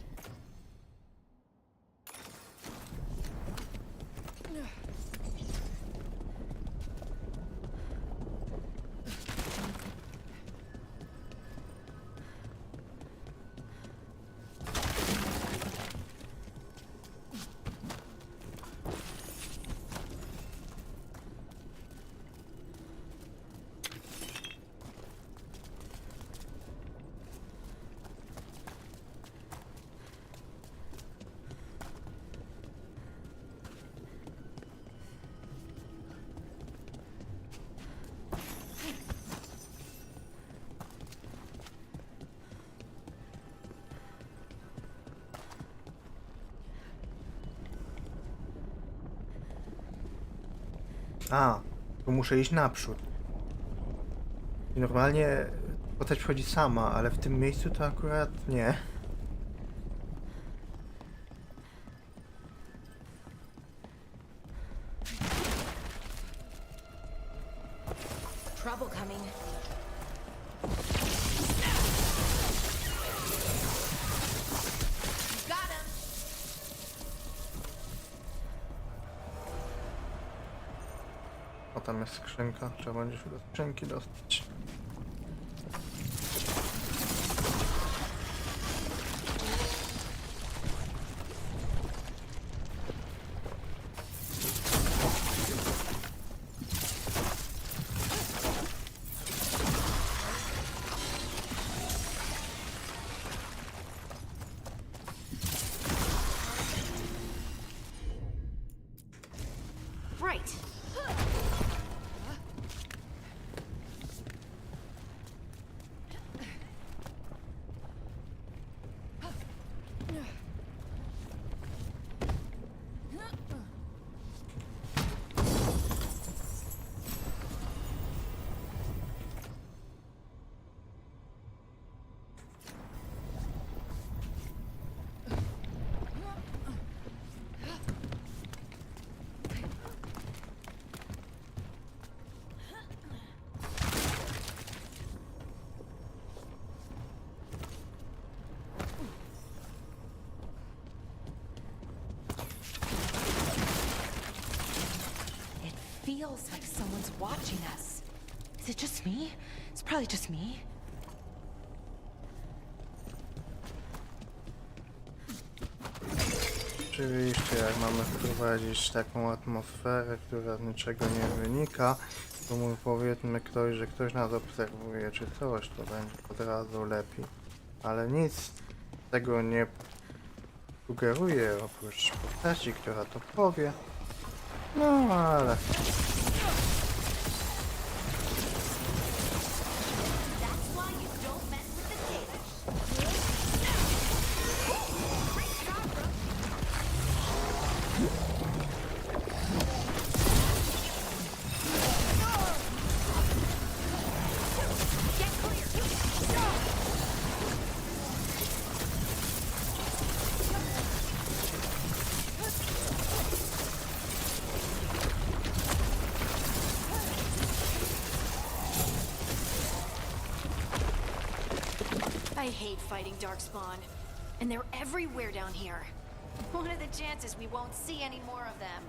A, tu muszę iść naprzód. I normalnie postać wchodzi sama, ale w tym miejscu to akurat nie. Trouble coming. Got him. O, tam jest skrzynka. Trzeba będzie się do skrzynki dostać. Right. Feels like someone's watching us. Is it just me? It's probably just me. Oczywiście, jak mamy wprowadzić taką atmosferę, która z niczego nie wynika, to mu powiedzmy ktoś, że ktoś nas obserwuje czy coś, to będzie od razu lepiej. Ale nic tego nie sugeruje, oprócz postaci, która to powie. No ale... I hate fighting Darkspawn. And they're everywhere down here. What are the chances we won't see any more of them?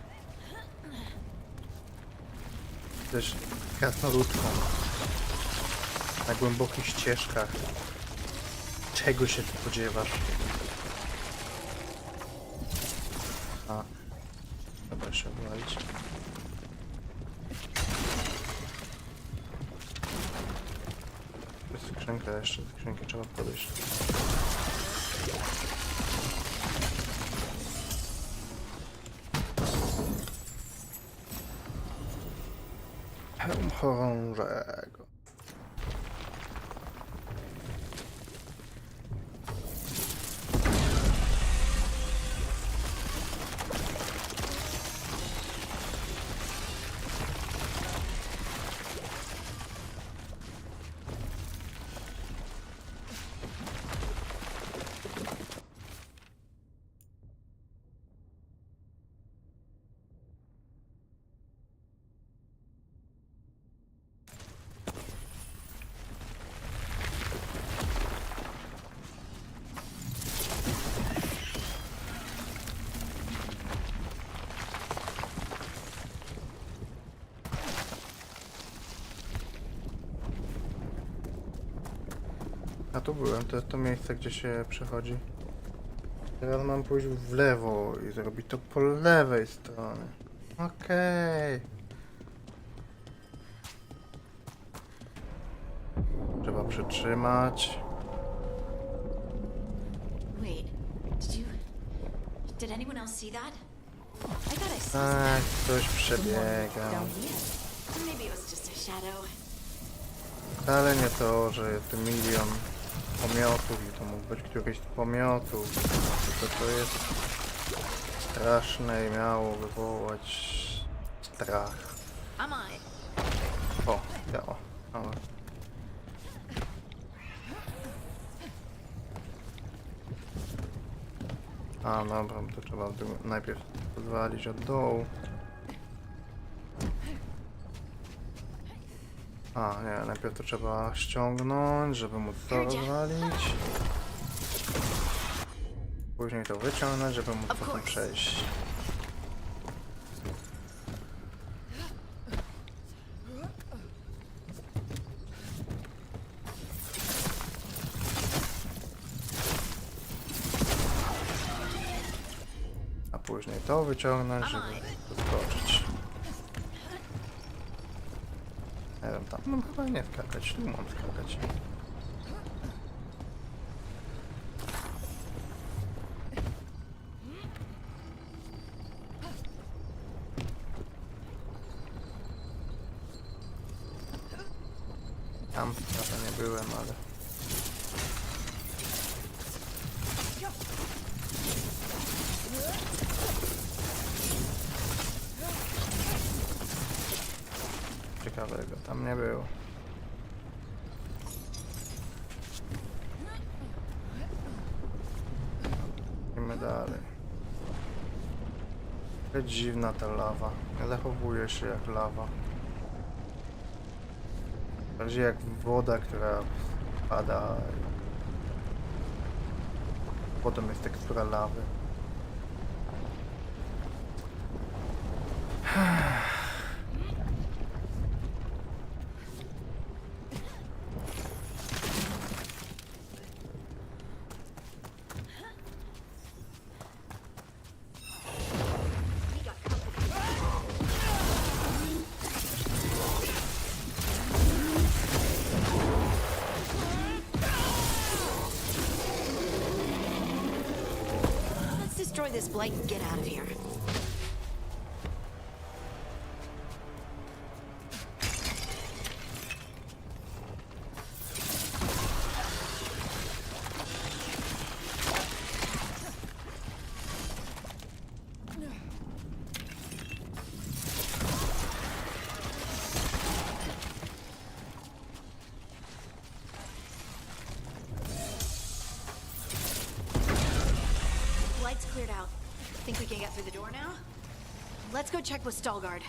Też krasnoludką. Na głębokich ścieżkach. Czego się spodziewasz? A. Dobra, się walić. Skrzynka jeszcze, skrzynkę trzeba podejść. Hełm chorążego. A tu byłem, to jest to miejsce, gdzie się przechodzi. Teraz mam pójść w lewo i zrobić to po lewej stronie. Okej. Trzeba przytrzymać. Wait, did anyone else see that? I thought I saw Tak, ktoś przebiega. Maybe it was just a shadow. Wcale nie to, że jest tu milion pomiotów i to mógł być któryś z pomiotów. To jest straszne i miało wywołać strach. I'm on it. O, działa. Dobra. A, dobra, to trzeba najpierw pozwolić od dołu. A, nie, najpierw to trzeba ściągnąć, żeby móc to rozwalić. Później to wyciągnąć, żeby móc potem przejść. A później to wyciągnąć, żeby skoczyć. Nie wiem, tam mam chyba nie skakać, tu mam skakać. Tam trochę nie byłem, ale... Ciekawego tam nie było. Idziemy dalej. To dziwna ta lawa. Nie zachowuje się jak lawa. Bardziej jak woda, która pada. Potem jest tekstura lawy. Destroy this blight and get out of here. Light's cleared out. Think we can get through the door now? Let's go check with Stalgard.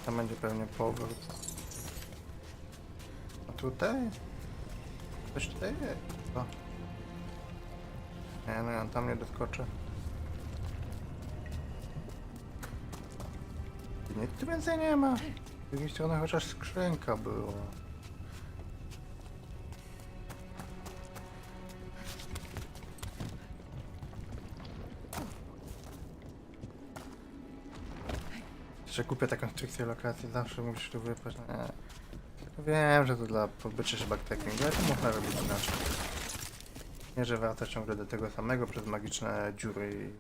Tam będzie pewnie powrót. A tutaj? Coś tutaj jest. O. Nie, no ja tam nie doskoczę. Nic tu więcej nie ma. Z drugiej strony chociaż skrzynka była. Że kupię taką konstrukcję lokacji, zawsze musisz tu wypaść. Nie. Wiem, że to dla pozbycia się backtrackingu, ale to można robić inaczej. Nie, że wraca ciągle do tego samego przez magiczne dziury.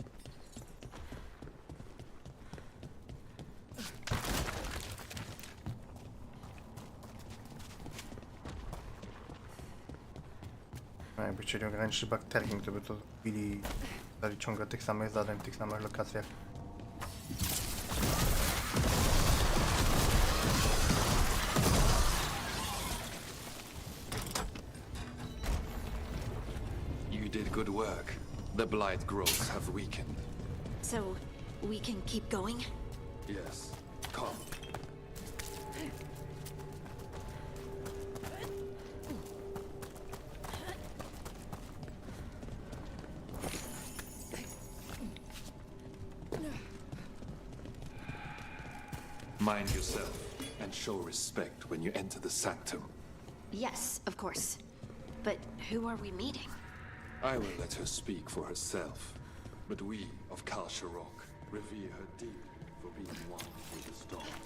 No, jakby chcieli ograniczyć backtracking, to by to zrobili, dali ciągle tych samych zadań w tych samych lokacjach. You did good work. The blight growths have weakened. So, we can keep going? Yes. Come. Mind yourself and show respect when you enter the sanctum. Yes, of course. But who are we meeting? I will let her speak for herself. But we of Kalsharok revere her deeply for being one with the storm.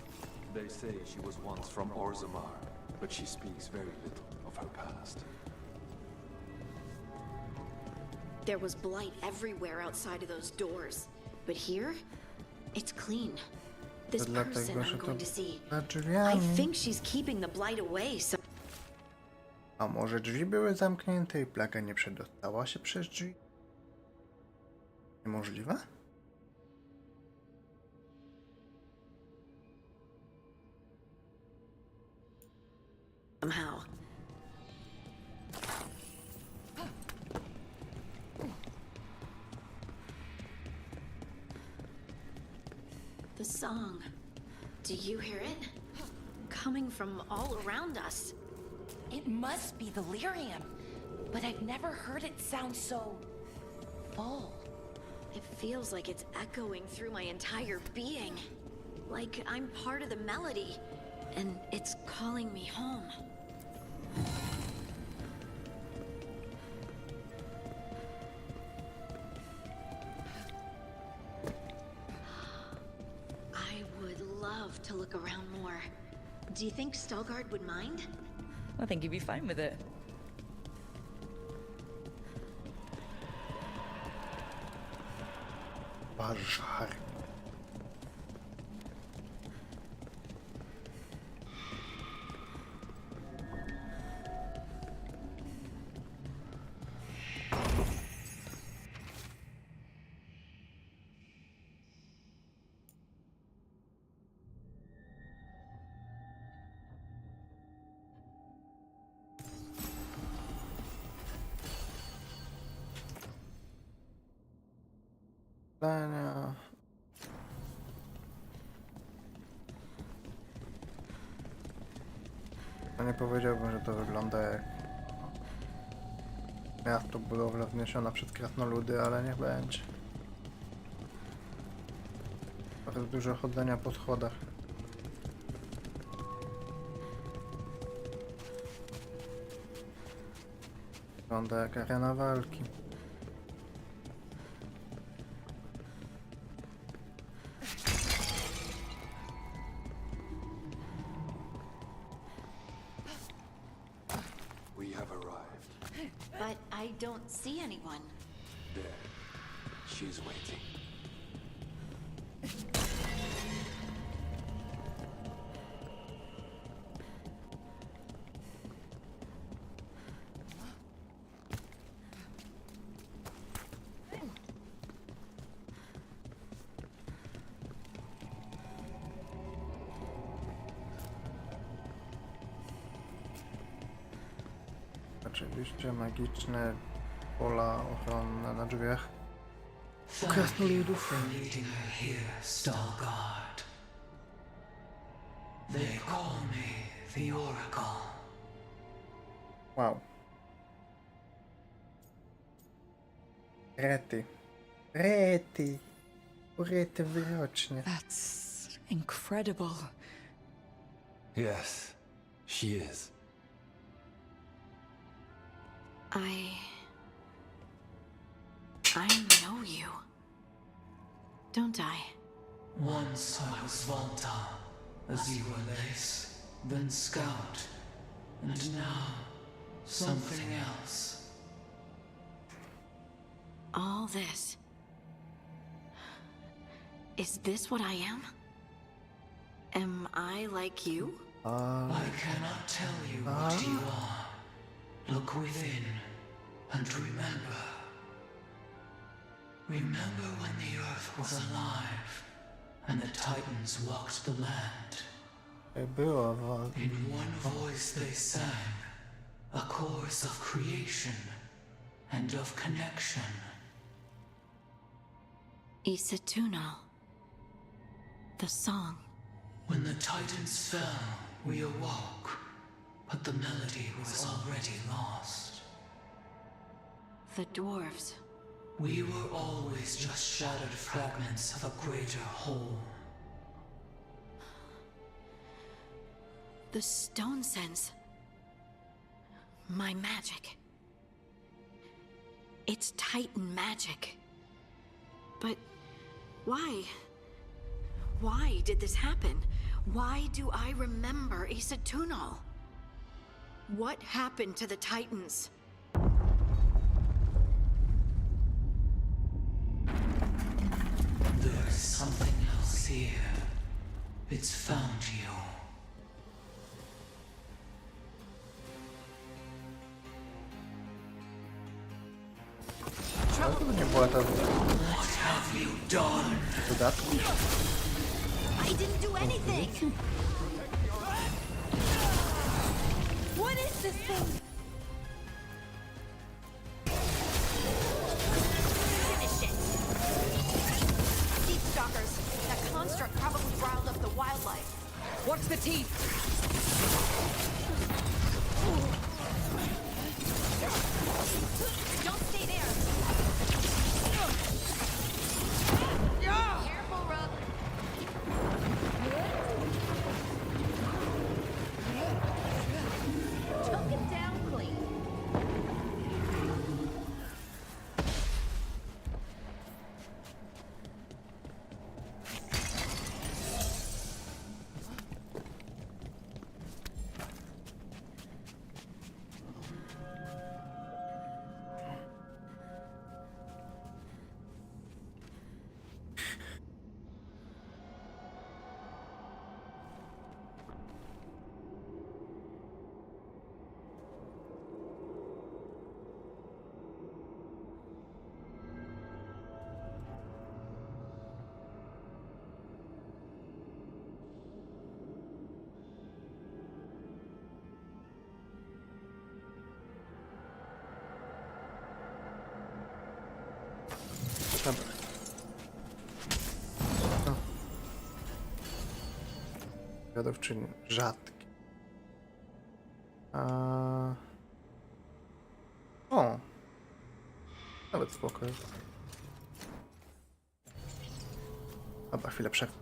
They say she was once from Orzammar, but she speaks very little of her past. There was blight everywhere outside of those doors. But here, it's clean. This person I'm going to see, I think she's keeping the blight away, so... A może drzwi były zamknięte i plaga nie przedostała się przez drzwi? Niemożliwe? Somehow. The song. Do you hear it? Coming from all around us. It must be the lyrium, but I've never heard it sound so full. It feels like it's echoing through my entire being. Like I'm part of the melody, and it's calling me home. I would love to look around more. Do you think Stelgard would mind? I think he'd be fine with it. Pożar. Zadania. No nie powiedziałbym, że to wygląda jak miasto, budowla wniesiona przez krasnoludy, ale niech będzie. Bardzo dużo chodzenia po schodach. Wygląda jak arena walki. We have arrived. But I don't see anyone. There. She's waiting. Oczywiście magiczne pola ochronne na drzwiach. Krasnoludów. for leading her here, Stelgard. They call me the Oracle. Wow. Rety. Rety. Rety wyrocznie. That's incredible. Yes, she is. I know you. Don't I? Once I was Volta, as you were Lace, then Scout, and now something else. All this. Is this what I am? Am I like you? I cannot tell you what you are. Look within and remember. Remember when the earth was alive and the Titans walked the land. Była walka. In one voice they sang, a chorus of creation and of connection. Isatuno. The song. When the Titans fell, we awoke, but the melody was already lost. The dwarves. We were always just shattered fragments of a greater whole. The stone sense. My magic. It's Titan magic. But why? Why did this happen? Why do I remember Isatuno? What happened to the Titans? There's something else here. It's found you. Ale to nie była ta What have you done? dodatku. I didn't do anything! What is this thing? Finish it! Deep stalkers. That construct probably riled up the wildlife. Watch the teeth! Don't stay there! Careful, Rook! Took him down clean. Dobra. O. Wiadowczyni rzadkie. O! Nawet spoko jest. Dobra, chwilę przerwy.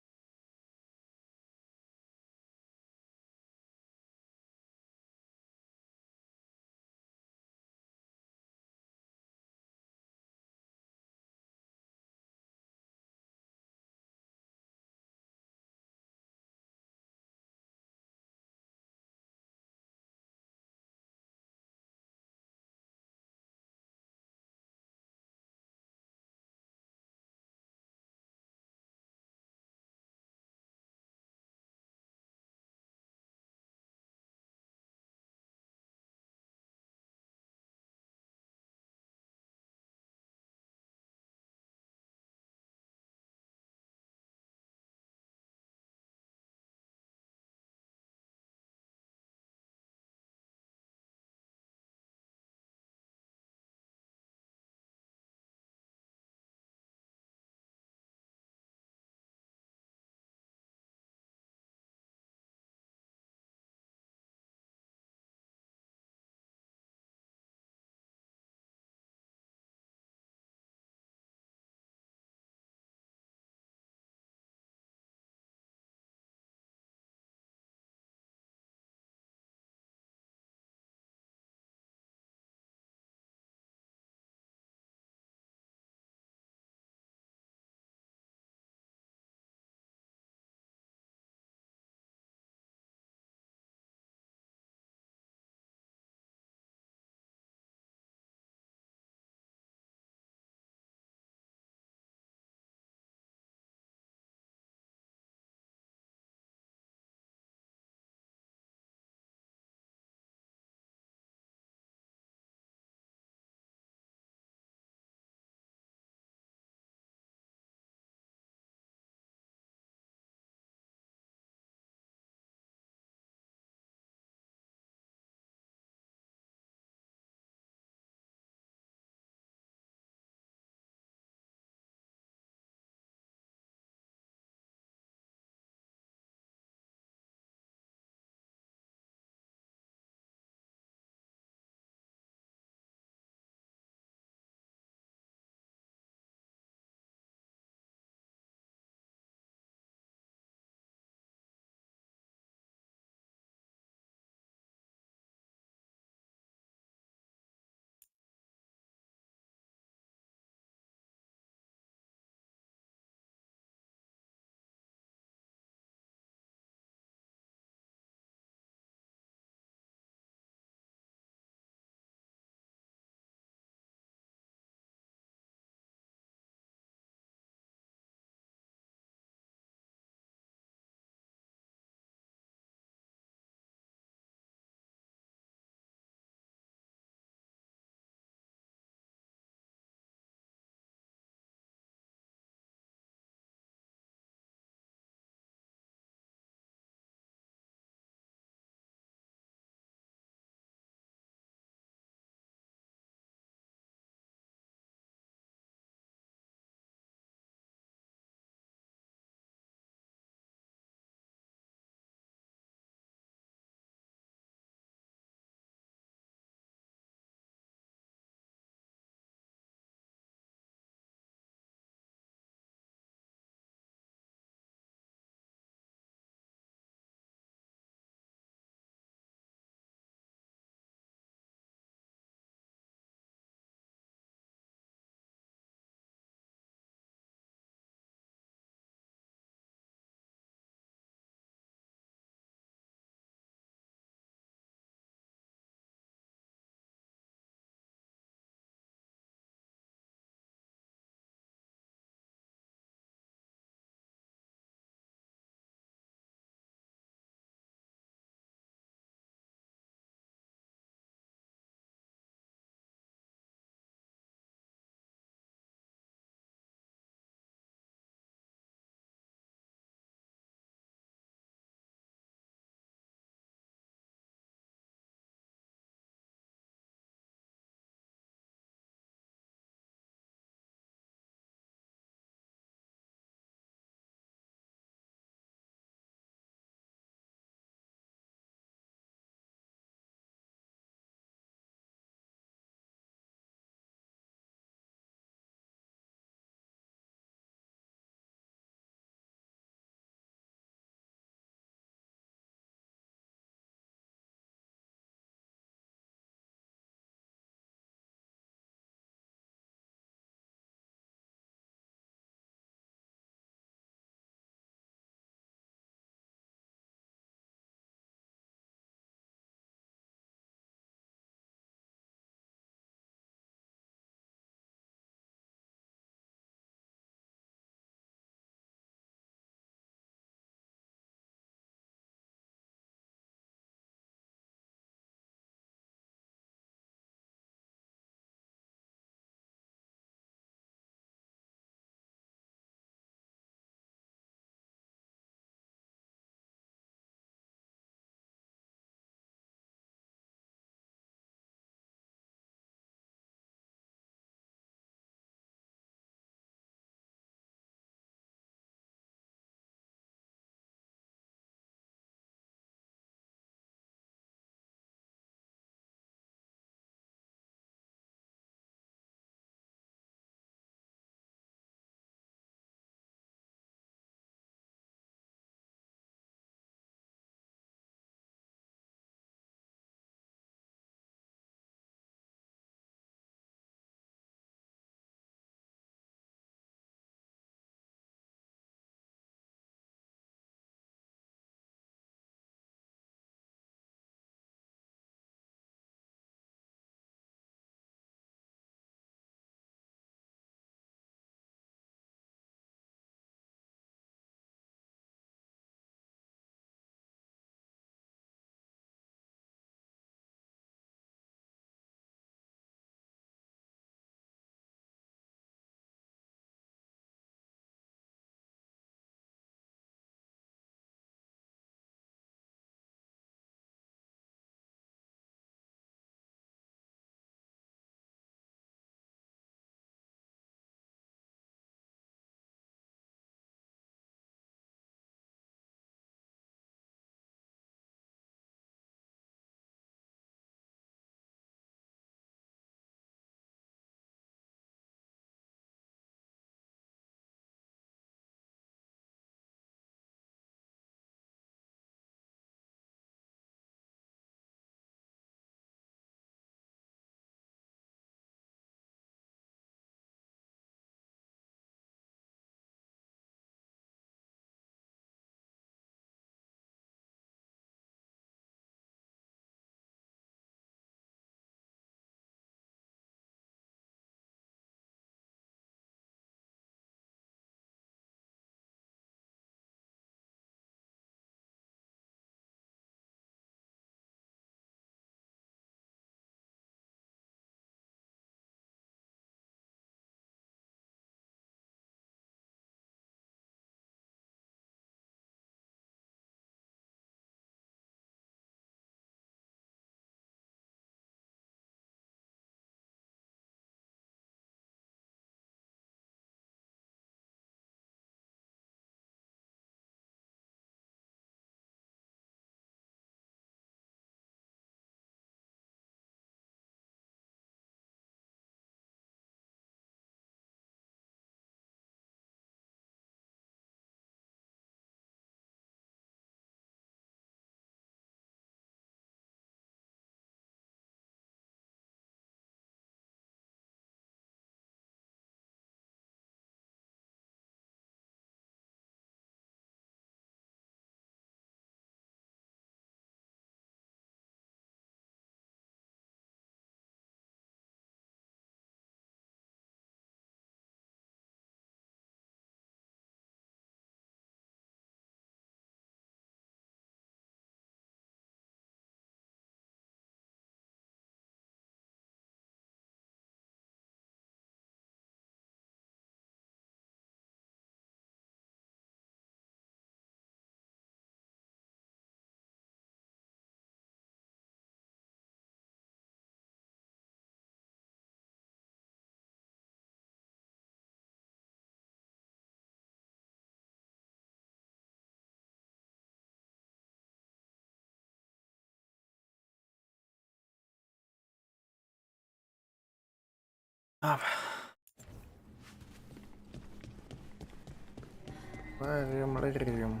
Lerium.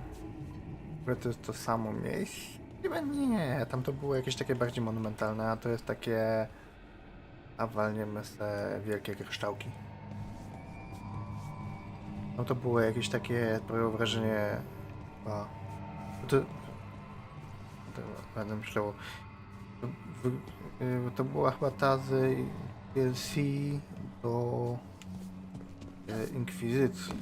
To jest to samo miejsce? Chyba nie, tam to było jakieś takie bardziej monumentalne, a to jest takie... A walniemy se wielkie kryształki. No to było jakieś takie, sprawiało wrażenie... A, to będę myślał... To była chyba ta z DLC do Inkwizycji.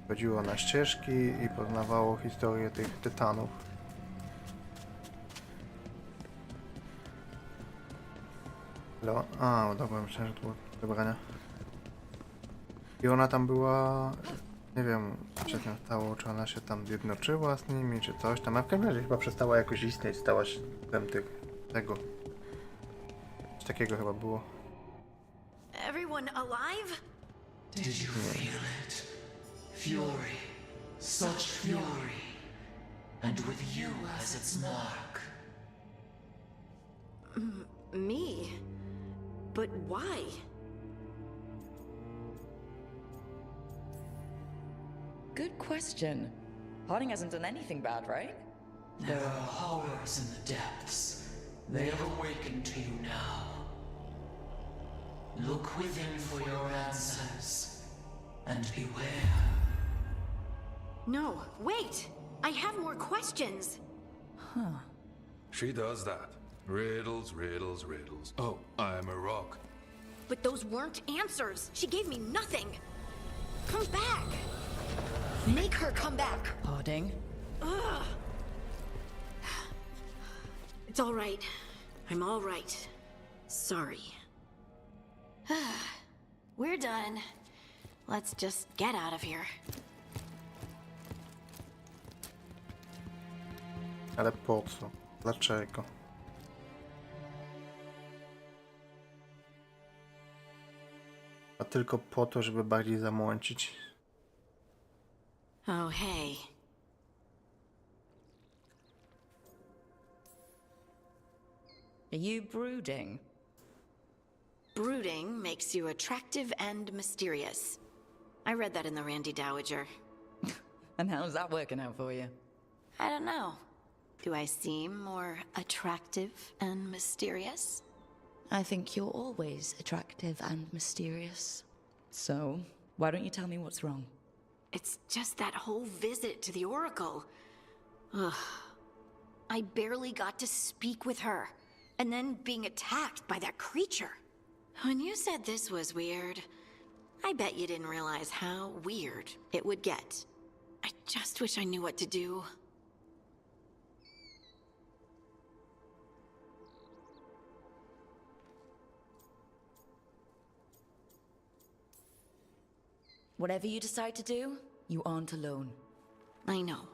Chodziło na ścieżki i poznawało historię tych tytanów. A, dobra, myślałem, że to było wybrania. I ona tam była... Nie wiem, co się tam stało, czy ona się tam zjednoczyła z nimi, czy coś tam. A w każdym razie chyba przestała jakoś istnieć, stała się tego. Coś takiego chyba było. Everyone alive? Did you feel it? Fury. Such fury. And with you as its mark. Me? But why? Good question. Harding hasn't done anything bad, right? There are horrors in the depths. They have awakened to you now. Look within for your answers. And beware. No, wait! I have more questions! Huh. She does that. Riddles, riddles, riddles. Oh, I'm a rock. But those weren't answers! She gave me nothing! Come back! Make her come back! Harding? Ugh. It's all right. I'm all right. Sorry. We're done. Let's just get out of here. Ale po co? Dlaczego? A tylko po to, żeby bardziej zamącić. Oh, hey. Are you brooding? Brooding makes you attractive and mysterious. I read that in the Randy Dowager. And how's that working out for you? I don't know. Do I seem more attractive and mysterious? I think you're always attractive and mysterious. So, why don't you tell me what's wrong? It's just that whole visit to the Oracle. Ugh. I barely got to speak with her. And then being attacked by that creature. When you said this was weird, I bet you didn't realize how weird it would get. I just wish I knew what to do. Whatever you decide to do, you aren't alone. I know.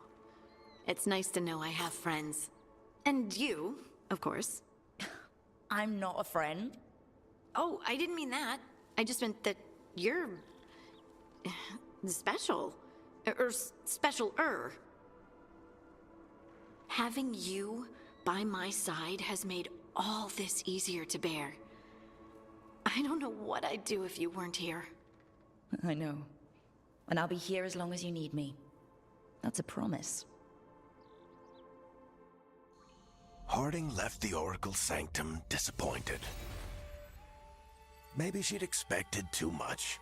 It's nice to know I have friends. And you, of course. I'm not a friend. Oh, I didn't mean that. I just meant that you're... special. Or special-er. Having you by my side has made all this easier to bear. I don't know what I'd do if you weren't here. I know. And I'll be here as long as you need me. That's a promise. Harding left the Oracle's sanctum disappointed. Maybe she'd expected too much.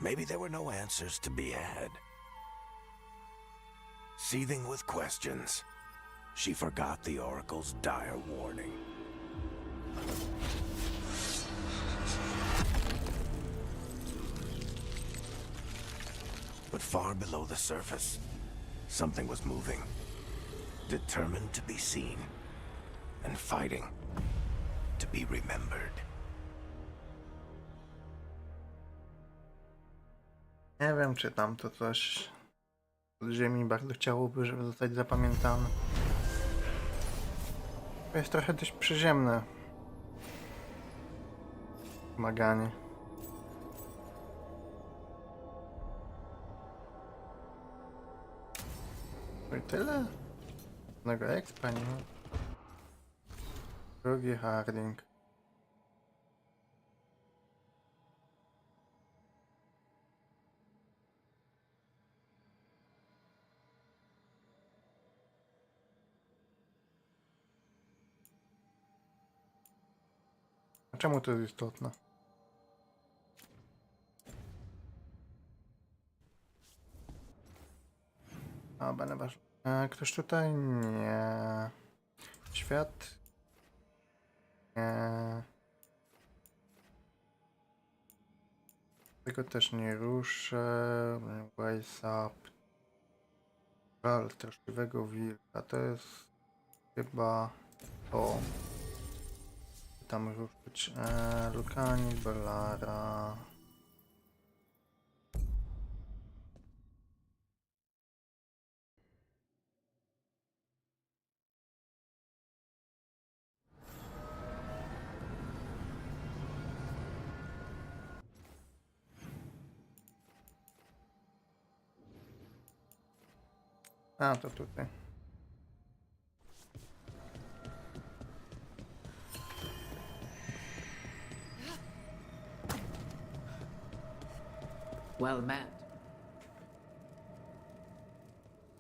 Maybe there were no answers to be had. Seething with questions, she forgot the Oracle's dire warning. But far below the surface, something was moving. Determined to be seen. And fighting to be remembered. Nie wiem, czy tam to coś od ziemi bardzo chciałoby, żeby zostać zapamiętane. To jest trochę dość przyziemne wymaganie. No i tyle? Jednego expa, nie? Drugi Harding. A czemu to jest istotne? A, będę ważny. Ktoś tutaj? Nie. Świat? Nie. Tego też nie ruszę. Wise up. Żal straszliwego wilka. To jest chyba to. Tam ruszyć. Lukani, Bellara. A, to tutaj. Well met.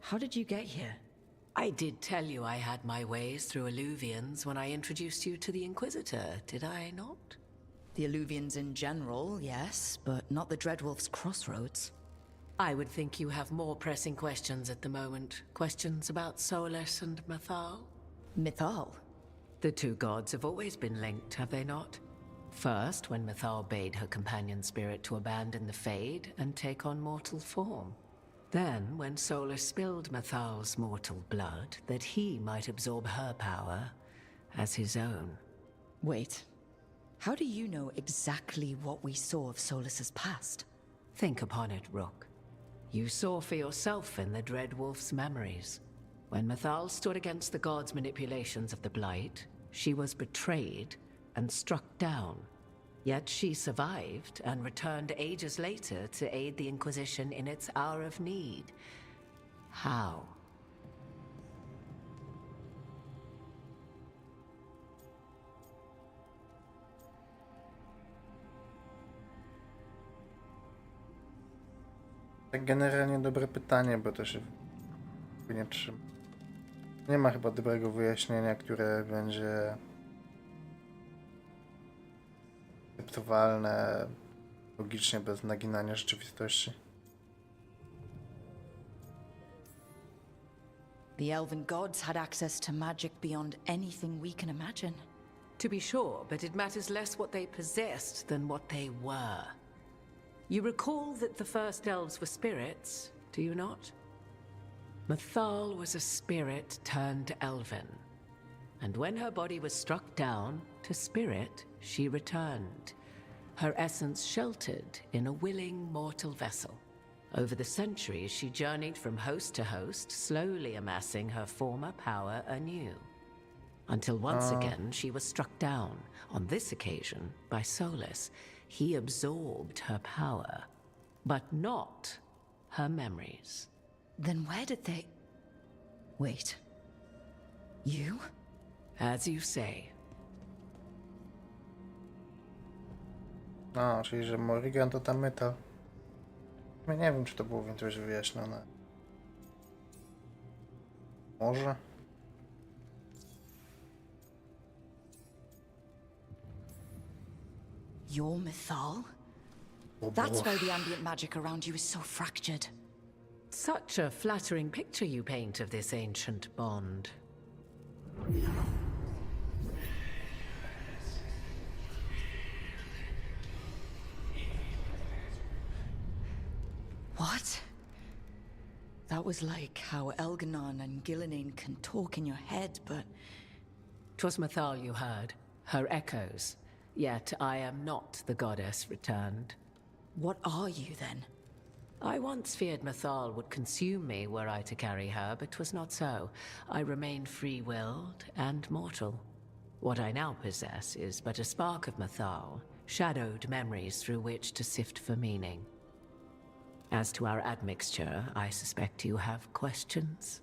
How did you get here? I did tell you I had my ways through Illuvians when I introduced you to the Inquisitor, did I not? The Illuvians in general, yes, but not the Dreadwolf's crossroads. I would think you have more pressing questions at the moment. Questions about Solus and Mythal? Mythal? The two gods have always been linked, have they not? First, when Mythal bade her companion spirit to abandon the Fade and take on mortal form. Then, when Solus spilled Mythal's mortal blood, that he might absorb her power as his own. Wait. How do you know exactly what we saw of Solus's past? Think upon it, Rook. You saw for yourself in the Dreadwolf's memories. When Mythal stood against the gods' manipulations of the Blight, she was betrayed and struck down. Yet she survived and returned ages later to aid the Inquisition in its hour of need. How? Tak generalnie dobre pytanie, bo to się nie trzyma. Nie ma chyba dobrego wyjaśnienia, które będzie akceptowalne logicznie, bez naginania rzeczywistości. The elven gods had access to magic beyond anything we can imagine. To be sure, but it matters less what they possessed than what they were. You recall that the first elves were spirits, do you not? Mythal was a spirit turned elven. And when her body was struck down, to spirit she returned. Her essence sheltered in a willing mortal vessel. Over the centuries she journeyed from host to host, slowly amassing her former power anew. Until once again she was struck down, on this occasion by Solus. He absorbed her power, but not her memories. Then where did they... Wait. You? As you say. No, czyli że Morrigan to tam Mythal. Ja nie wiem, czy to było więcej wyjaśnione. Może? You're Mythal? That's why the ambient magic around you is so fractured. Such a flattering picture you paint of this ancient bond. What? That was like how Elganon and Gillinan can talk in your head, but... 'Twas Mythal you heard, her echoes. Yet I am not the goddess returned. What are you, then? I once feared Mythal would consume me were I to carry her, but 'twas not so. I remain free-willed and mortal. What I now possess is but a spark of Mythal, shadowed memories through which to sift for meaning. As to our admixture, I suspect you have questions.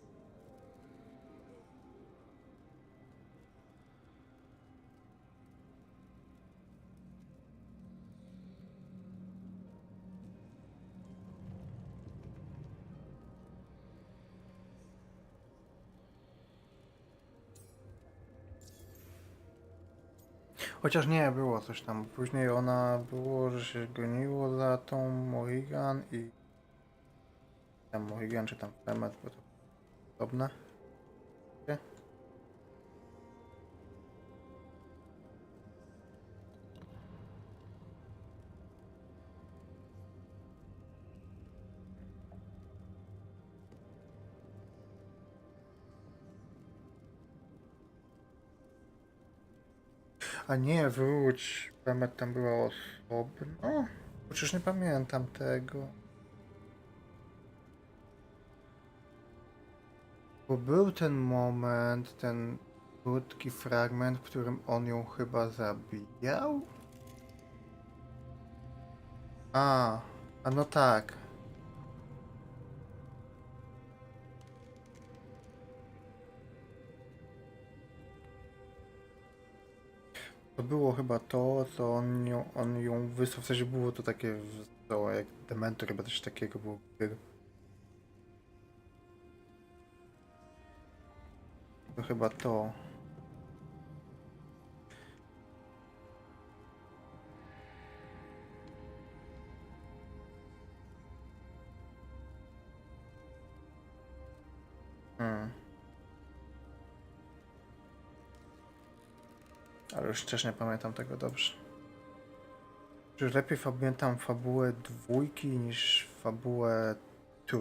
Chociaż nie, było coś tam. Później ona było, że się goniło za tą Mohigan i... Tam Mohigan czy tam temat, bo to podobne. Nie? A nie, wróć. Temat tam była osobno. Przecież nie pamiętam tego. Bo był ten moment, ten krótki fragment, w którym on ją chyba zabijał? A no tak. To było chyba to, co on ją wysłał, w sensie było to takie, to jak Dementor, chyba coś takiego było. To chyba to. Ale już też nie pamiętam tego dobrze. Już lepiej pamiętam fabułę 2 niż fabułę 3.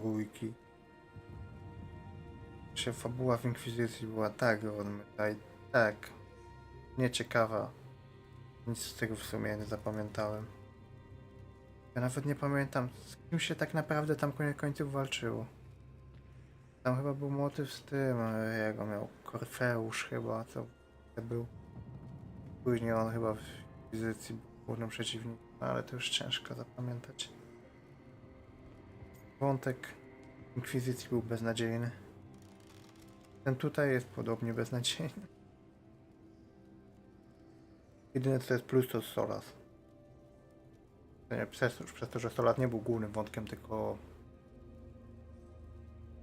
Się fabuła w Inkwizycji była tak rozmyta i tak nieciekawa. Nic z tego w sumie nie zapamiętałem. Ja nawet nie pamiętam, z kim się tak naprawdę tam koniec końców walczyło. Tam chyba był motyw z tym, jak go miał Korfeusz chyba, co był. Później on chyba w Inkwizycji był głównym przeciwnikiem, ale to już ciężko zapamiętać. Wątek Inkwizycji był beznadziejny. Ten tutaj jest podobnie beznadziejny. Jedyne co jest plus to Solas. Nie, przez to, że Solas nie był głównym wątkiem, tylko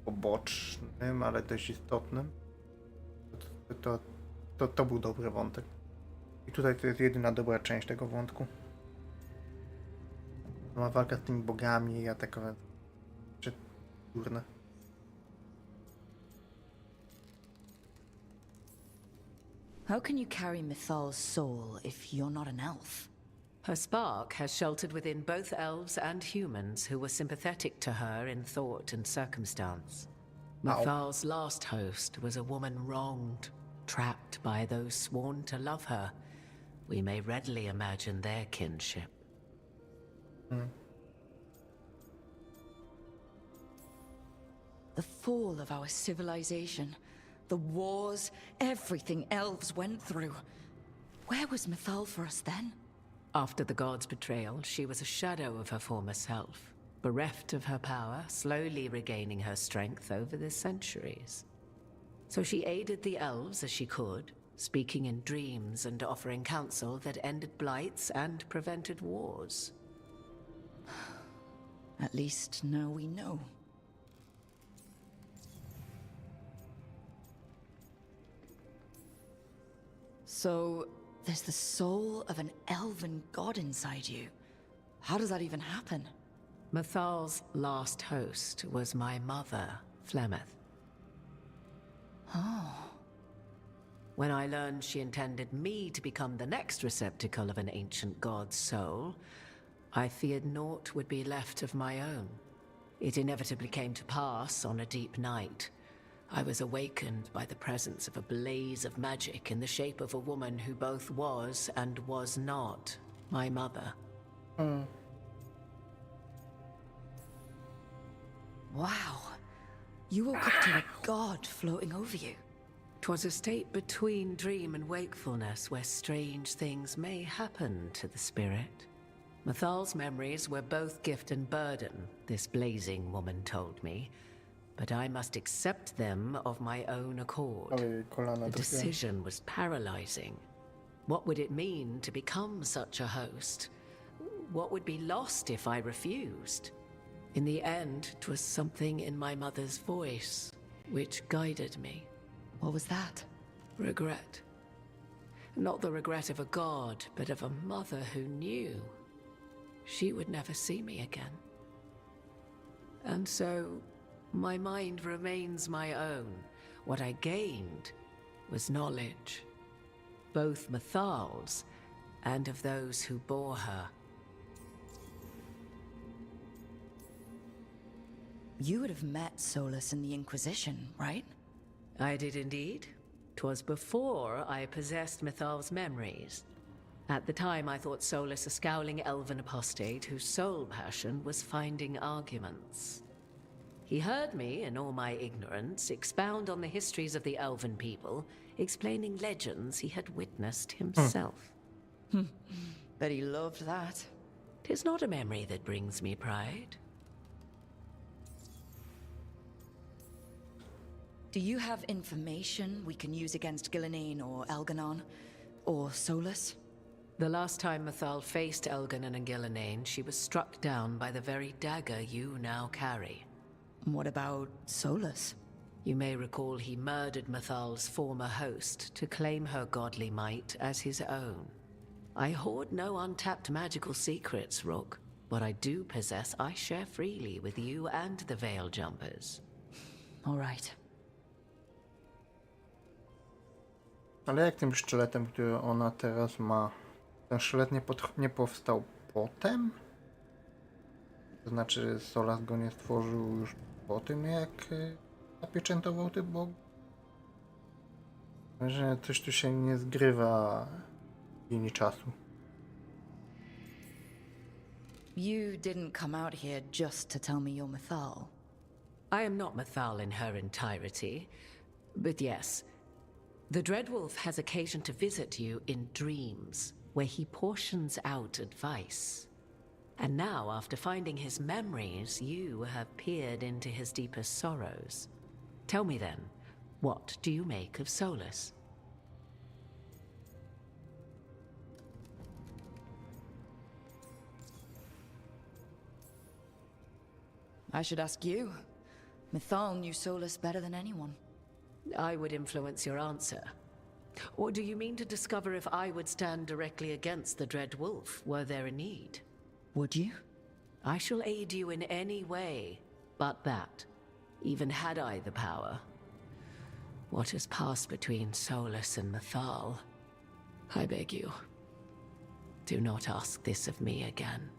pobocznym, ale dość istotnym. To był dobry wątek. I tutaj to jest jedyna dobra część tego wątku. Ma walka z tymi bogami i atakowanie. Durne. How can you carry Mythal's soul if you're not an elf? Her spark has sheltered within both elves and humans who were sympathetic to her in thought and circumstance. Mythal's last host was a woman wronged, trapped by those sworn to love her. We may readily imagine their kinship. The fall of our civilization, the wars, everything elves went through. Where was Mythal for us then? After the god's betrayal, she was a shadow of her former self, bereft of her power, slowly regaining her strength over the centuries. So she aided the elves as she could, speaking in dreams and offering counsel that ended blights and prevented wars. At least now we know. So, there's the soul of an elven god inside you. How does that even happen? Mythal's last host was my mother, Flemeth. Oh. When I learned she intended me to become the next receptacle of an ancient god's soul, I feared naught would be left of my own. It inevitably came to pass on a deep night. I was awakened by the presence of a blaze of magic in the shape of a woman who both was and was not my mother. Wow. You woke up to a god floating over you. 'Twas a state between dream and wakefulness where strange things may happen to the spirit. Mythal's memories were both gift and burden, this blazing woman told me. But I must accept them of my own accord. The decision was paralyzing. What would it mean to become such a host? What would be lost if I refused? In the end, 'twas something in my mother's voice which guided me. What was that? Regret. Not the regret of a god, but of a mother who knew she would never see me again. And so, my mind remains my own. What I gained was knowledge, both Mathal's and of those who bore her. You would have met Solus in the Inquisition, right? I did indeed. 'Twas before I possessed Mathal's memories. At the time, I thought Solus a scowling elven apostate whose sole passion was finding arguments. He heard me, in all my ignorance, expound on the histories of the elven people, explaining legends he had witnessed himself. Bet he loved that. 'Tis not a memory that brings me pride. Do you have information we can use against Gillenane or Elganon? Or Solus? The last time Mathal faced Elganon and Gillenane, she was struck down by the very dagger you now carry. What about Solus? You may recall he murdered Mathal's former host to claim her godly might as his own. I hoard no untapped magical secrets, Rook. What I do possess, I share freely with you and the Veil Jumpers. All right. Ale jak tym sztyletem, który ona teraz ma? Ten sztylet nie powstał potem? To znaczy Solas go nie stworzył już po tym, jak zapieczętował tych bogów? Że coś tu się nie zgrywa w linii czasu. You didn't come out here just to tell me you're Mathal. I am not Mathal in her entirety, but yes. The Dreadwolf has occasion to visit you in dreams, where he portions out advice. And now, after finding his memories, you have peered into his deepest sorrows. Tell me then, what do you make of Solus? I should ask you. Mathal knew Solus better than anyone. I would influence your answer. Or do you mean to discover if I would stand directly against the Dread Wolf, were there a need? Would you? I shall aid you in any way, but that, even had I the power. What has passed between Solus and Mathal, I beg you, do not ask this of me again.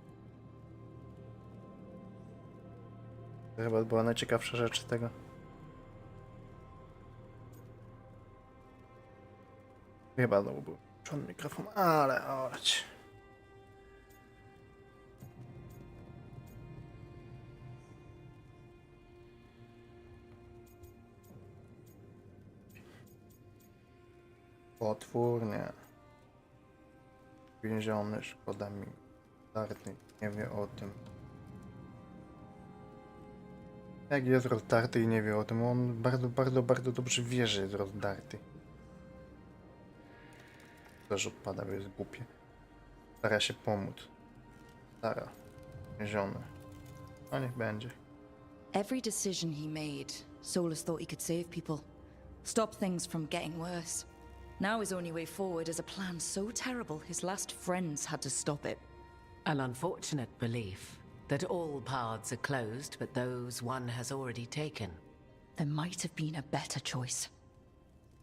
To chyba była najciekawsza rzecz z tego. Chyba znowu był włączony mikrofon, ale orać. Potwór, nie. Więziony, szkoda mi. Starty, nie wie o tym. Jak jest rozdarty i nie wie o tym, on bardzo dobrze wie, że jest rozdarty. Też odpada, bo jest głupie. Stara się pomóc. Stara. Więziony. No niech będzie. Every decision he made, Solus thought he could save people. Stop things from getting worse. Now his only way forward is a plan so terrible his last friends had to stop it. An unfortunate belief that all paths are closed but those one has already taken. There might have been a better choice.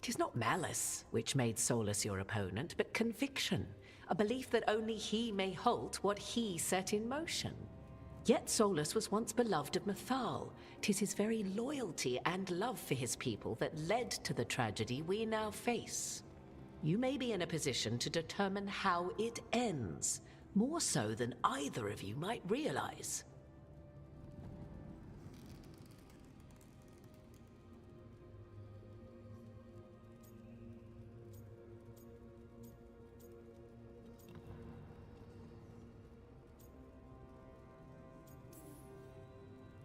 'Tis not malice which made Solus your opponent, but conviction, a belief that only he may halt what he set in motion. Yet Solus was once beloved of Mathal. 'Tis his very loyalty and love for his people that led to the tragedy we now face. You may be in a position to determine how it ends, more so than either of you might realize.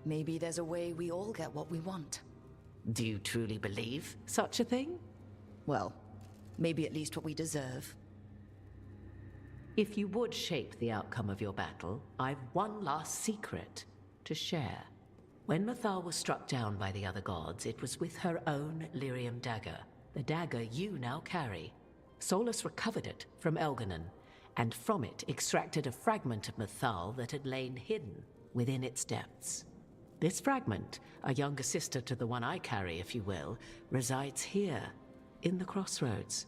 Maybe there's a way we all get what we want. Do you truly believe such a thing? Well, maybe at least what we deserve. If you would shape the outcome of your battle, I've one last secret to share. When Mathal was struck down by the other gods, it was with her own lyrium dagger, the dagger you now carry. Solus recovered it from Elganon, and from it extracted a fragment of Mythal that had lain hidden within its depths. This fragment, a younger sister to the one I carry, if you will, resides here, in the crossroads.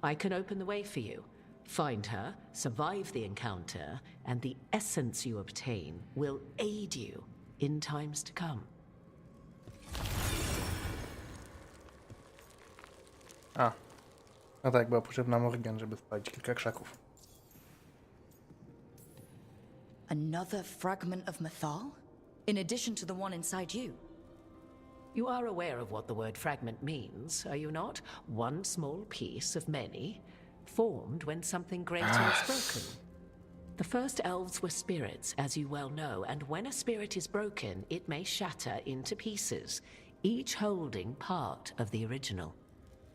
I can open the way for you, find her, survive the encounter, and the essence you obtain will aid you in times to come. No tak, była potrzebna Morgan, żeby spalić kilka krzaków. Another fragment of Mythal? In addition to the one inside you? You are aware of what the word fragment means, are you not? One small piece of many, formed when something greater is broken. The first elves were spirits, as you well know, and when a spirit is broken, it may shatter into pieces, each holding part of the original.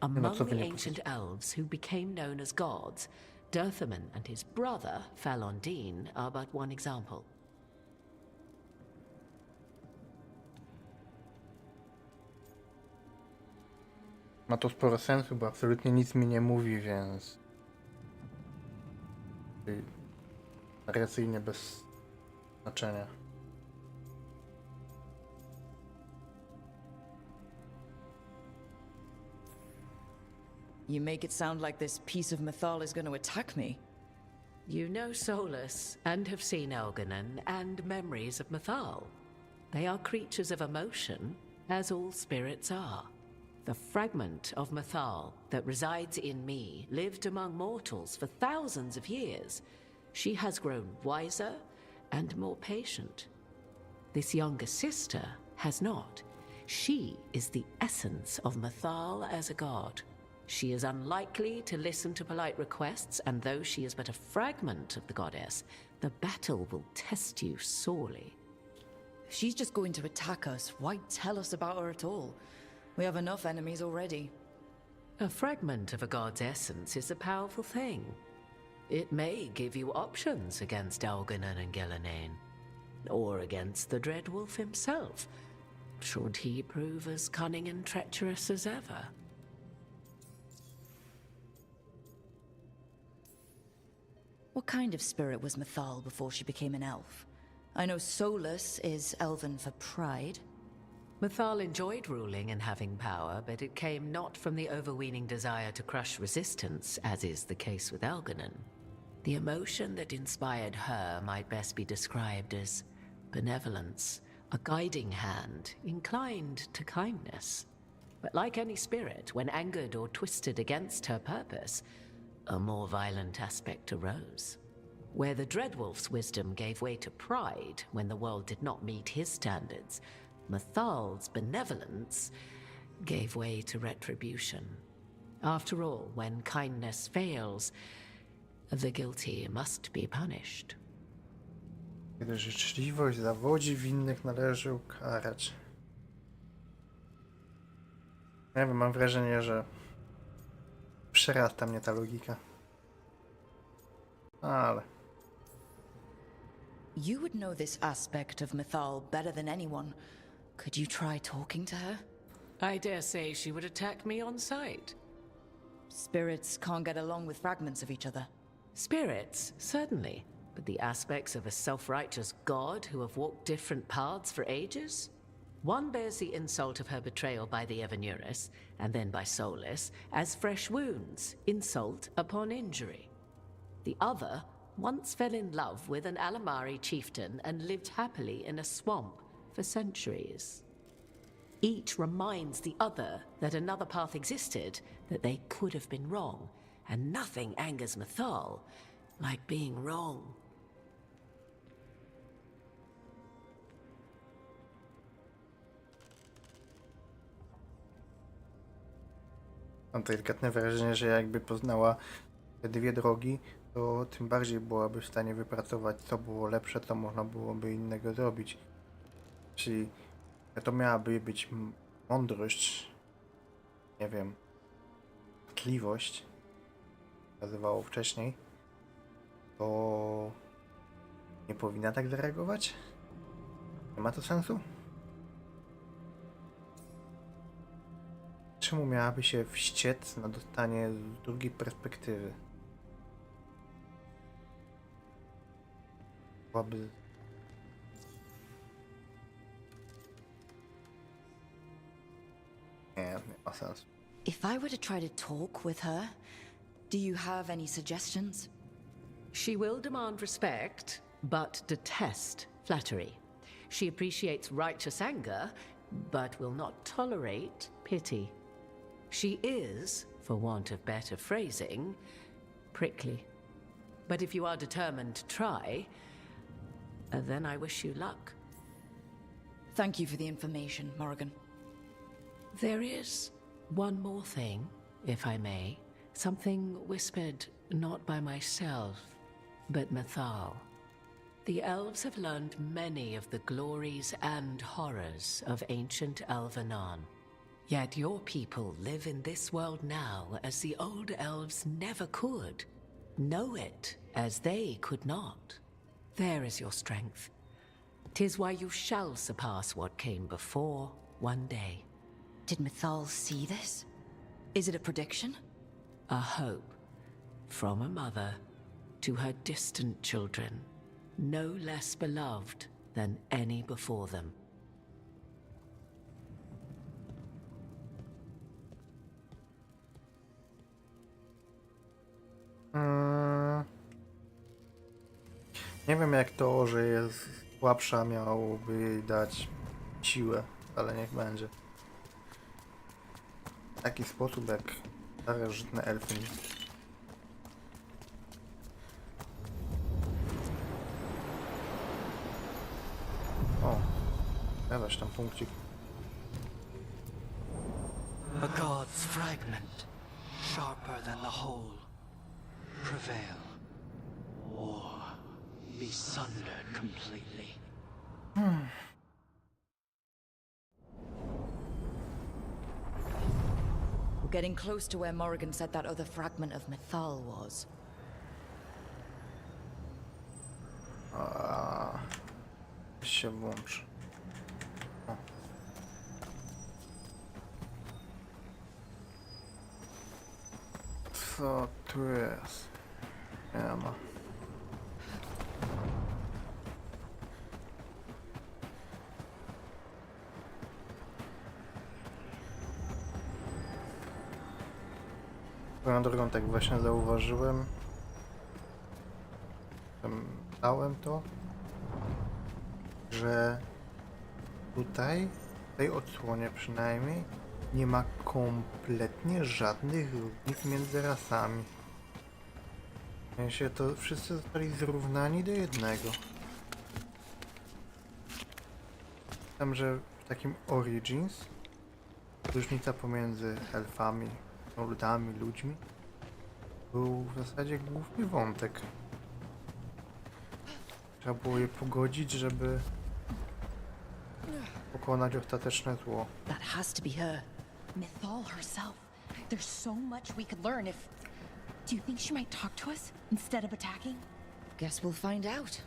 Among the ancient elves who became known as gods, Dirthaman and his brother, Falondine, are but one example. Ma to sporo sensu, bo absolutnie nic mi nie mówi, więc... Narracyjnie bez znaczenia. You make it sound like this piece of Mythal is going to attack me. You know Solus, and have seen Elganon, and memories of Mythal. They are creatures of emotion, as all spirits are. The fragment of Mythal that resides in me lived among mortals for thousands of years. She has grown wiser and more patient. This younger sister has not. She is the essence of Mythal as a god. She is unlikely to listen to polite requests, and though she is but a fragment of the goddess, the battle will test you sorely. If she's just going to attack us, why tell us about her at all? We have enough enemies already. A fragment of a god's essence is a powerful thing. It may give you options against Elganon and Gillenane, or against the Dreadwolf himself, should he prove as cunning and treacherous as ever. What kind of spirit was Mythal before she became an elf? I know Solus is elven for pride. Mythal enjoyed ruling and having power, but it came not from the overweening desire to crush resistance, as is the case with Elganon. The emotion that inspired her might best be described as benevolence, a guiding hand, inclined to kindness. But like any spirit, when angered or twisted against her purpose, a more violent aspect arose. Where the Dreadwolf's wisdom gave way to pride when the world did not meet his standards, Mythal's benevolence gave way to retribution. After all, when kindness fails, the guilty must be punished. Kiedy życzliwość zawodzi, winnych należy ukarać. Nie wiem, mam wrażenie, że przerasta mnie ta logika. Ale... You would know this aspect of Mythal better than anyone. Could you try talking to her? I dare say she would attack me on sight. Spirits can't get along with fragments of each other. Spirits, certainly. But the aspects of a self-righteous god who have walked different paths for ages? One bears the insult of her betrayal by the Evanuris, and then by Solus, as fresh wounds, insult upon injury. The other once fell in love with an Alamari chieftain and lived happily in a swamp for centuries. Each reminds the other that another path existed, that they could have been wrong, and nothing angers Mythal like being wrong. Mam to delikatne wrażenie, że jakby poznała te dwie drogi, to tym bardziej byłaby w stanie wypracować, co było lepsze, co można byłoby innego zrobić. Czyli to miałaby być mądrość, nie wiem, tkliwość, nazywało wcześniej, to nie powinna tak zareagować? Nie ma to sensu? Czy czemu miałaby się wściec na dostanie z drugiej perspektywy? Byłaby... Nie ma sensu. If I were to try to talk with her, do you have any suggestions? She will demand respect, but detest flattery. She appreciates righteous anger, but will not tolerate pity. She is, for want of better phrasing, prickly. But if you are determined to try, then I wish you luck. Thank you for the information, Morrigan. There is one more thing, if I may. Something whispered not by myself, but Mathal. The elves have learned many of the glories and horrors of ancient Elvenon. Yet your people live in this world now as the old elves never could. Know it as they could not. There is your strength. 'Tis why you shall surpass what came before one day. Did Mathal see this? Is it a prediction? A hope from a mother to her distant children, no less beloved than any before them. Nie wiem, jak to, że jest słabsza, miałoby jej dać siłę, ale niech będzie. W taki sposób, jak starożytne elfy. O, dawać tam punkcik. A god's fragment, sharper than the whole, prevail, or be sundered completely. We're getting close to where Morrigan said that other fragment of Mathal was. Się włączy. O. Co tu jest? Nie ma. Swoją drogą, tak właśnie zauważyłem. Dałem to, że tutaj, w tej odsłonie przynajmniej, nie ma kompletnie żadnych różnic między rasami. W sensie to wszyscy zostali zrównani do jednego. Wiem, że w takim Origins różnica pomiędzy elfami, ludami, ludźmi był w zasadzie główny wątek. Trzeba było je pogodzić, żeby pokonać ostateczne zło. That has to be her. Mythal herself. There's so much we could learn if... Do you think she might talk to us instead of attacking? Guess we'll find out.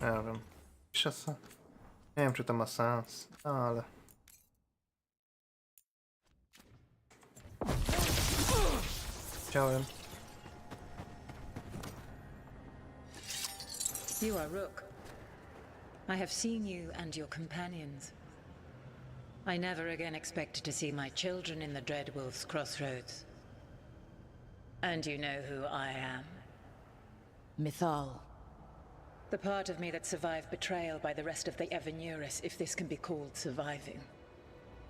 Nie wiem. Nie wiem, czy to ma sens, ale... Chciałem. You are Rook. I have seen you and your companions. I never again expected to see my children in the Dread Wolf's crossroads. And you know who I am? Mythal. The part of me that survived betrayal by the rest of the Evanuris, if this can be called surviving.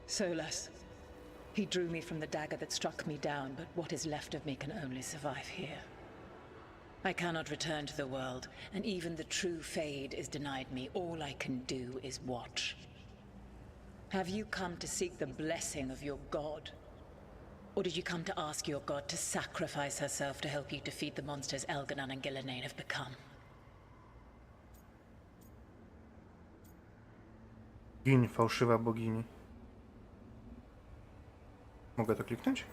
Solas. He drew me from the dagger that struck me down, but what is left of me can only survive here. I cannot return to the world, and even the true Fade is denied me. All I can do is watch. Have you come to seek the blessing of your god? Or did you come to ask your god to sacrifice herself to help you defeat the monsters Elganon and Gillenane have become? Gin, fałszywa bogini. Mogę to kliknąć?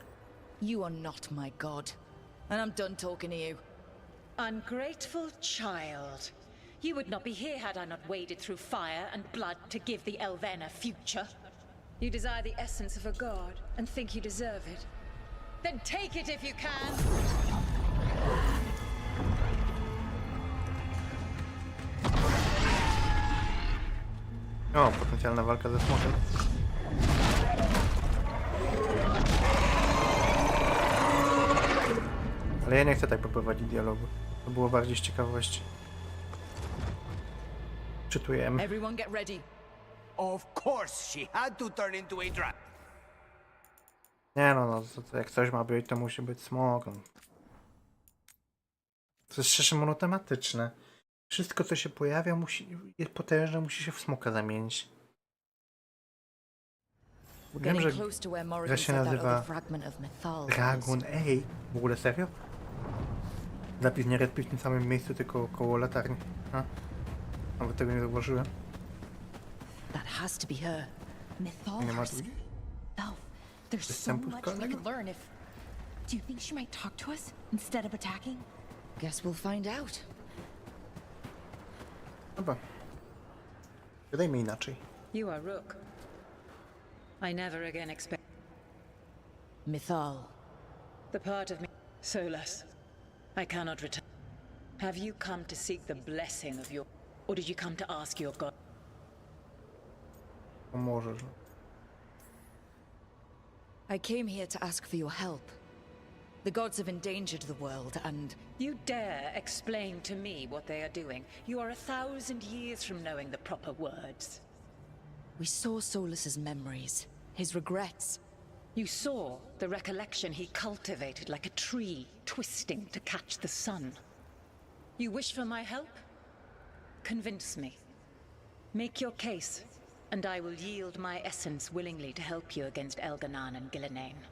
You are not my god, and I'm done talking to you. Ungrateful child. You would not be here had I not waded through fire and blood to give the Elven a future. You desire the essence of a god and think you deserve it. Then take it if you can! O, potencjalna walka ze smokiem. Ale ja nie chcę tak poprowadzić dialogu. To było bardziej z ciekawości. Czytujemy. Everyone get ready. Of course, she had to turn into a dragon. Nie no, to jak coś ma być, to musi być smok. No. To jest szczerze monotematyczne. Wszystko, co się pojawia, jest potężne, musi się w smoka zamienić. Wiem, że gra się nazywa Dragon. Ej, w ogóle serio? Zapis nie respi w tym samym miejscu, tylko koło latarni. A? Nawet tego nie zauważyłem. That has to be her. Nie ma tu There's so much we could learn if... Do you think she might talk to us instead of attacking? Guess we'll find out. Dobra. Wydajmy inaczej. You are Rook. I never again expect... Mythal. The part of me... Solus. I cannot return. Have you come to seek the blessing of your... Or did you come to ask your god? Pomożesz. I came here to ask for your help. The gods have endangered the world, and... You dare explain to me what they are doing? You are 1,000 years from knowing the proper words. We saw Solus's memories, his regrets. You saw the recollection he cultivated like a tree, twisting to catch the sun. You wish for my help? Convince me. Make your case, and I will yield my essence willingly to help you against Elganan and Gillenane.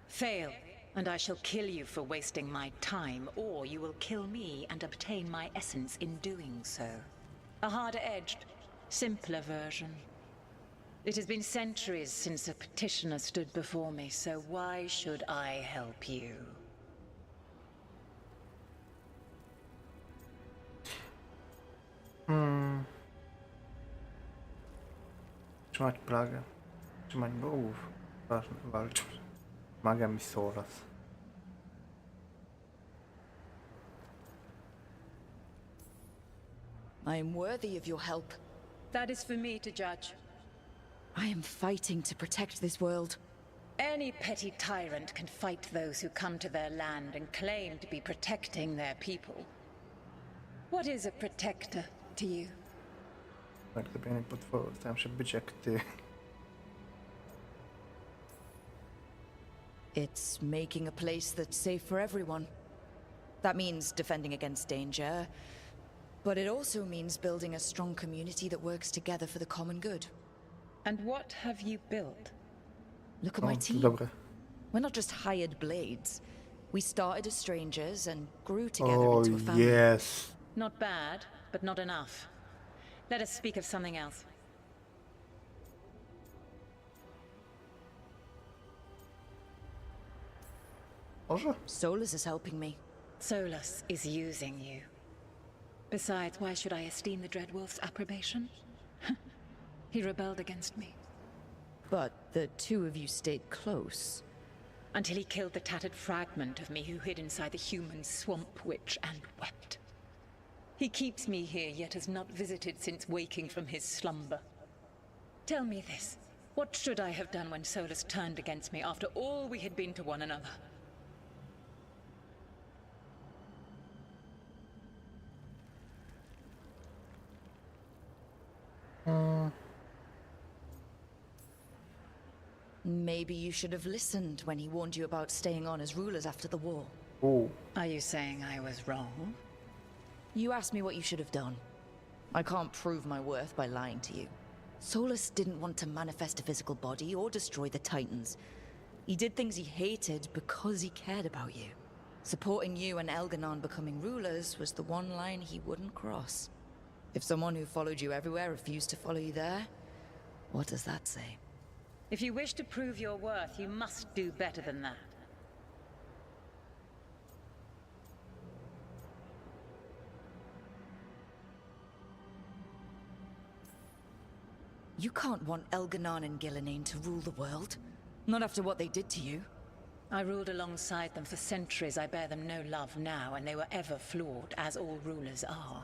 Fail, and I shall kill you for wasting my time, or you will kill me and obtain my essence in doing so. A harder-edged, simpler version. It has been centuries since a petitioner stood before me, so why should I help you? Trzymać plagę. Trzymać bogów. Ważne, walczyć. Magia mi soraz. I am worthy of your help. That is for me to judge. I am fighting to protect this world. Any petty tyrant can fight those who come to their land and claim to be protecting their people. What is a protector to you? Tak, zabijanie potworów. Staram się być jak ty. It's making a place that's safe for everyone. That means defending against danger, but it also means building a strong community that works together for the common good. And what have you built? Look at my team. Dobre. We're not just hired blades. We started as strangers and grew together into a family. Yes. Not bad, but not enough. Let us speak of something else. Może? Solus is helping me. Solus is using you. Besides, why should I esteem the Dreadwolf's approbation? He rebelled against me. But the two of you stayed close. Until he killed the tattered fragment of me who hid inside the human swamp witch and wept. He keeps me here, yet has not visited since waking from his slumber. Tell me this. What should I have done when Solus turned against me after all we had been to one another? Maybe you should have listened when he warned you about staying on as rulers after the war. Oh. Are you saying I was wrong? You asked me what you should have done. I can't prove my worth by lying to you. Solus didn't want to manifest a physical body or destroy the Titans. He did things he hated because he cared about you. Supporting you and Elganan becoming rulers was the one line he wouldn't cross. If someone who followed you everywhere refused to follow you there, what does that say? If you wish to prove your worth, you must do better than that. You can't want Elganon and Gillenane to rule the world. Not after what they did to you. I ruled alongside them for centuries. I bear them no love now, and they were ever flawed, as all rulers are.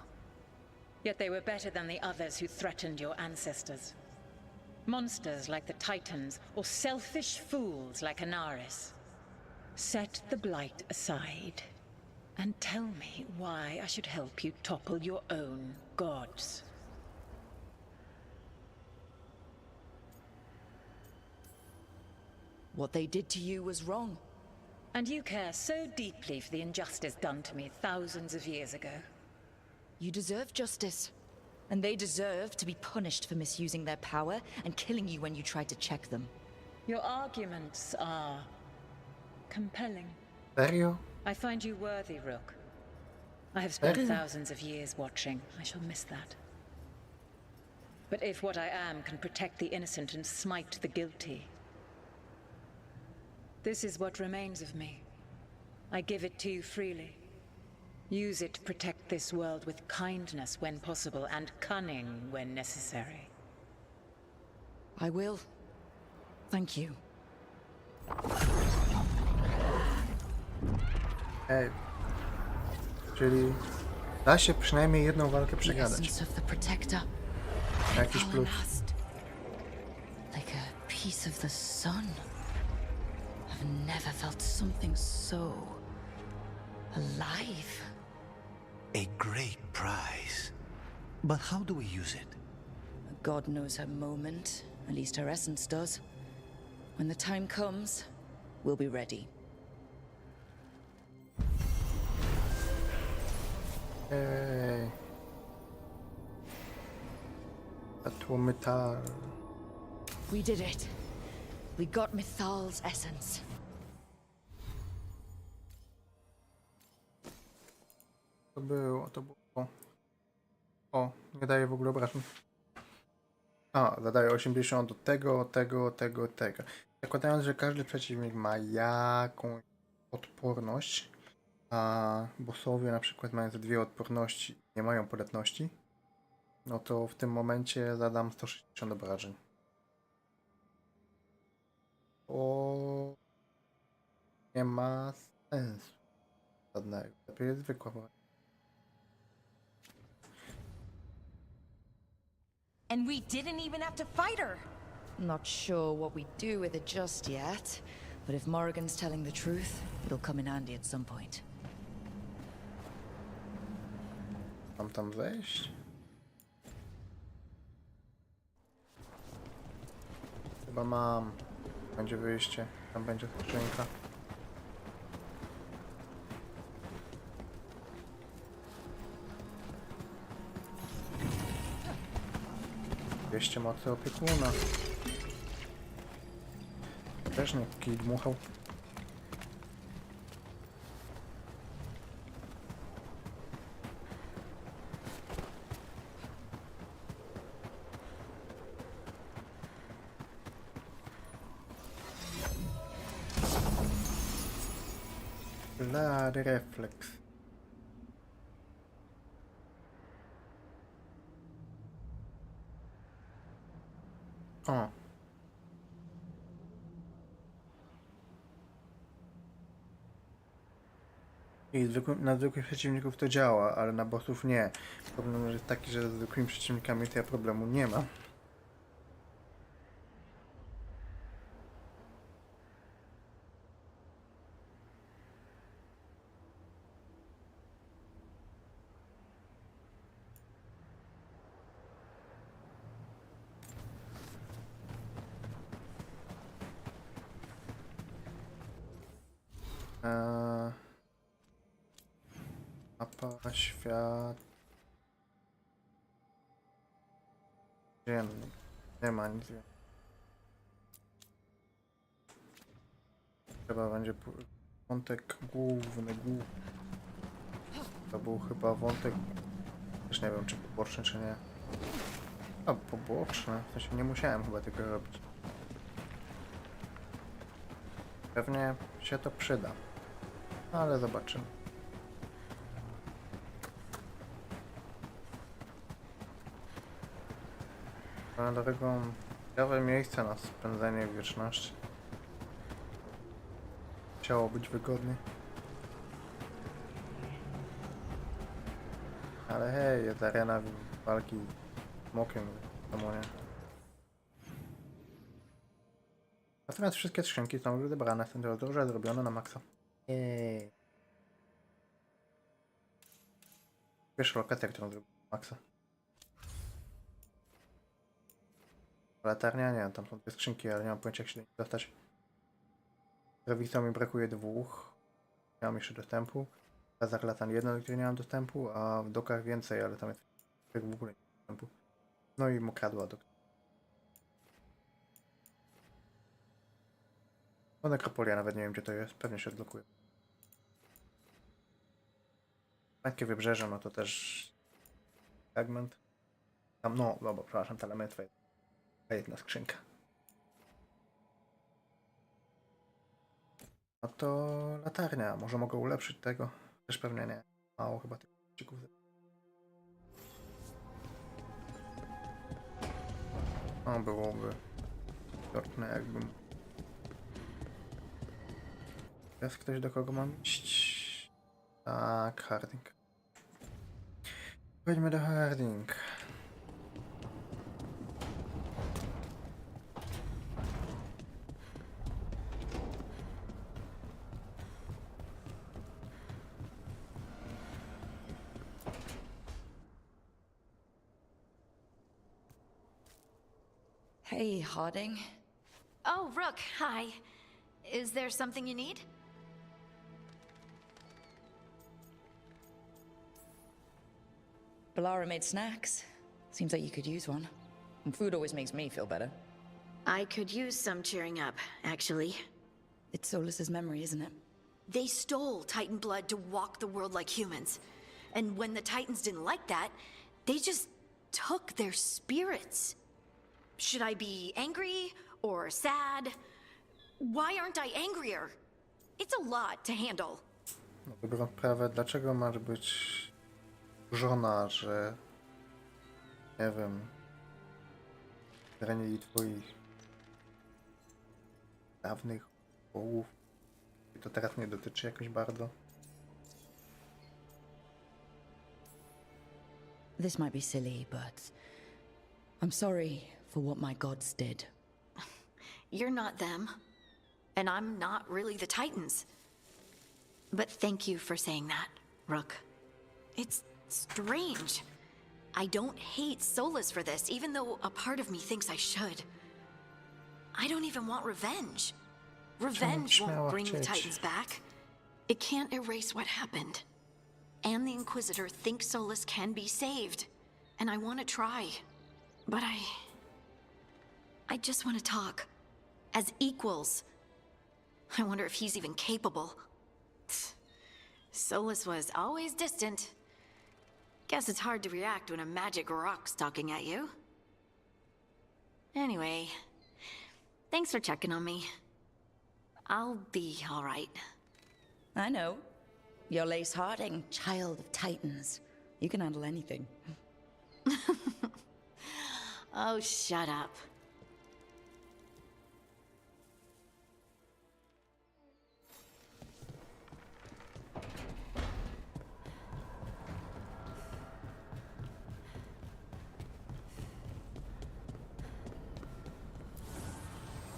Yet they were better than the others who threatened your ancestors. Monsters like the Titans, or selfish fools like Anaris. Set the blight aside, and tell me why I should help you topple your own gods. What they did to you was wrong. And you care so deeply for the injustice done to me thousands of years ago. You deserve justice. And they deserve to be punished for misusing their power and killing you when you tried to check them. Your arguments are compelling. Serio? I find you worthy, Rook. I have spent Serio? thousands of years watching. I shall miss that. But if what I am can protect the innocent and smite the guilty, this is what remains of me. I give it to you freely. Use it to protect this world with kindness when possible and cunning when necessary. I will. Thank you. Ej. Czyli da się przynajmniej jedną walkę przegadać. Essence of the Protector. Jakiś plus. Like a piece of the sun. I've never felt something so alive. A great prize. But how do we use it? God knows her moment. At least her essence does. When the time comes, we'll be ready. Ej. Światło metal. We did it. We got Mythal's essence. To było. O, nie daje w ogóle obrażeń. A, zadaje 80 do tego. Zakładając, że każdy przeciwnik ma jakąś odporność, a bossowie na przykład mają ze 2 odporności, nie mają podatności, no to w tym momencie zadam 160 obrażeń. O, nie ma sensu żadnego. Lepiej jest zwykła. And we didn't even have to fight her. Not sure what we do with it just yet, but if Morrigan's telling the truth, it'll come in handy at some point. Mam tam wejść? Chyba mam. Będzie wyjście. Tam będzie skrzynka. Wieście mocy opiekuna. Też nie kij dmuchał. Blady refleks. O. I na zwykłych przeciwników to działa, ale na bossów nie. Problem jest taki, że ze zwykłymi przeciwnikami to ja problemu nie ma. Mapa świat. Dziennik. Nie ma nic. Chyba będzie wątek główny. To był chyba wątek. Też nie wiem, czy poboczny, czy nie. A, poboczny. W sensie nie musiałem chyba tego robić. Pewnie się to przyda. Ale zobaczymy. Ale dlatego ciekawe miejsce na spędzenie wieczności. Chciało być wygodnie. Ale hej, jest arena walki z smokiem, czemu nie? Natomiast wszystkie skrzynki są już wybrane, są to dobrze zrobione na maksa. Jej. Pierwsza lokacja, którą zrobiłem na maksa. Latarnia, nie, tam są dwie skrzynki, ale nie mam pojęcia jak się do nich dostać. Rewicą mi brakuje 2. Nie mam jeszcze dostępu. W bazach latan 1, do której nie mam dostępu, a w dokach więcej, ale tam jest w ogóle nie mam dostępu. No i mokradła do... No nekropolia, nawet nie wiem gdzie to jest, pewnie się odblokuje. Pańskie wybrzeże, no to też... fragment. Tam, no, dobra, przepraszam, ta elementwa jest jedna skrzynka. No to latarnia, może mogę ulepszyć tego? Też pewnie nie. Mało chyba tych ścieków. No byłoby istotne jakbym... Jest ktoś do kogo mam iść? Tak, Harding. Chodźmy do Harding. Hey, Harding. Oh, Rook, hi. Is there something you need? Balara made snacks. Seems like you could use one. And food always makes me feel better. I could use some cheering up, actually. It's Solus's memory, isn't it? They stole Titan blood to walk the world like humans. And when the Titans didn't like that, they just took their spirits. Should I be angry or sad? Why aren't I angrier? It's a lot to handle. No, dobrą sprawę, dlaczego masz być żona, że nie wiem, zranili twoich dawnych bogów i to teraz nie dotyczy jakoś bardzo? This might be silly, but I'm sorry for what my gods did. You're not them, and I'm not really the Titans. But thank you for saying that, Rook. It's strange. I don't hate Solus for this, even though a part of me thinks I should. I don't even want revenge. Revenge won't bring the Titans back. It can't erase what happened. And the Inquisitor thinks Solus can be saved. And I want to try. But I just want to talk. As equals. I wonder if he's even capable. Solus was always distant. Guess it's hard to react when a magic rock's talking at you. Anyway, thanks for checking on me. I'll be all right. I know. You're Lace Harding, child of Titans. You can handle anything. Oh, shut up.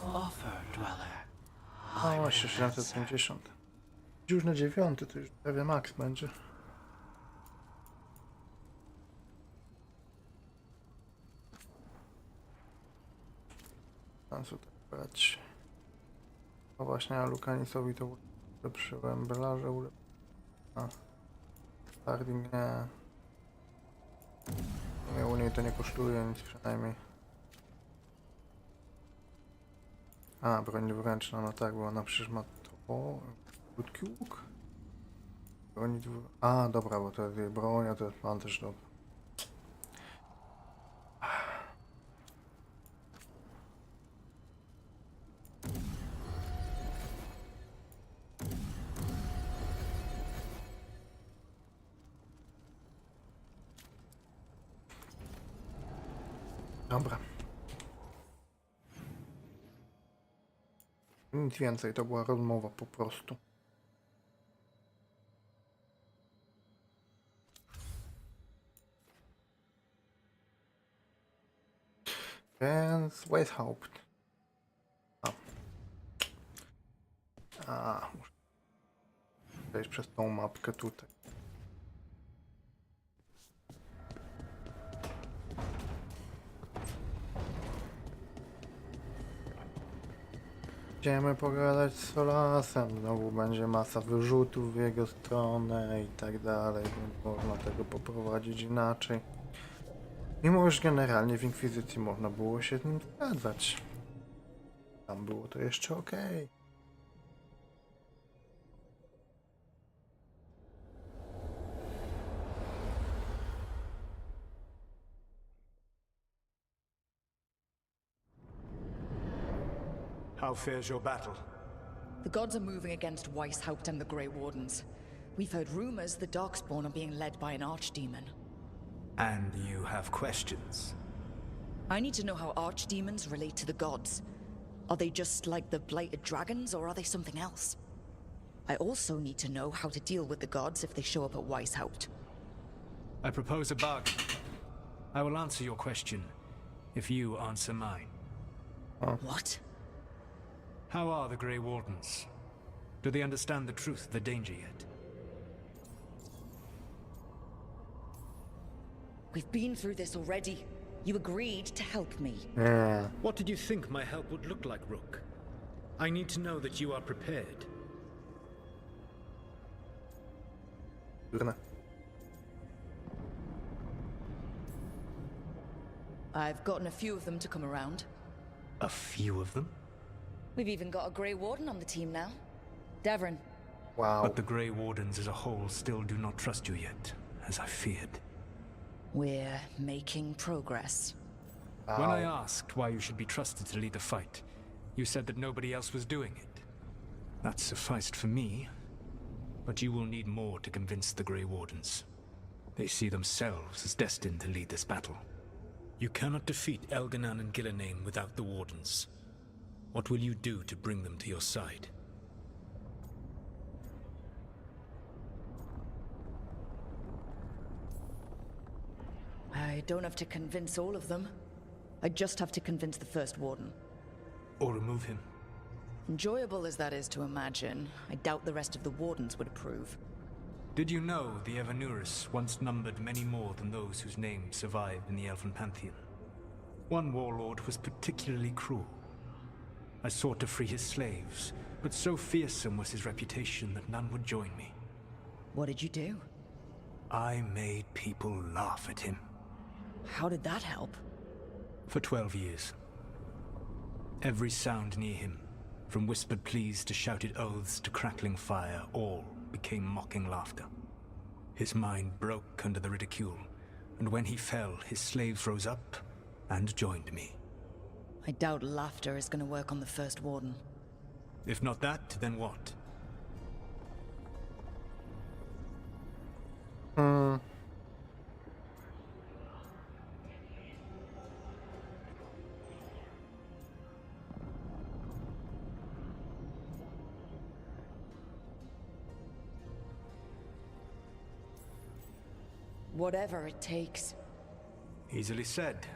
Offer, dweller. O, właśnie 750. Już na 9 to już prawie max będzie. Tam co tak brać. No właśnie, a Lukanisowi to ulepszyłem, Belarze ulepszyłem. A. Harding nie. U niej to nie kosztuje nic przynajmniej. A, broń dwuręczna, no tak, bo ona przecież ma to... krótki łuk? Broń dwuręczna... A, dobra, bo to jest jej broń, a to jest pan też dobra. Dobra. Nic więcej, to była rozmowa po prostu. Więc Weishaupt. Muszę przejść przez tą mapkę tutaj. Będziemy pogadać z Solasem, znowu będzie masa wyrzutów w jego stronę i tak dalej, więc można tego poprowadzić inaczej. Mimo iż generalnie w Inkwizycji można było się z nim zgadzać. Tam było to jeszcze okej. How fares your battle? The gods are moving against Weishaupt and the Grey Wardens. We've heard rumors the Darkspawn are being led by an archdemon. And you have questions? I need to know how archdemons relate to the gods. Are they just like the blighted dragons, or are they something else? I also need to know how to deal with the gods if they show up at Weishaupt. I propose a bargain. I will answer your question if you answer mine. What? How are the Grey Wardens? Do they understand the truth of the danger yet? We've been through this already. You agreed to help me. What did you think my help would look like, Rook? I need to know that you are prepared. I've gotten a few of them to come around. A few of them? We've even got a Grey Warden on the team now. Devrin. Wow. But the Grey Wardens as a whole still do not trust you yet, as I feared. We're making progress. When I asked why you should be trusted to lead the fight, you said that nobody else was doing it. That sufficed for me, but you will need more to convince the Grey Wardens. They see themselves as destined to lead this battle. You cannot defeat Elganan and Gillenane without the Wardens. What will you do to bring them to your side? I don't have to convince all of them. I just have to convince the First Warden. Or remove him. Enjoyable as that is to imagine, I doubt the rest of the Wardens would approve. Did you know the Evanurus once numbered many more than those whose names survive in the Elven Pantheon? One warlord was particularly cruel. I sought to free his slaves, but so fearsome was his reputation that none would join me. What did you do? I made people laugh at him. How did that help? For 12 years. Every sound near him, from whispered pleas to shouted oaths to crackling fire, all became mocking laughter. His mind broke under the ridicule, and when he fell, his slaves rose up and joined me. I doubt laughter is going to work on the First Warden. If not that, then what? Whatever it takes. Easily said.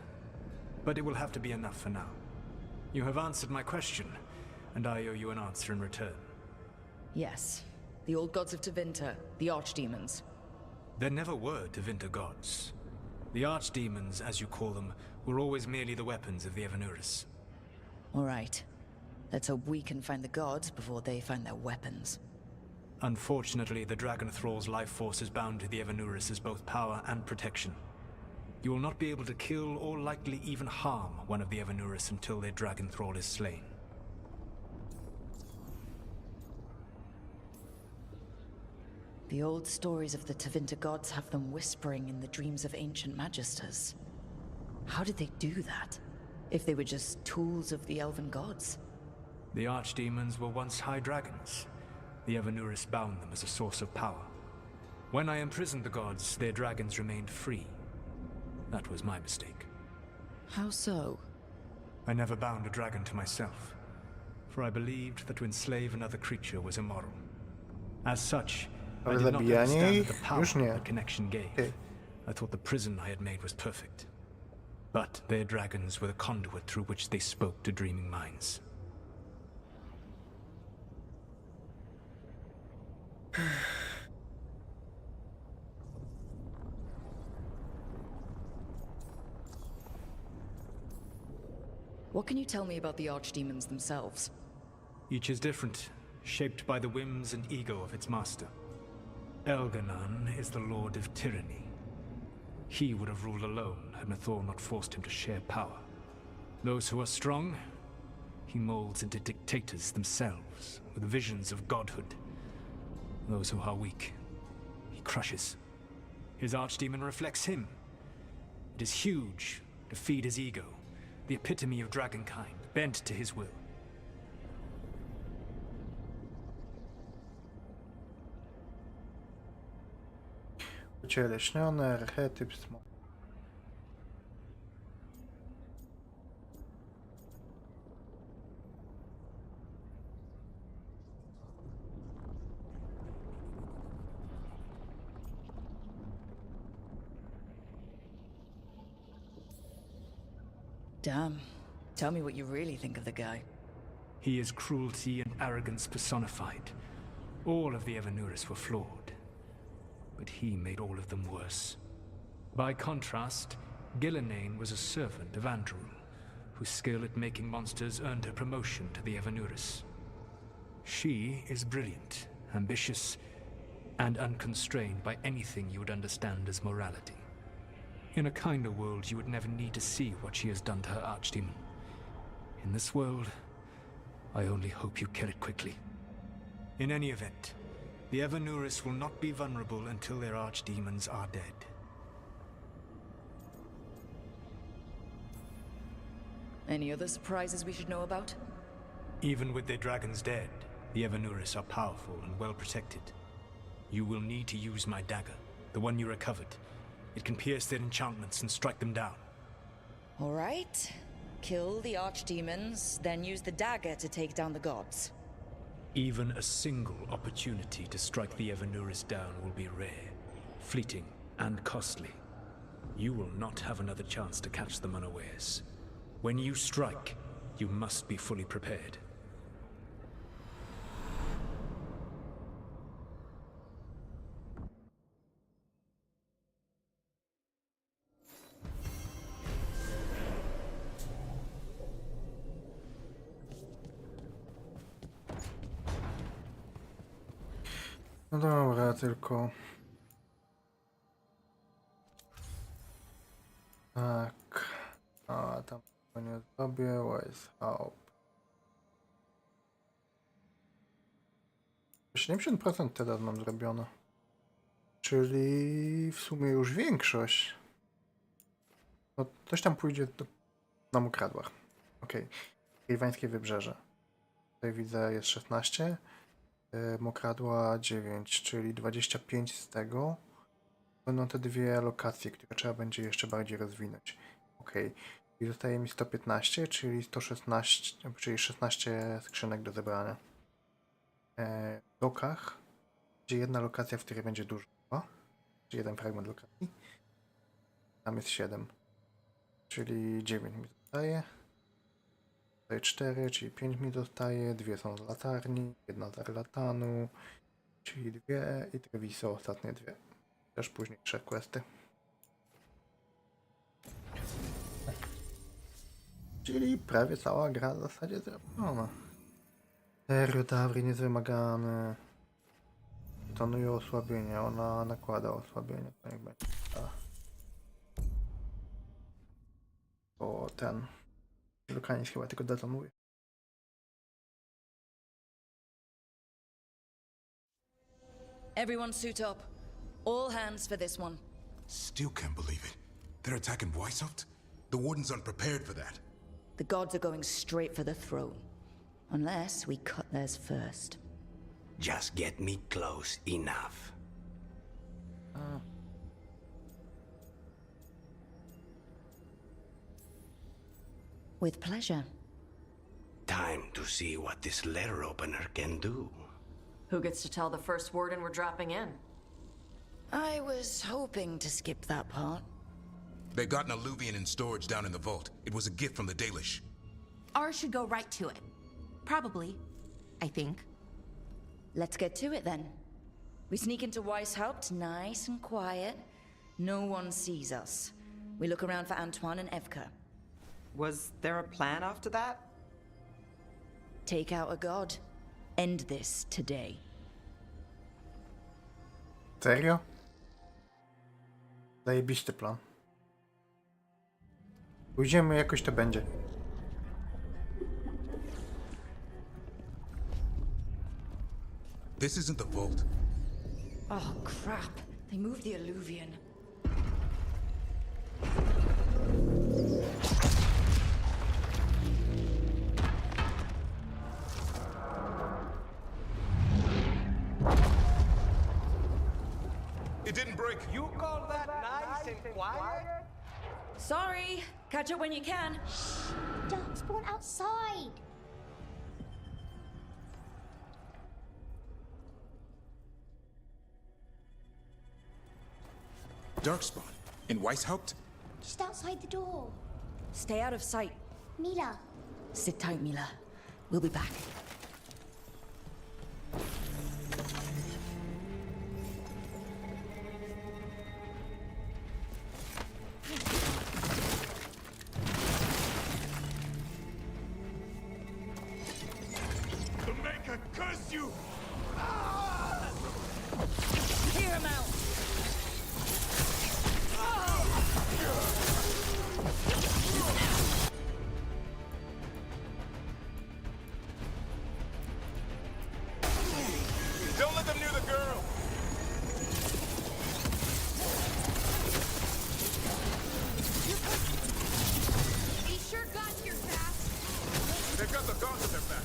But it will have to be enough for now. You have answered my question, and I owe you an answer in return. Yes. The old gods of Tevinter, the archdemons. There never were Tevinter gods. The archdemons, as you call them, were always merely the weapons of the Evanurus. All right. Let's hope we can find the gods before they find their weapons. Unfortunately, the Dragon Thrall's life force is bound to the Evanurus as both power and protection. You will not be able to kill or likely even harm one of the Evanurus until their Dragon Thrall is slain. The old stories of the Tevinter gods have them whispering in the dreams of ancient magisters. How did they do that? If they were just tools of the elven gods? The archdemons were once high dragons. The Evanurus bound them as a source of power. When I imprisoned the gods, their dragons remained free. That was my mistake. How so? I never bound a dragon to myself. for I believed that to enslave another creature was immoral. As such, I Ale did not zabijanie understand ich? the power Już nie. the connection gave. Okay. I thought the prison I had made was perfect. But their dragons were the conduit through which they spoke to dreaming minds. What can you tell me about the archdemons themselves? Each is different, shaped by the whims and ego of its master. Elganon is the lord of tyranny. He would have ruled alone had Mathor not forced him to share power. Those who are strong, he molds into dictators themselves, with visions of godhood. Those who are weak, he crushes. His archdemon reflects him. It is huge, to feed his ego, the epitome of dragonkind, bent to his will. Ucieleśniony archetyp smoka. Damn. Tell me what you really think of the guy. He is cruelty and arrogance personified. All of the Evanuris were flawed, but he made all of them worse. By contrast, Gillenane was a servant of Andrul, whose skill at making monsters earned her promotion to the Evanuris. She is brilliant, ambitious, and unconstrained by anything you would understand as morality. In a kinder world, you would never need to see what she has done to her archdemon. In this world, I only hope you kill it quickly. In any event, the Evanuris will not be vulnerable until their archdemons are dead. Any other surprises we should know about? Even with their dragons dead, the Evanuris are powerful and well protected. You will need to use my dagger, the one you recovered. It can pierce their enchantments and strike them down. All right. Kill the archdemons, then use the dagger to take down the gods. Even a single opportunity to strike the Evanuris down will be rare, fleeting, and costly. You will not have another chance to catch them unawares. When you strike, you must be fully prepared. No dobra, tylko... Tak... A, tam to nie zrobię, Wise Help. 70% teraz mam zrobione. Czyli w sumie już większość. No, coś tam pójdzie na mokradłach. Okej. Gejwańskie wybrzeże. Tutaj widzę jest 16. Mokradła 9, czyli 25 z tego. Będą te dwie lokacje, które trzeba będzie jeszcze bardziej rozwinąć. Ok. I zostaje mi 115, czyli 116, czyli 16 skrzynek do zebrania. W dokach, gdzie jedna lokacja, w której będzie dużo. Czyli jeden fragment lokacji. Tam jest 7. Czyli 9 mi zostaje. Tutaj 4, czyli 5 mi zostaje, 2 są z latarni, 1 z arlatanu, czyli 2 i Treviso ostatnie 2. Też późniejsze questy. Czyli prawie cała gra w zasadzie zrobiona. Terrotawry niezwymagane. Tonuje osłabienie, ona nakłada osłabienie, to niech będzie. O ten. Lokanie chyba tylko detonuje. Everyone suit up. All hands for this one. Still can't believe it. They're attacking Weishaupt? The Wardens aren't prepared for that. The gods are going straight for the throne. Unless we cut theirs first. Just get me close enough. With pleasure. Time to to see what this letter opener can do. Who gets to tell the first word and we're dropping in? I was hoping to skip that part. They got an alluvian in storage down in the vault. It was a gift from the Dalish. Ours should go right to it. Probably. I think. Let's get to it then. We sneak into Weishaupt, nice and quiet. No one sees us. We look around for Antoine and Evka. Was there a plan after that? Take out a god. End this today. Serio? Zajebisty plan. Pójdziemy, jakoś to będzie. This isn't the vault. Oh, crap. They moved the alluvian. It didn't break. You call that nice and quiet? Sorry. Catch up when you can. Darkspawn outside. Darkspawn? In Weishaupt? Just outside the door. Stay out of sight. Mila. Sit tight, Mila. We'll be back. The Maker curse you! Hear him out! Don't let them near the girl! He sure got here fast. They've got the dogs at their back.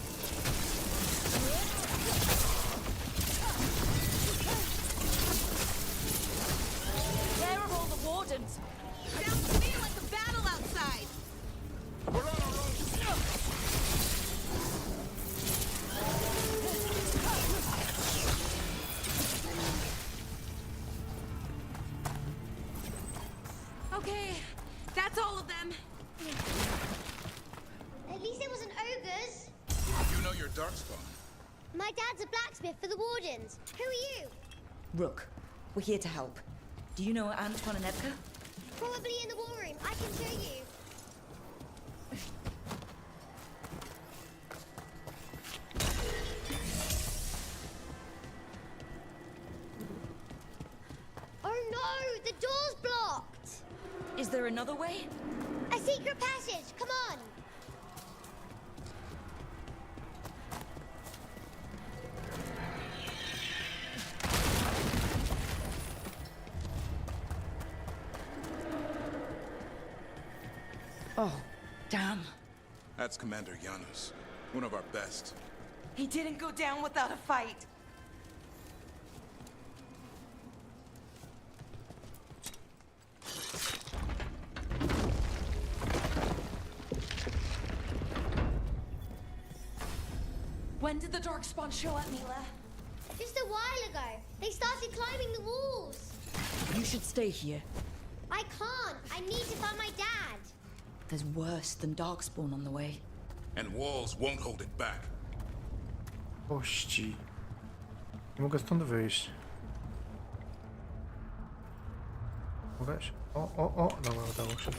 Where are all the wardens? Sounds to me like a battle outside. We're on our own. Okay, that's all of them. At least it wasn't ogres. You know your Darkspawn. My dad's a blacksmith for the Wardens. Who are you? Rook, we're here to help. Do you know Antoine and Evka? Probably in the war room. I can show you. Oh no! The door's blocked! Is there another way? A secret passage! Come on! Oh, damn. That's Commander Janos, one of our best. He didn't go down without a fight. When did the Darkspawn show up, Mila? Just a while ago. They started climbing the walls. You should stay here. I can't. I need to find my dad. There's worse than Darkspawn on the way. And walls won't hold it back. Kości. Nie mogę stąd wyjść. Mogę się? O. Dobra, udało się.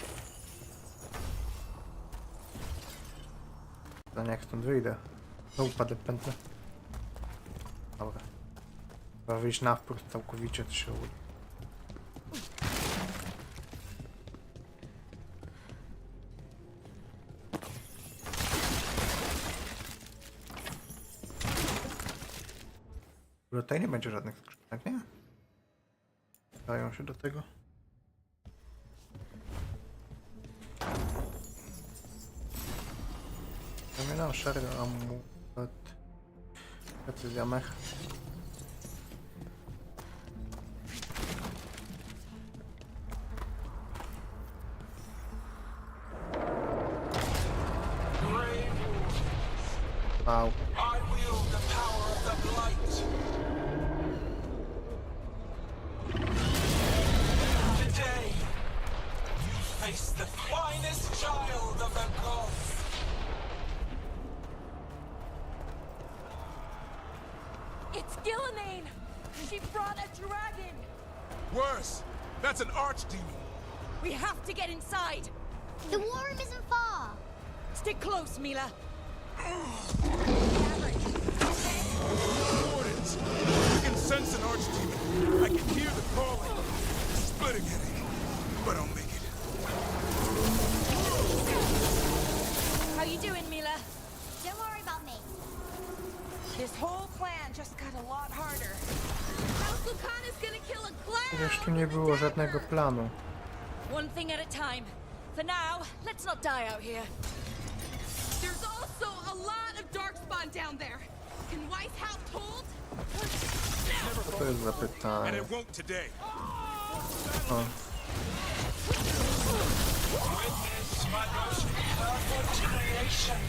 Pytanie, jak stąd wyjdę. No, upadę pętlę. Dobra. Trzeba wyjść na wprost całkowicie, to się uda. Tutaj nie będzie żadnych skrzynek, nie? Dają się do tego. Zamieniam szary amulet. Precyzja mech. Au. I wield the power of the blight. Today, you face the finest child of the gods. It's Gillenane! She brought a dragon! Worse! That's an archdemon! We have to get inside! The war room isn't far! Stick close, Mila. Wardens! I can sense an archdemon. I can hear the calling. Splitting headache. But I'll make it. How you doing, Mila? Don't worry about me. This whole plan just got a lot harder. Council Khan is gonna kill a clown! Wiesz, tu nie było żadnego planu. One thing at a time. For now, let's not die out here. There's also a lot of darkspawn down there. Can Weishaupt hold? Co to jest za And pytanie? it won't today. O. Witness my most perfect creation.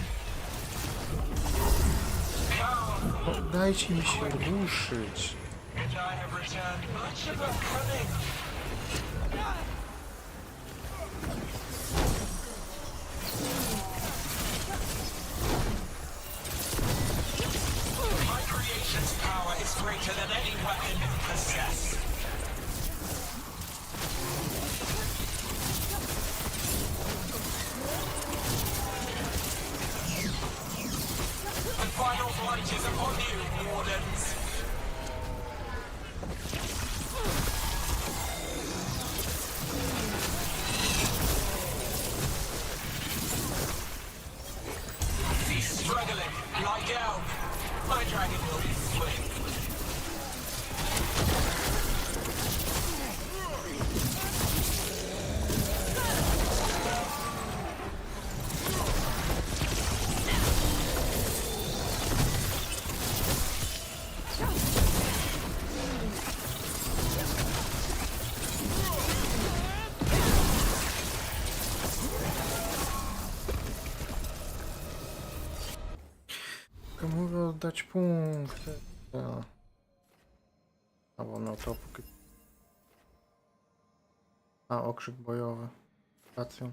Come, Dajcie mi się ruszyć. and I have returned much of a cunning. My creation's power is greater than any weapon you possess. The final blight is upon you, Wardens. Cease struggling, lie down. My dragon will be swift. Mogę oddać punkty. Ja. Albo no to póki... A, okrzyk bojowy. Racją.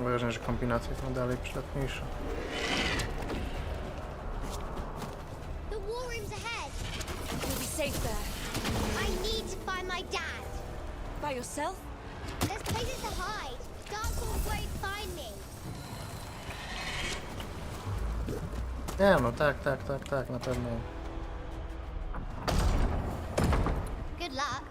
Ważne, że kombinacje są dalej przydatniejsze. The war room's ahead. You'll be safe there. I need to find my dad. By yourself? There's places to hide. Darkspawn won't find me. Nie, no tak, na pewno. Good luck.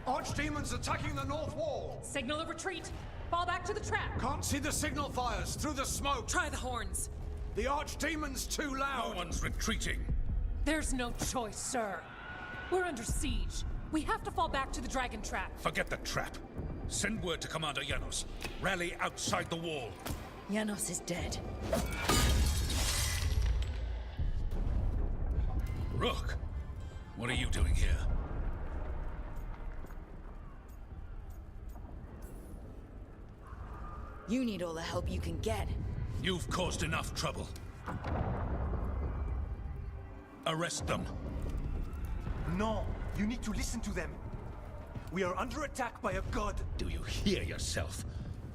Archdemons attacking the north wall! Signal a retreat! Fall back to the trap! Can't see the signal fires through the smoke! Try the horns! The Archdemon's too loud! No one's retreating! There's no choice, sir. We're under siege. We have to fall back to the dragon trap. Forget the trap. Send word to Commander Janos. Rally outside the wall. Janos is dead. Rook, what are you doing here? You need all the help you can get. You've caused enough trouble. Arrest them. No, you need to listen to them. We are under attack by a god. Do you hear yourself?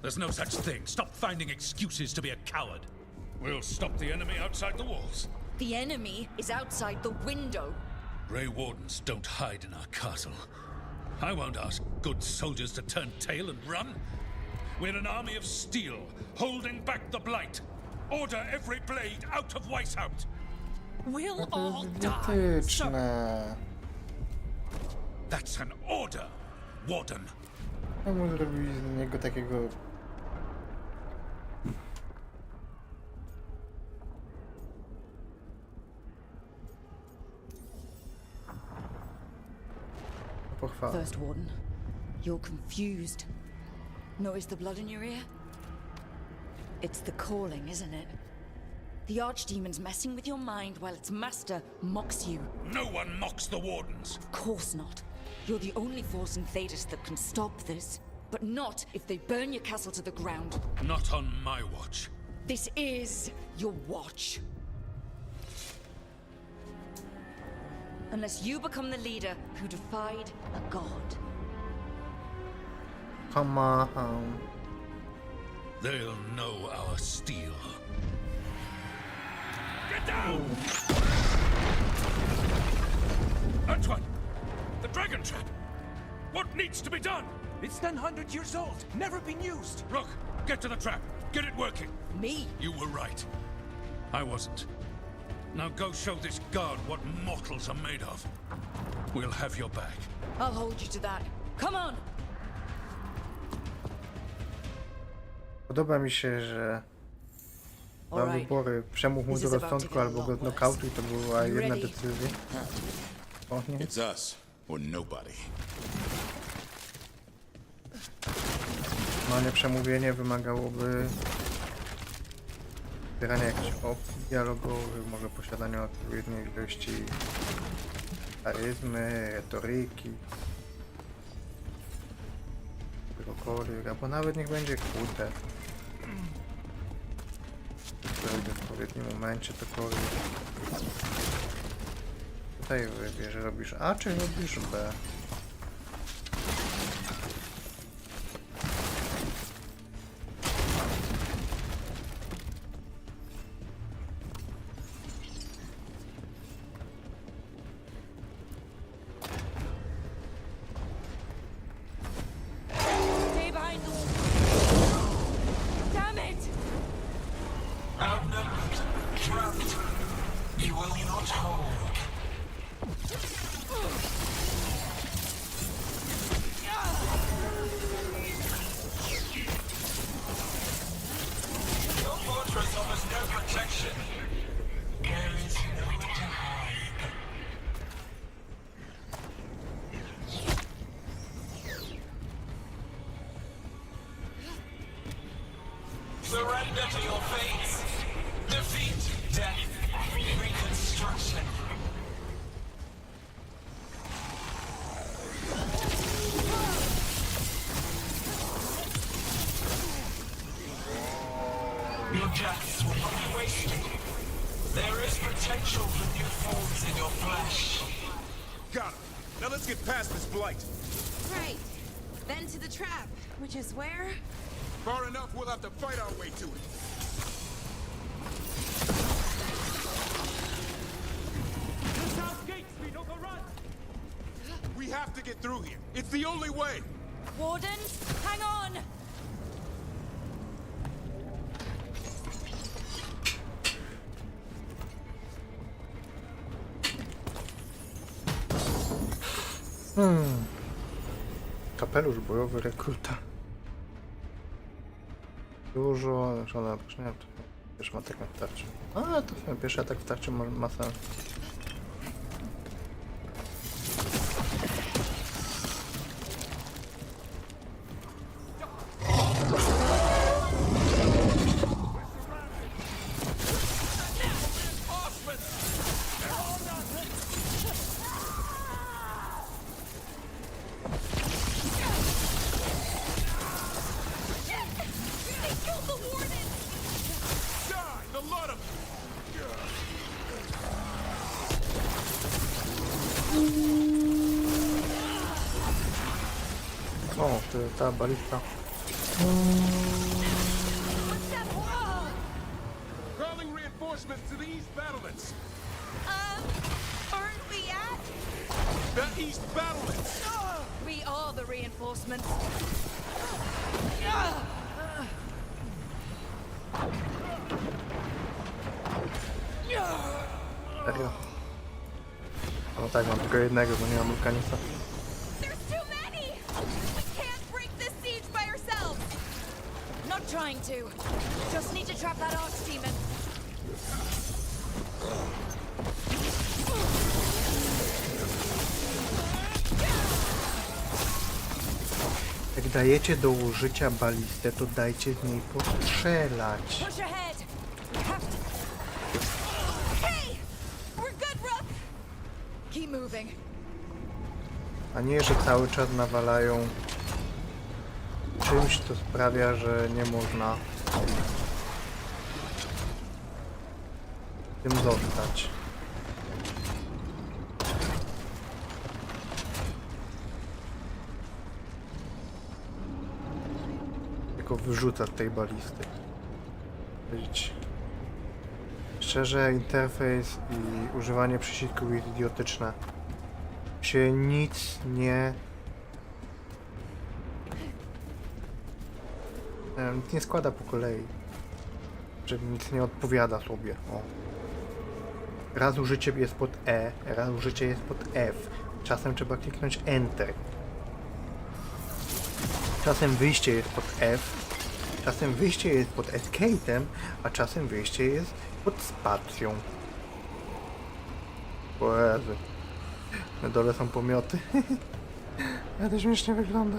There's no such thing. Stop finding excuses to be a coward. We'll stop the enemy outside the walls. The enemy is outside the window. Grey Wardens don't hide in our castle. I won't ask good soldiers to turn tail and run. We're an army of steel, holding back the blight. Order every blade out of Weishaupt. We'll all die. Idiotyczne. That's an order, Warden. Czemu zrobili z niego takiego... Pochwała. First Warden, you're confused. Notice the blood in your ear? It's the calling, isn't it? The Archdemon's messing with your mind while its master mocks you. No one mocks the Wardens. Of course not. You're the only force in Thedas that can stop this. But not if they burn your castle to the ground. Not on my watch. This is your watch. Unless you become the leader who defied a god. Come on. They'll know our steel. Get down! Antoine! The dragon trap! What needs to be done? It's 100 years old, never been used. Look, get to the trap. Get it working. Me? You were right. I wasn't. Now go show this guard what mortals are made of. We'll have your back. I'll hold you to that. Come on! Podoba mi się, że ma wybory. Przemów mu do rozsądku albo go znokautuj. To była jedna decyzja. O nie. It's us or nobody. No nie, przemówienie wymagałoby zbierania jakichś opcji dialogowych, może posiadania odpowiedniej ilości charyzmy, retoryki, czegokolwiek, albo nawet niech będzie kłute. W odpowiednim momencie cokolwiek. Tutaj wybierz, robisz A czy robisz B. Surrender to your fates. Defeat death. Reconstruction. Your deaths will not be wasted. There is potential for new forms in your flesh. Got it. Now let's get past this blight. Right. Then to the trap, which is where? Far enough, we'll have to fight our way to it. The south gate, speed overrun! We have to get through here. It's the only way. Wardens, hang on! Kapelusz bojowy rekruta. Dużo, żona nie, pierwszy atak w tarczy. A, to pierwszy atak w tarczy ma sens. O, ta balista. Crawling reinforcements to the east battlements. Aren't we at? The east battlements. We are the reinforcements. Serio? No tak, mam tylko jednego, bo nie mam vulkanisa. Not trying to. Just need to trap that Archdemon. Jak dajecie do użycia balistę, to dajcie z niej postrzelać. Push ahead. Keep moving. A nie, że cały czas nawalają czymś, co sprawia, że nie można tym zostać. Tylko wyrzuca z tej balisty. Widzicie. Szczerze, interfejs i używanie przycisków jest idiotyczne. Się nic nie składa po kolei. Że nic nie odpowiada sobie. O. Raz użycie jest pod E, raz użycie jest pod F. Czasem trzeba kliknąć Enter. Czasem wyjście jest pod F. Czasem wyjście jest pod Escape'em, a czasem wyjście jest pod spacją. O Jezu. Na dole są pomioty. Ale to śmiesznie wygląda.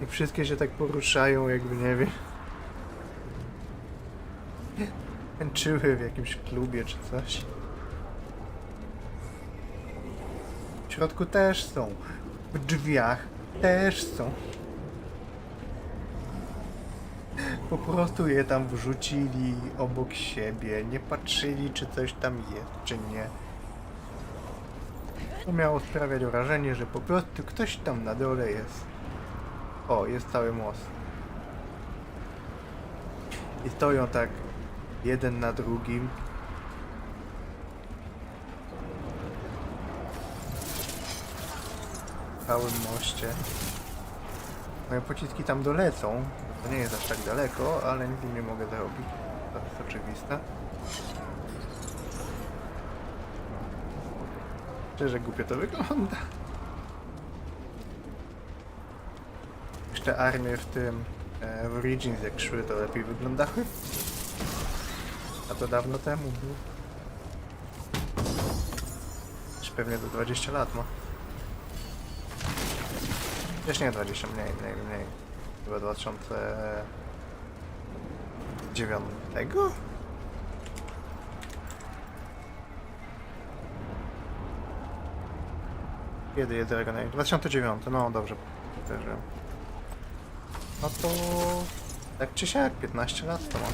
I wszystkie się tak poruszają, jakby nie wiem. Tańczyły w jakimś klubie czy coś. W środku też są. W drzwiach też są. Po prostu je tam wrzucili obok siebie. Nie patrzyli, czy coś tam jest, czy nie. To miało sprawiać wrażenie, że po prostu ktoś tam na dole jest. O, jest cały most. I stoją tak jeden na drugim. W całym moście. Moje pociski tam dolecą. To nie jest aż tak daleko, ale nic im nie mogę zrobić. To jest oczywiste. Szczerze głupio to wygląda. Jeszcze armie w tym w Origins jak szły, to lepiej wyglądały. A to dawno temu było. Już pewnie do 20 lat ma. Jeszcze nie 20, mniej. Chyba 2009? Kiedy jest Dragon Age? 2009, no dobrze. Powtarzam. No to... tak czy siak, 15 lat to mam.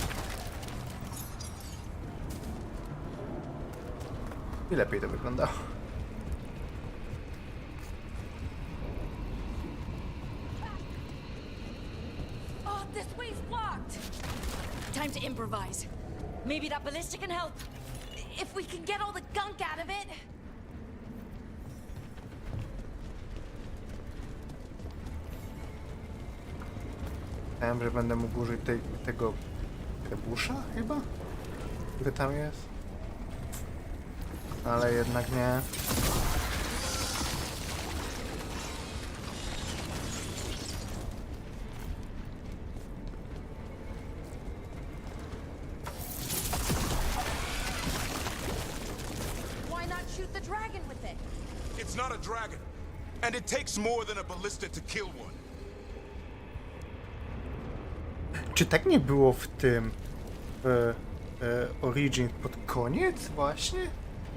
I lepiej to wyglądało. Oh, this way's blocked. Time to improvise. Maybe that ballista can help. If we can get all the gunk out of it. Myślałem, że będę mógł użyć tego trebusza chyba? Który tam jest? Ale jednak nie. Why not shoot the dragon with it? It's not a dragon, and it takes more than a ballista to kill one. Czy tak nie było w tym Origins pod koniec właśnie?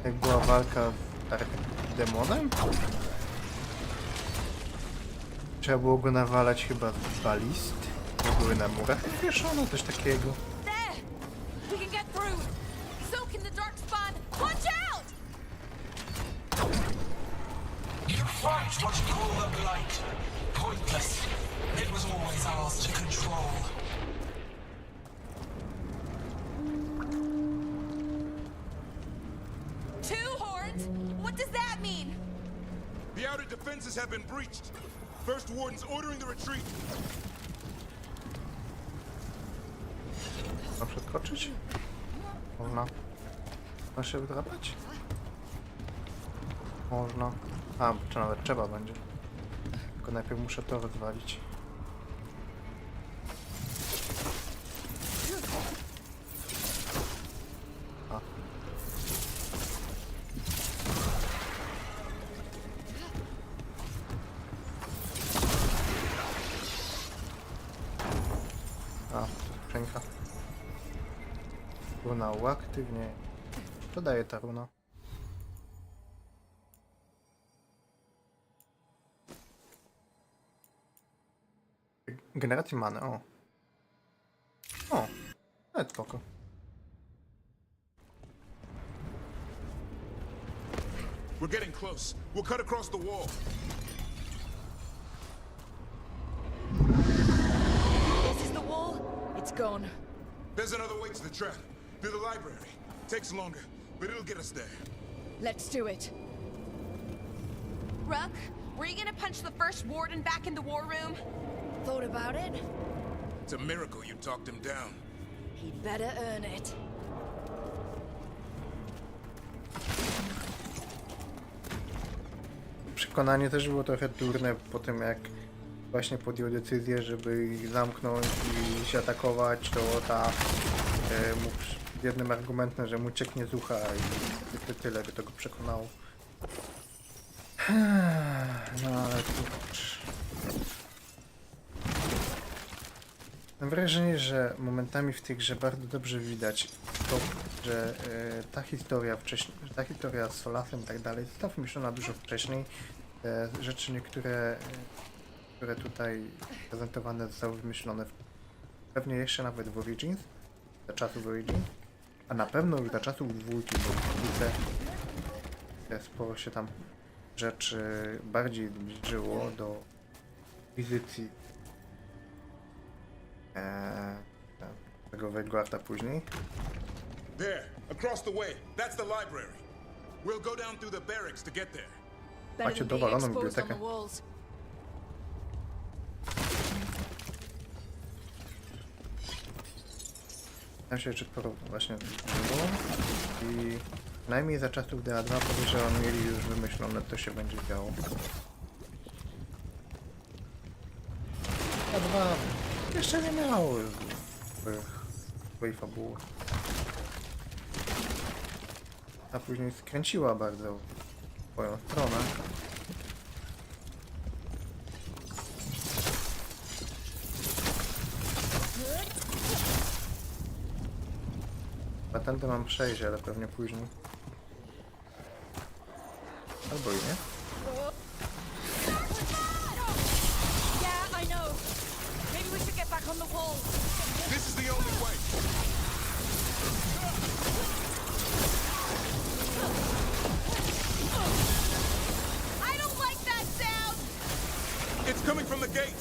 Jak była walka z demonem? Trzeba było go nawalać chyba z balist. Były na murach wieszone, coś takiego. There! We can get through! So can the dark spawn! Watch out! You fight what you call the blight. Pointless. It was always ours to control. What does that mean? The outer defenses have been breached. First Warden's ordering the retreat. Można przeskoczyć? Można. Można się wdrapać? Można. A, czy nawet trzeba będzie. Tylko najpierw muszę to rozwalić. Runa uaktywnie. Co daje ta runa? Generacja many, o. O, nawet spoko. We're getting close. We'll cut across the wall. This is the wall. It's gone. There's another way to the trap. Through the library. Takes longer, but it'll get us there. Let's do it. Ruck, were you gonna punch the first warden back in the war room? Thought about it. It's a miracle you talked him down. He'd better earn it. Przekonanie też było trochę durne po tym, jak właśnie podjął decyzję, żeby ich zamknąć i się atakować, to ta mógł jednym argumentem, że mu cieknie z ucha i tyle by to go przekonało. No ale kurczę. Mam wrażenie, że momentami w tej grze bardzo dobrze widać to, że ta historia z Solasem i tak dalej została wymyślona dużo wcześniej. Te rzeczy niektóre, które tutaj prezentowane zostały wymyślone pewnie jeszcze nawet w Origins, za czasów Origins, a na pewno już za czasów dwójki, bo w dwójce sporo się tam rzeczy bardziej zbliżyło do wizycji tego Gejguarda później. There, across the way. That's the library. We'll go down through the barracks to get there. Macie dowaloną bibliotekę. Tam się czy właśnie było i najmniej za czasów DA2 podejrzewam mieli już wymyślone, to się będzie działo. DA2 jeszcze nie miało swojej fabuły. A później skręciła bardzo w swoją stronę. Patenty mam przejść, ale pewnie później. Albo i nie. Yeah, I know. Maybe we should get back on the wall. This is the only way. I don't like that sound. It's coming from the gate.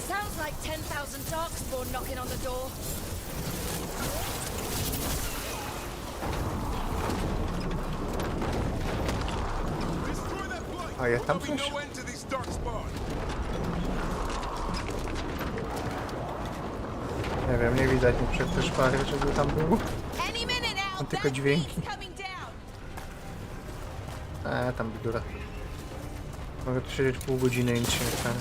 Sounds like 10,000 darkspawn knocking on the door. A jest tam coś? Nie wiem, nie widać mi przez te szpary, żeby tam był. Są tylko dźwięki. Tam bzdura. Mogę tu siedzieć pół godziny i nic się nie stanie.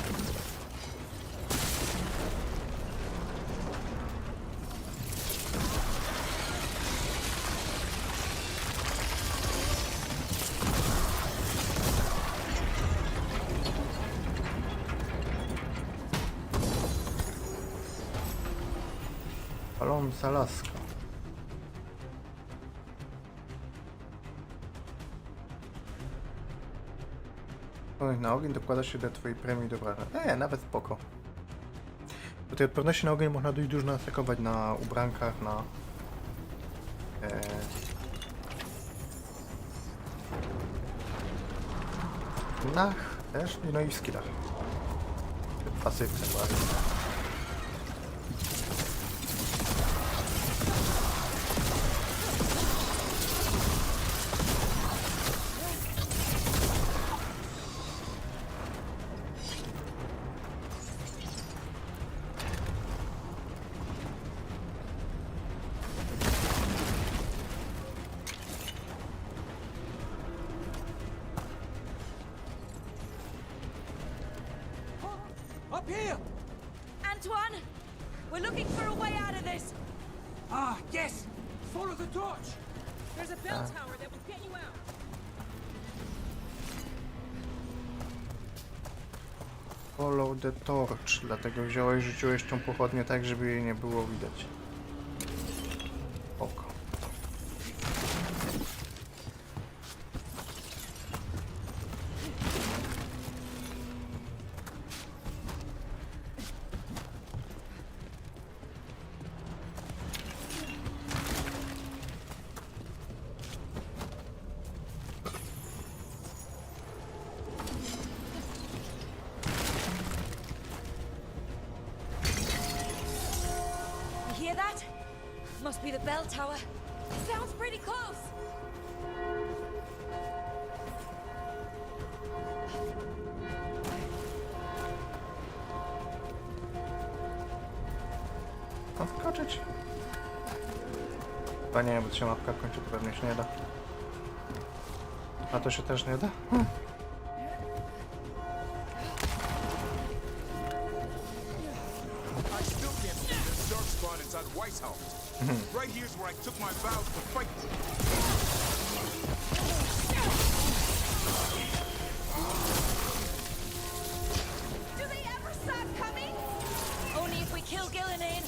Paląca laska. Odporność na ogień dokłada się do twojej premii dobra. Nawet spoko. Do tej odporności na ogień można dość dużo nastakować na ubrankach, na też, no i w skillach. Pasywne bardzo. Up here! Antoine! We're looking for a way out of this! Ah, yes! Follow the torch! There's a bell tower that will get you out! Follow the torch, dlatego wziąłeś, rzuciłeś tą pochodnię tak, żeby jej nie było widać. Oko. Must be the bell tower. Sounds pretty close. Mam wkroczyć? Chyba nie, bo się mapka kończy, to pewnie się nie da. A to się też nie da? I still can't believe there's dark spot inside White's house. Right here's where I took my vows to fight. Do they ever stop coming? Only if we kill Gillenane.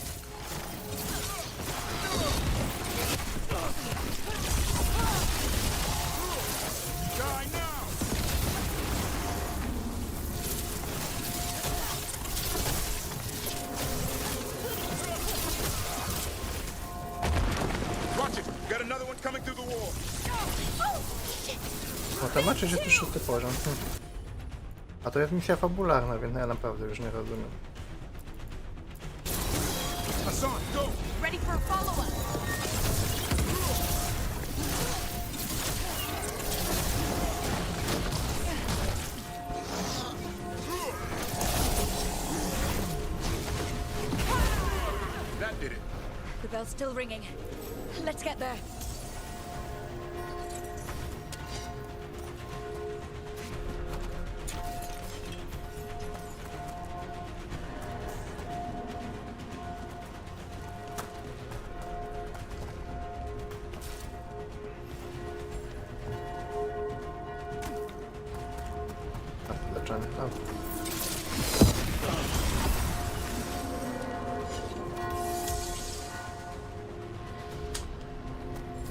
Die now! Watch it! Got another one coming through the wall. No to ma 36 poziom. A to jest misja fabularna, więc ja naprawdę już nie rozumiem. Hassan, go! Ready for a follow-up. That did it. The bell's still ringing. Let's get there. Leczenie, tak.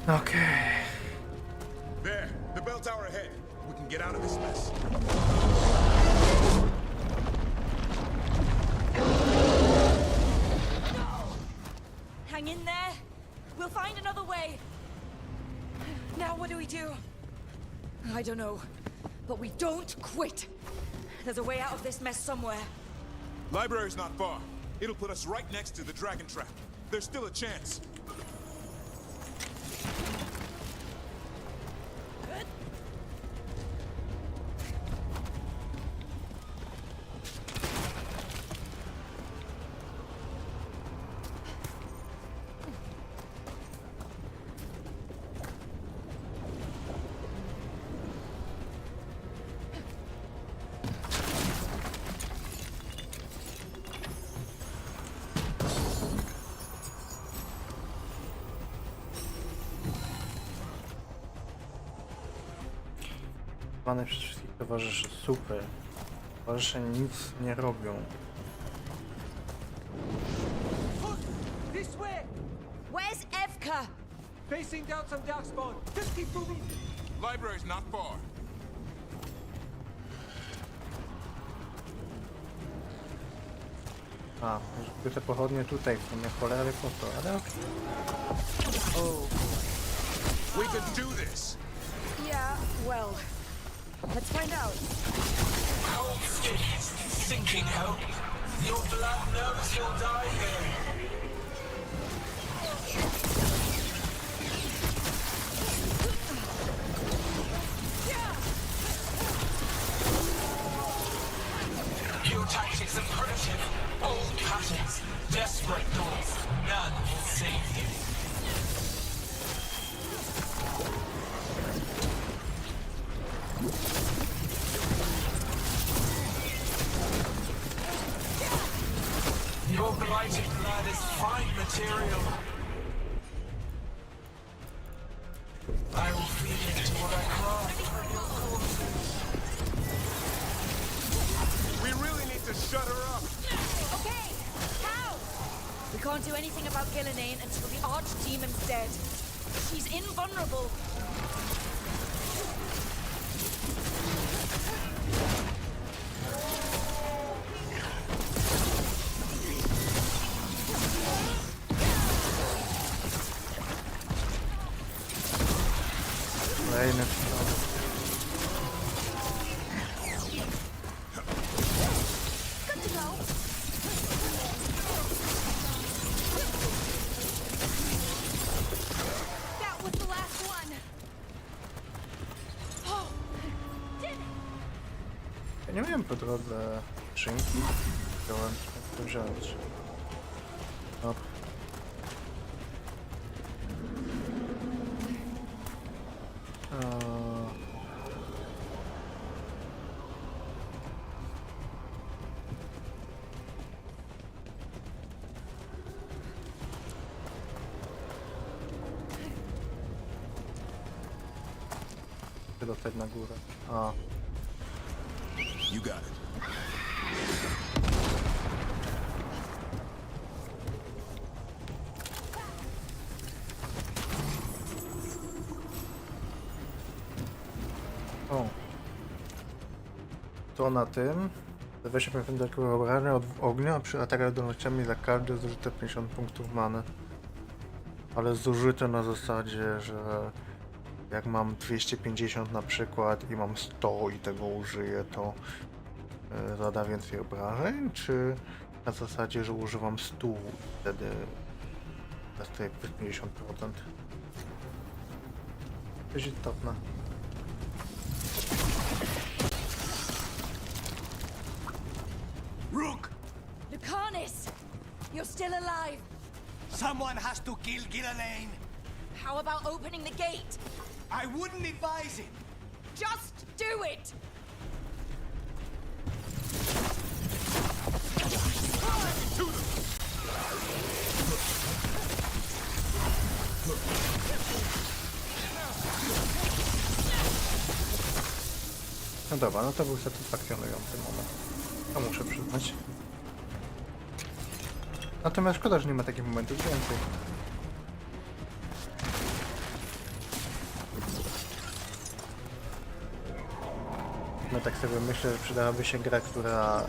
Okay. There, the bell tower ahead. We can get out of this mess. Hang in there. We'll find another way. Now what do? I don't know. But we don't quit. There's a way out of this mess somewhere. Library's not far. It'll put us right next to the dragon trap. There's still a chance. Mamy wszystkich towarzyszy, super. Towarzysze nic nie robią. This way! Where's Evka? Facing down some darkspawn. Just keep moving. Library's not far. A, żeby te pochodnie tutaj w sumie cholery po to, ale We can do this. Yeah, well, let's find out. Cold skin, sinking hope. Your blood knows you'll die here. Your tactics are primitive, old patterns, desperate thoughts. None will save you. Your blighted blood is fine material. I will feed it to what I craft from your corpses. We really need to shut her up. Okay, how? We can't do anything about Gillenane until the Archdemon's dead. She's invulnerable. kolejny. Nie miałem po drodze skrzynki. Chciałem to wziąć. Dobra. Dostać na górę. A. You got it. O. To na tym. 20% dodatkowego obrażenia od ognia, a przy atakach zdolnościami za każde zużyte 50 punktów many. Ale zużyte na zasadzie, że jak mam 250 na przykład i mam 100 i tego użyję, to zada więcej obrażeń, czy na zasadzie, że używam 100 i wtedy dostaję 50%? To jest istotne. Rook! Lucanis! You're still alive! Someone has to kill Gillian. How about opening the gate? I wouldn't advise it. Just do it! No dobra, no to był satysfakcjonujący moment. To muszę przyznać. Natomiast szkoda, że nie ma takich momentów więcej. No tak sobie myślę, że przydałaby się gra, która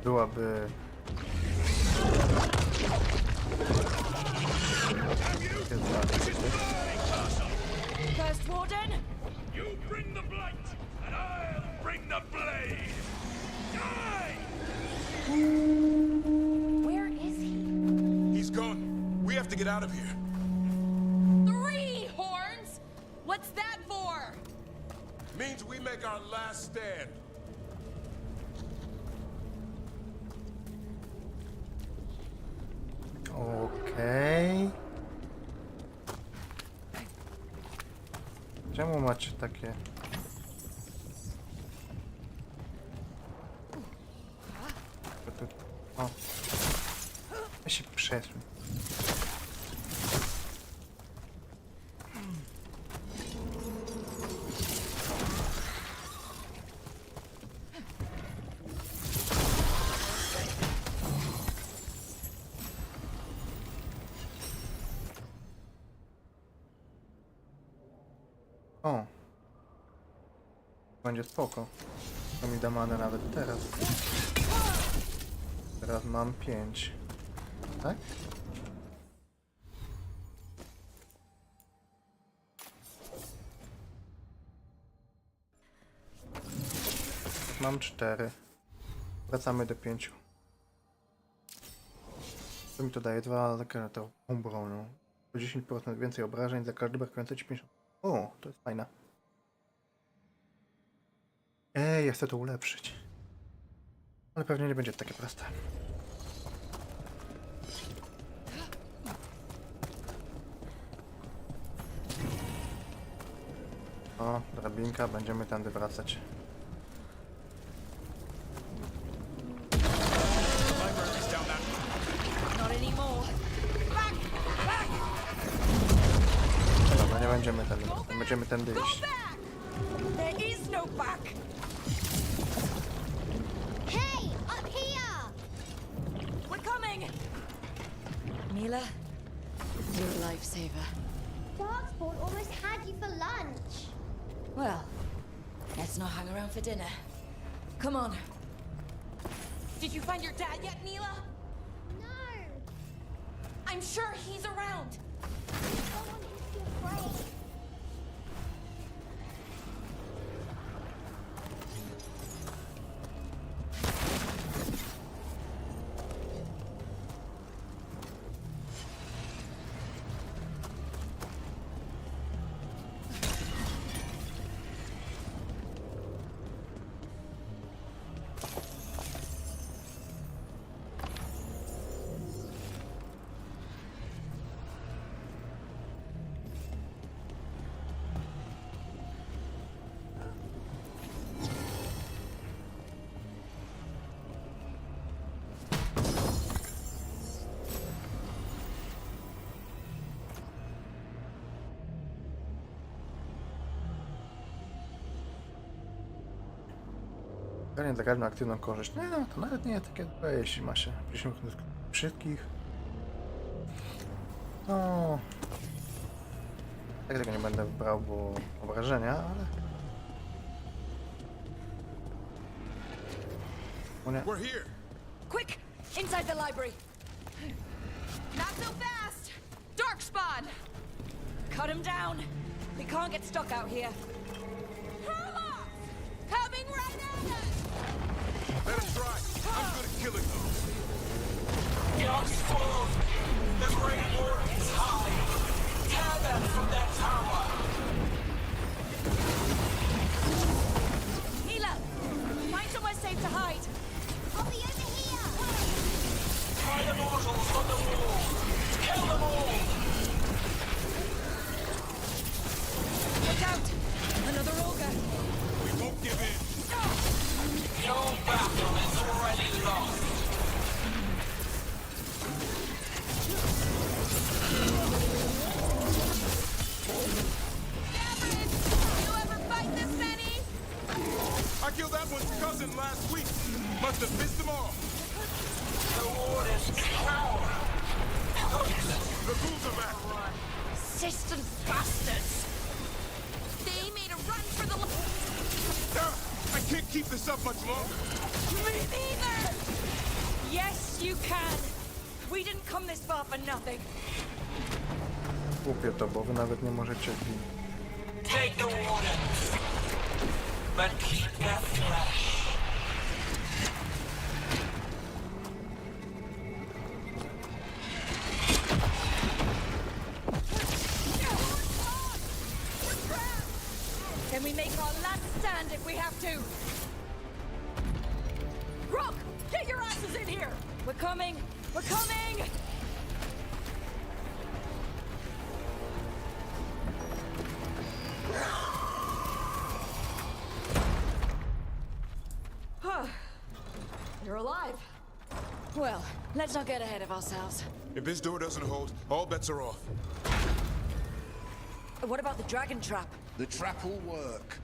byłaby... First Warden? You bring the blight, and I'll bring the blade. Die! Where is he? He's gone. We have to get out of here. 3 horns? What's that for? Means we make our last stand. Okej. Czemu macie takie... O. Ja się przesuń. O. Będzie spoko. To mi da manę nawet teraz. Teraz mam 5. Tak? Mam 4. Wracamy do 5. To mi to daje 2 za każdą bronią. O 10% więcej obrażeń za każdy brakujący ci 50. O, to jest fajne. Ja chcę to ulepszyć. Ale pewnie nie będzie takie proste. O, drabinka, będziemy tędy wracać. Dobra, nie będziemy tędy wracać, będziemy tędy iść. There is no back! Hey, up here! We're coming! Mila, you're a lifesaver. Darkspawn almost had you for lunch. Well, let's not hang around for dinner. Come on. Did you find your dad yet, Mila? No. I'm sure he's around. I don't want him to be afraid. Pewnie za każdą aktywną korzyść. Nie, no to nawet nie takie złe, jeśli ma się 50 wszystkich. No... Tak tego nie będę brał, bo obrażenia, ale... O nie. We're here. Quick! Inside the library! Not so fast! Darkspawn! Cut him down! We can't get stuck out here. Herlock! Coming right at us! Let us try. I'm good at killing those. Dogs full. The Great Warden is high. Tear them from that tower. Mila! Find somewhere safe to hide. I'll be over here. Try the mortals on the wall. Kill them all. Look out! Another ogre! We won't give in. Your battle is already lost. You ever fight this many? I killed that one's cousin last week. Must have pissed them off. The wardens cower. The ghouls are back. Persistent bastards! They made a run for the... I can't keep this up much longer. Me neither! Yes, you can! We didn't come this far for nothing. Głupie to, bo wy nawet nie możecie zginąć. Take the wardens. But keep their flesh. Can we make our last stand if we have to? Rook, get your asses in here! We're coming! We're coming! You're alive. Well, let's not get ahead of ourselves. If this door doesn't hold, all bets are off. What about the dragon trap? The trap will work.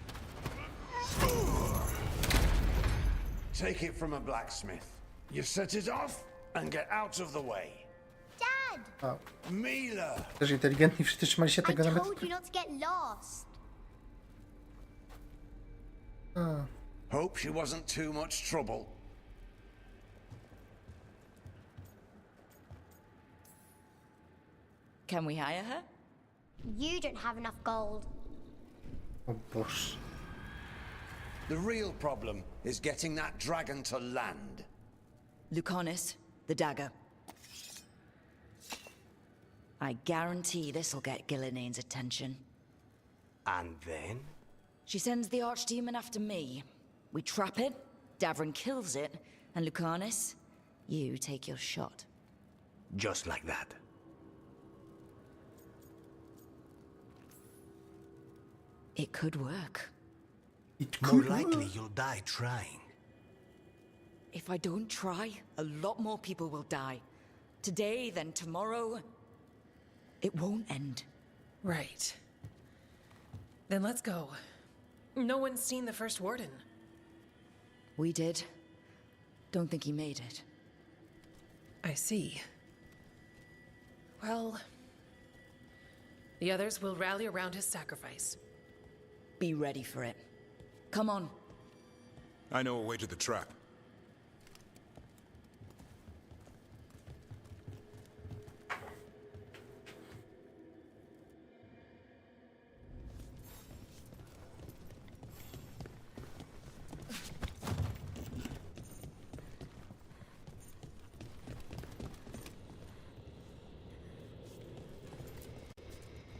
Take it from a blacksmith. You set it off and get out of the way. Dad! A, Mila! też inteligentni, wszyscy trzymali się I tego nawet... told you not to get lost. A, Hope she wasn't too much trouble. Can we hire her? You don't have enough gold. o Boże. The real problem is getting that dragon to land. Lucanis, the dagger. I guarantee this'll get Gillinean's attention. And then? She sends the archdemon after me. We trap it, Davrin kills it, and Lucanis, you take your shot. Just like that. It could work. More likely you'll die trying. If I don't try, a lot more people will die. Today, then tomorrow. It won't end. Right. Then let's go. No one's seen the first warden. We did. Don't think he made it. I see. Well, the others will rally around his sacrifice. Be ready for it. Come on. I know a way to the trap.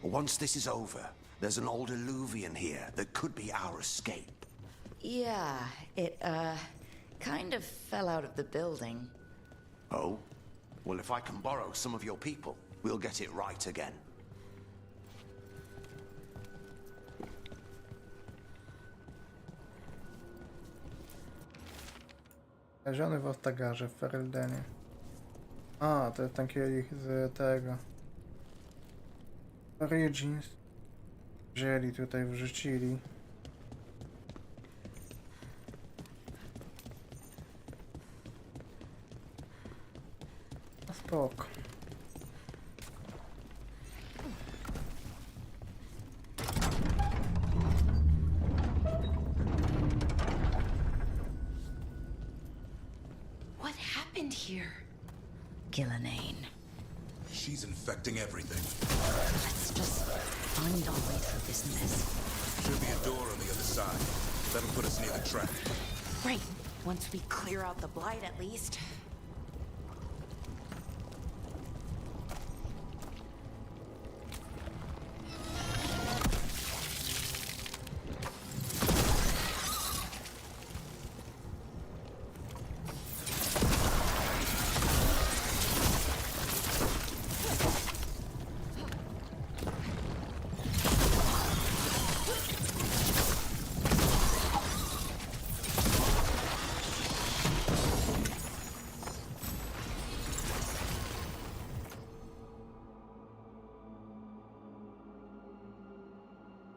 Once this is over, there's an old illuvian here that could be our escape. Yeah, it, kind of fell out of the building. Oh? Well, if I can borrow some of your people, we'll get it right again. Znaleziony w Ostagarze, w Fereldenie. A, to jest ten kielich z tego. Origins. Wzięli tutaj, wrzucili. Spoko. What happened here? Gillenane. She's infecting everything. Let's just find our way through this mess. Should be a door on the other side. That'll put us near the track. Right. Once we clear out the blight, at least.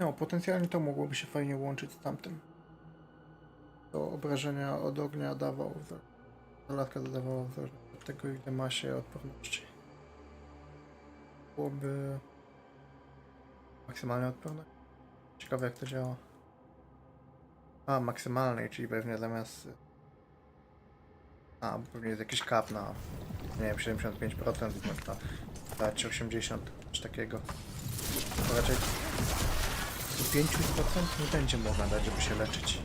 No, potencjalnie to mogłoby się fajnie łączyć z tamtym. To obrażenia od ognia dawał, zalatka dodawała od tego, ile ma się odporności. Byłoby maksymalnie odporność. Ciekawe jak to działa. A, maksymalnej, czyli pewnie zamiast... A, pewnie jest jakiś cap na, nie wiem, 75%, można dać 80%, coś takiego. To raczej 5% nie będzie można dać, żeby się leczyć.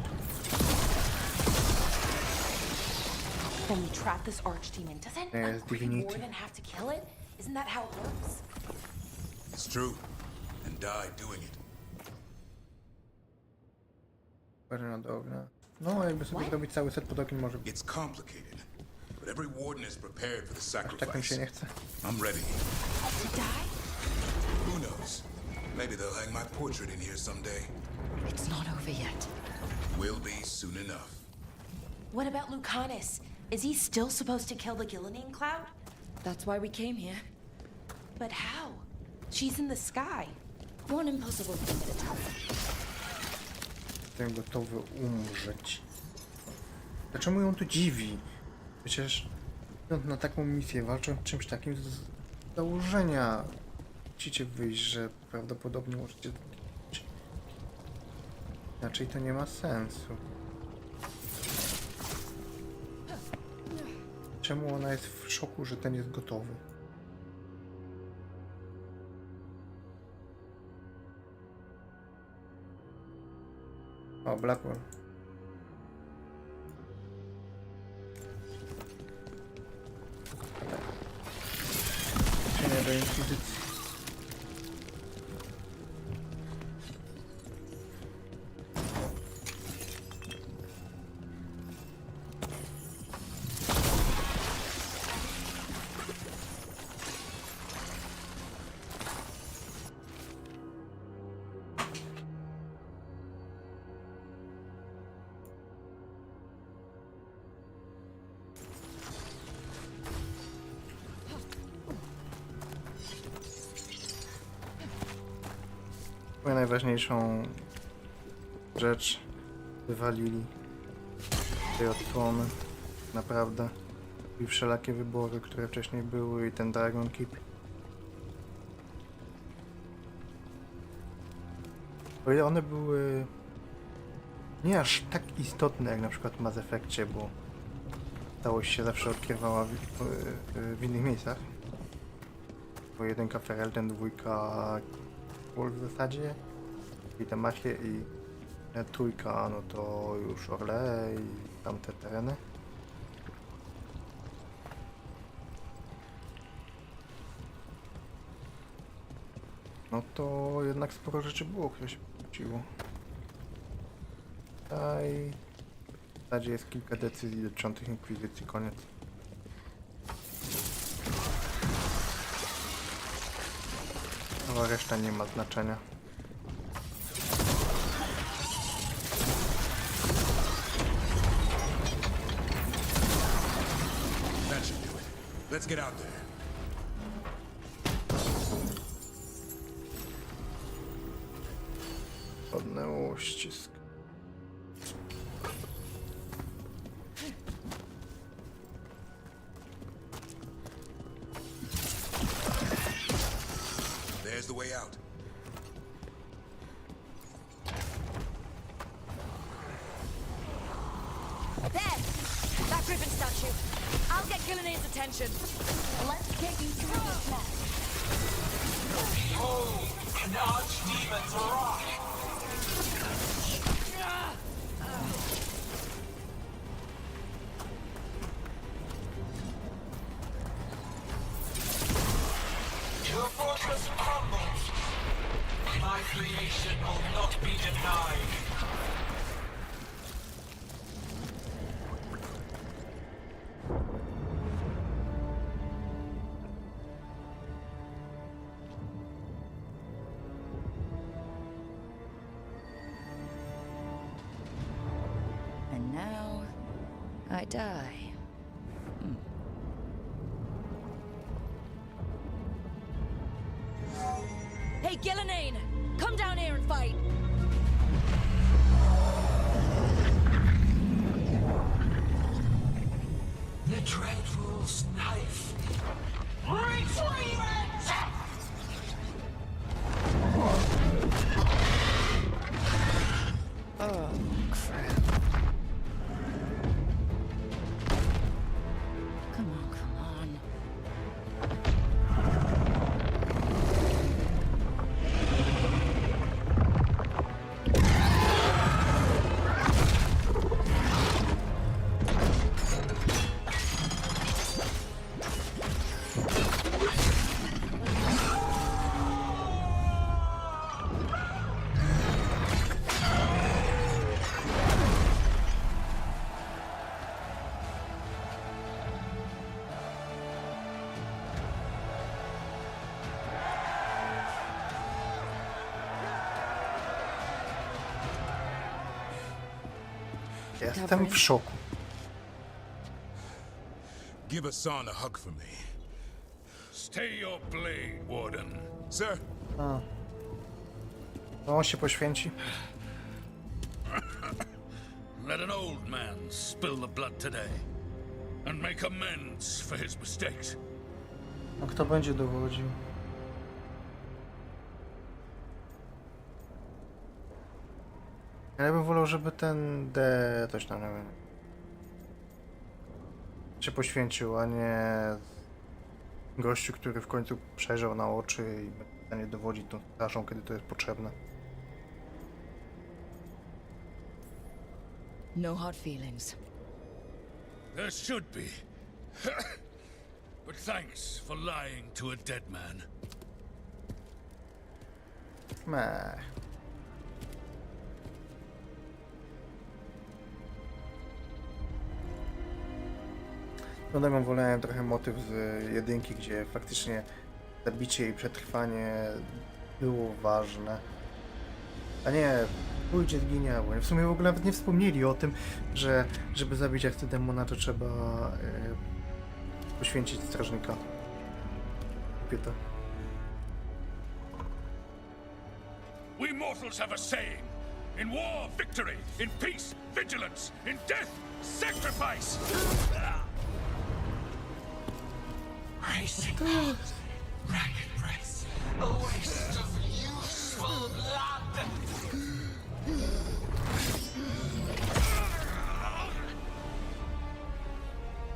When we trap this archdemon, doesn't Yes, upgrade divinity. more than have to kill it? Isn't that how it works? It's true. And die doing it. Obrażenia do ognia. No, jakby sobie zrobić cały set pod ogniem może być. It's complicated, but every warden is prepared for the Tak mi się sacrifice. nie chce. I'm ready. To die? Who knows? Maybe they'll hang my portrait in here someday. It's not over yet. Will be soon enough. What about Lucanus? Is he still supposed to kill the Gillenane cloud? That's why we came here. But how? She's in the sky. One impossible thing at a time. Jestem gotowy umrzeć. Dlaczego ją to dziwi? Przecież idąc na taką misję, walcząc czymś takim z założenia musicie wyjść, że prawdopodobnie możecie zginąć. Inaczej to nie ma sensu. Czemu ona jest w szoku, że ten jest gotowy? O, Blackwell. Przeniesienie do inkwizycji. Najważniejszą rzecz wywalili tej odsłony, naprawdę, i wszelakie wybory, które wcześniej były, i ten Dragon Keep. O ile one były nie aż tak istotne jak na przykład w Mass Effectie, bo całość się zawsze odkrywała w innych miejscach. Bo jedynka Ferelden, dwójka w zasadzie i te mafie i trójka, no to już Orle i tamte tereny. No to jednak sporo rzeczy było, które się wróciło. Tutaj w zasadzie jest kilka decyzji dotyczących inkwizycji, koniec. A reszta nie ma znaczenia. That should do it. Let's get out there. Podnęło uścisk. There's the way out. There! That griffin statue. I'll get Gillenay's attention. Let's take you through this mess. Behold, an archdemon's rock! Your fortress crumbles. My creation will not be denied. And now, I die. Hey, Gillenay! Come down here and fight! The Dreadful's knife. Retrieve it! Oh, crap. Come on, come on. Jestem w szoku. Give Hassan a hug for me. Stay your blade, Warden. Sir? A. No, on się poświęci. Let an old man spill the blood today and make amends for his mistakes. A kto będzie dowodził? Ja bym wolał, żeby ten coś tam, nie wiem, się poświęcił, a nie gościu, który w końcu przejrzał na oczy i będzie w stanie dowodzić tą strażą, kiedy to jest potrzebne. No hard feelings. There should be. But thanks for lying to a dead man. Meh. Dlatego wolałem trochę motyw z jedynki, gdzie faktycznie zabicie i przetrwanie było ważne. A nie, pójdzie, zginie, bo w sumie w ogóle nawet nie wspomnieli o tym, że żeby zabić arcydemona, to trzeba poświęcić strażnika. Pyta. We mortals have a saying. In war, victory. In peace, vigilance. In death, sacrifice. Racing blood, ragged race, a waste of useful blood.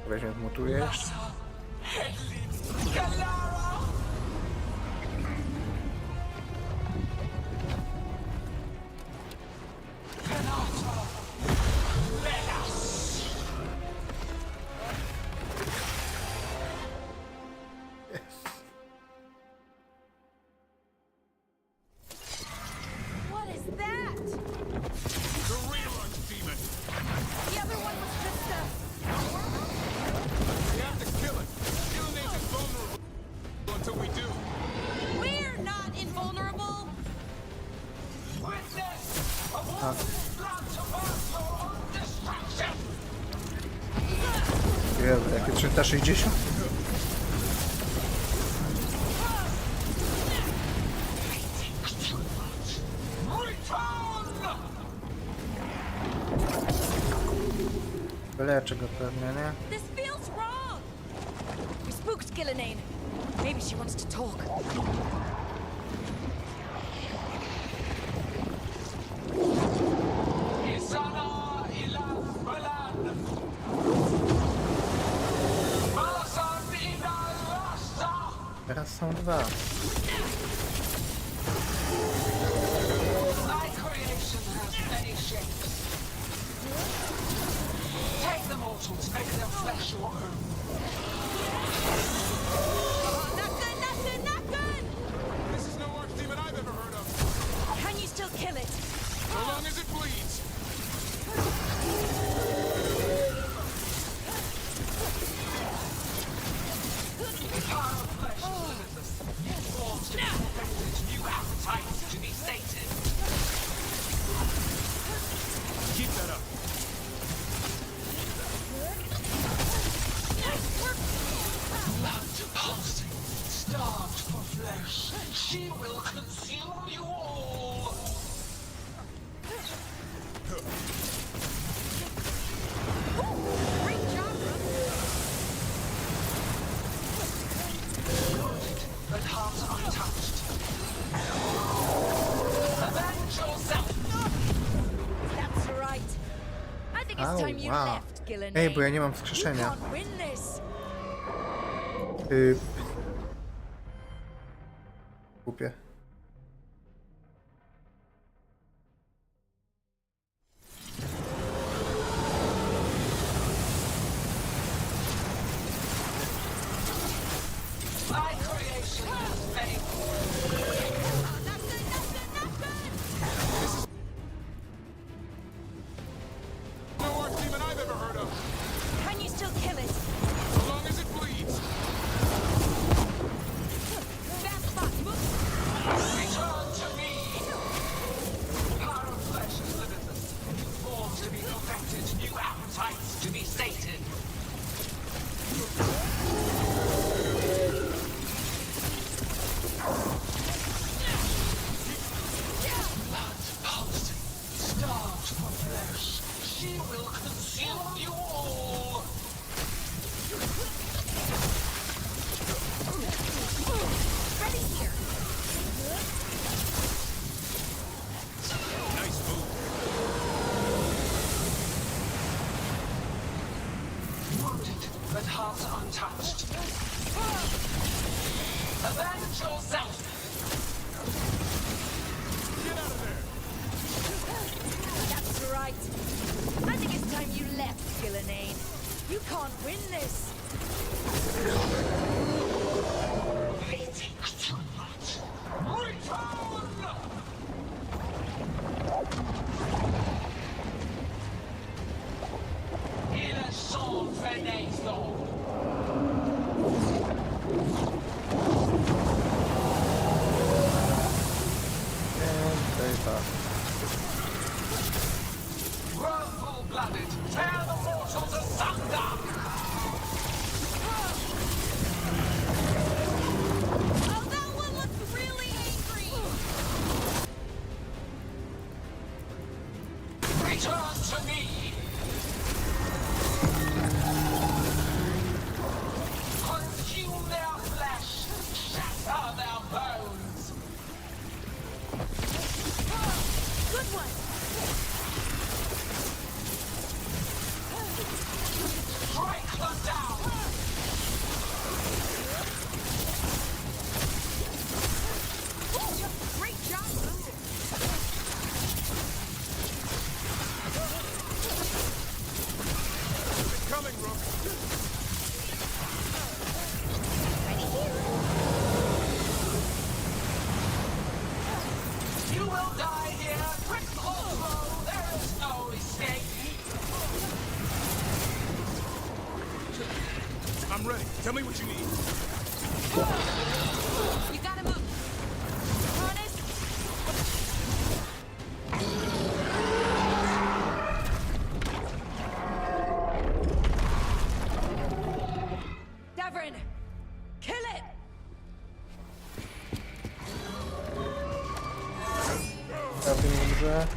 Weźmy, zmutuję jeszcze. Jezu, jakie 360? Wyleczę go pewnie, nie? This feels wrong! We spooked Gillenay. Maybe she wants to talk. są dwa. My creation has many shapes. Take the mortals, make their flesh your own. This is no archdemon I've ever heard of. Can you still kill it? So long as it bleeds. The power of flesh is limitless. New forms to be perfected, new appetites to be sated. Keep that up. Blood pulsing, starved for flesh. She will consume you all. Great job, But hearts untouched. Avenge yourself! That's right. I think it's time you Ała. left, Gillen. Ej, bo ja nie mam You wskrzeszenia. can't win this. Głupie. My creation is made. No archdemon I've ever heard of. Can you still kill it? So long as it bleeds. Fast back, move. Return to me! Power of flesh is limitless. New forms to be perfected, new appetites to be sated. Blood pulsing, starved for flesh. She will consume you all. Ready here. Nice move. Wounded, but hearts untouched. Avenge yourself! Get out of there. That's right. I think it's time you left, Gillenane. You can't win this. They think too much. Return! Il est son fenaison. Tutaj tak. Grow full-blooded. Tear the mortals asunder! Oh, that one looks really angry. Return to me! Consume their flesh! Shatter their bones! Good one. Strike them down! Great job. It's coming, Rook. You will die here, quick or slow, there is no escape. I'm ready. Tell me what you need. You gotta move. Harness. Davrin, kill it. Prawie umrze.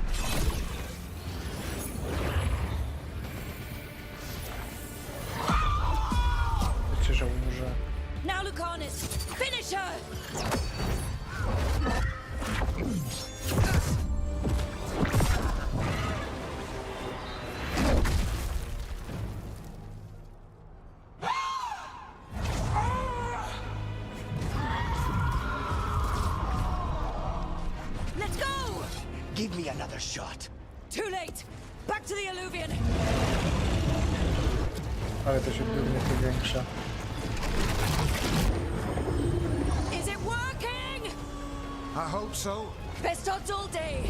Wiecie, że umrze. Now, Lucanus, finish her. Give me another shot. Too late! Back to the alluvion! Ale to się pewnie powiększa. Is it working? I hope so. Best odds all day!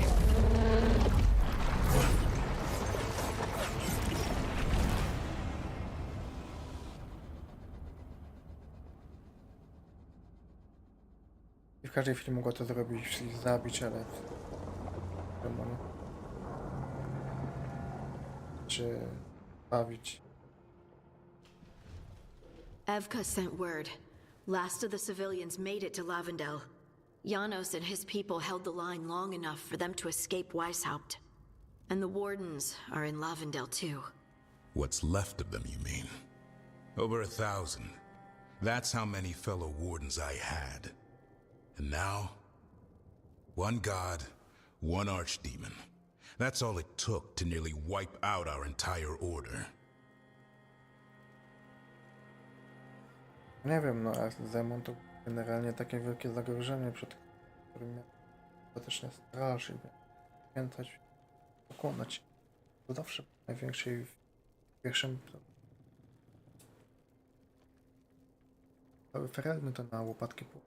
I w każdej chwili mogła to zrobić i zabić, ale... Wiadomo. Czy... bawić. Evka sent word. Last of the civilians made it to Lavendel. Janos and his people held the line long enough for them to escape Weishaupt. And the Wardens are in Lavendel too. What's left of them, you mean? Over 1,000. That's how many fellow Wardens I had. And now, one god, one archdemon. That's all it took to nearly wipe out our entire order. Nie wiem, no a Zemon to generalnie takie wielkie zagrożenie, przed którym ostatecznie straż i pamiętać, pokonać. To zawsze największej w pierwszym cały Ferelny to na łopatki po.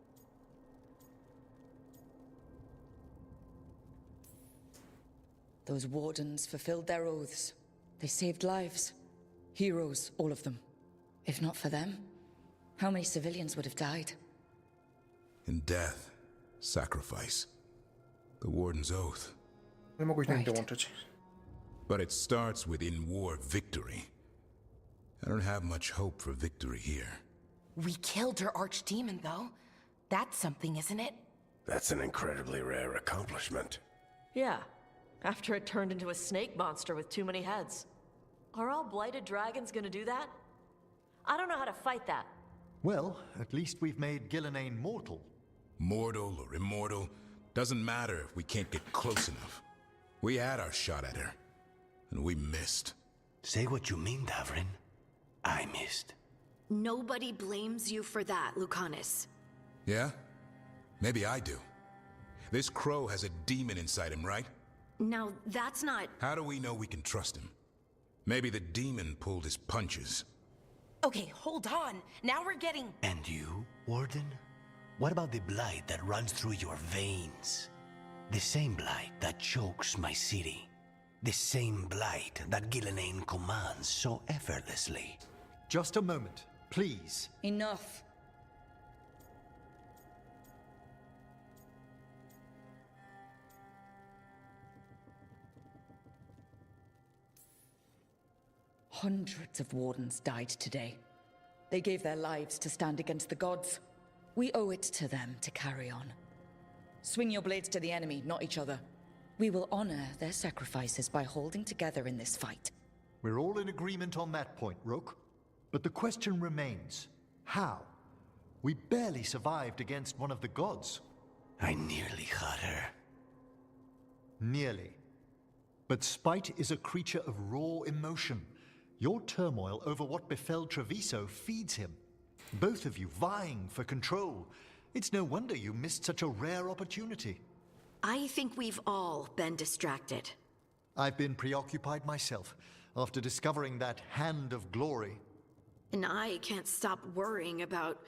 Those wardens fulfilled their oaths. They saved lives. Heroes, all of them. If not for them, how many civilians would have died? In death, sacrifice. The Warden's oath. Nie mogłeś nigdy dołączyć. But it starts with in-war victory. I don't have much hope for victory here. We killed her archdemon, though. That's something, isn't it? That's an incredibly rare accomplishment. Yeah, after it turned into a snake monster with too many heads. Are all blighted dragons gonna do that? I don't know how to fight that. Well, at least we've made Gillenane mortal. Mortal or immortal, doesn't matter if we can't get close enough. We had our shot at her, and we missed. Say what you mean, Davrin. I missed. Nobody blames you for that, Lucanus. Yeah? Maybe I do. This crow has a demon inside him, right? Now, that's not... How do we know we can trust him? Maybe the demon pulled his punches. Okay, hold on. Now we're getting... And you, Warden? What about the blight that runs through your veins? The same blight that chokes my city. The same blight that Gillenane commands so effortlessly. Just a moment, please. Enough. Hundreds of wardens died today. They gave their lives to stand against the gods. We owe it to them to carry on. Swing your blades to the enemy, not each other. We will honor their sacrifices by holding together in this fight. We're all in agreement on that point, Rook. But the question remains, how? We barely survived against one of the gods. I nearly had her. Nearly. But spite is a creature of raw emotion. Your turmoil over what befell Treviso feeds him. Both of you vying for control. It's no wonder you missed such a rare opportunity. I think we've all been distracted. I've been preoccupied myself after discovering that hand of glory. And I can't stop worrying about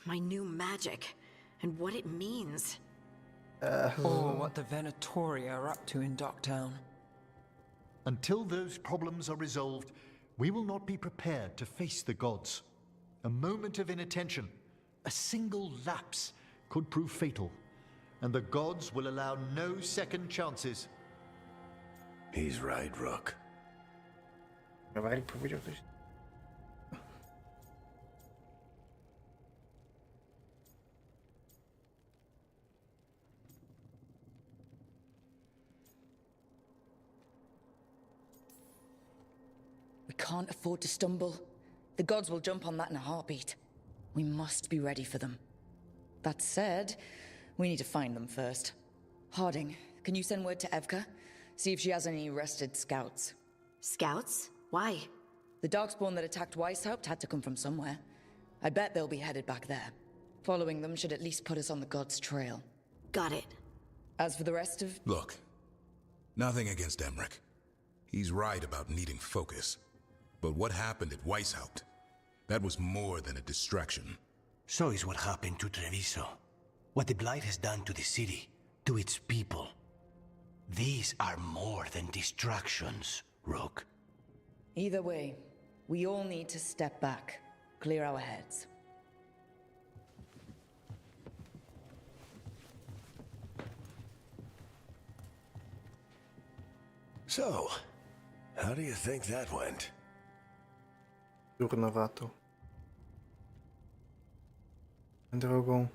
my new magic and what it means. Or what the Venatori are up to in Docktown. Until those problems are resolved, we will not be prepared to face the gods. A moment of inattention, a single lapse, could prove fatal, and the gods will allow no second chances. He's right, Rook. Right, powiedział coś. We can't afford to stumble. The gods will jump on that in a heartbeat. We must be ready for them. That said, we need to find them first. Harding, can you send word to Evka? See if she has any rested scouts. Scouts? Why? The Darkspawn that attacked Weishaupt had to come from somewhere. I bet they'll be headed back there. Following them should at least put us on the gods' trail. Got it. As for the rest of... Look, Nothing against Emmerich. He's right about needing focus. But what happened at Weishaupt? That was more than a distraction. So is what happened to Treviso. What the Blight has done to the city, to its people. These are more than distractions, Rook. Either way, we all need to step back, clear our heads. So, how do you think that went? Durnowato. Drogą,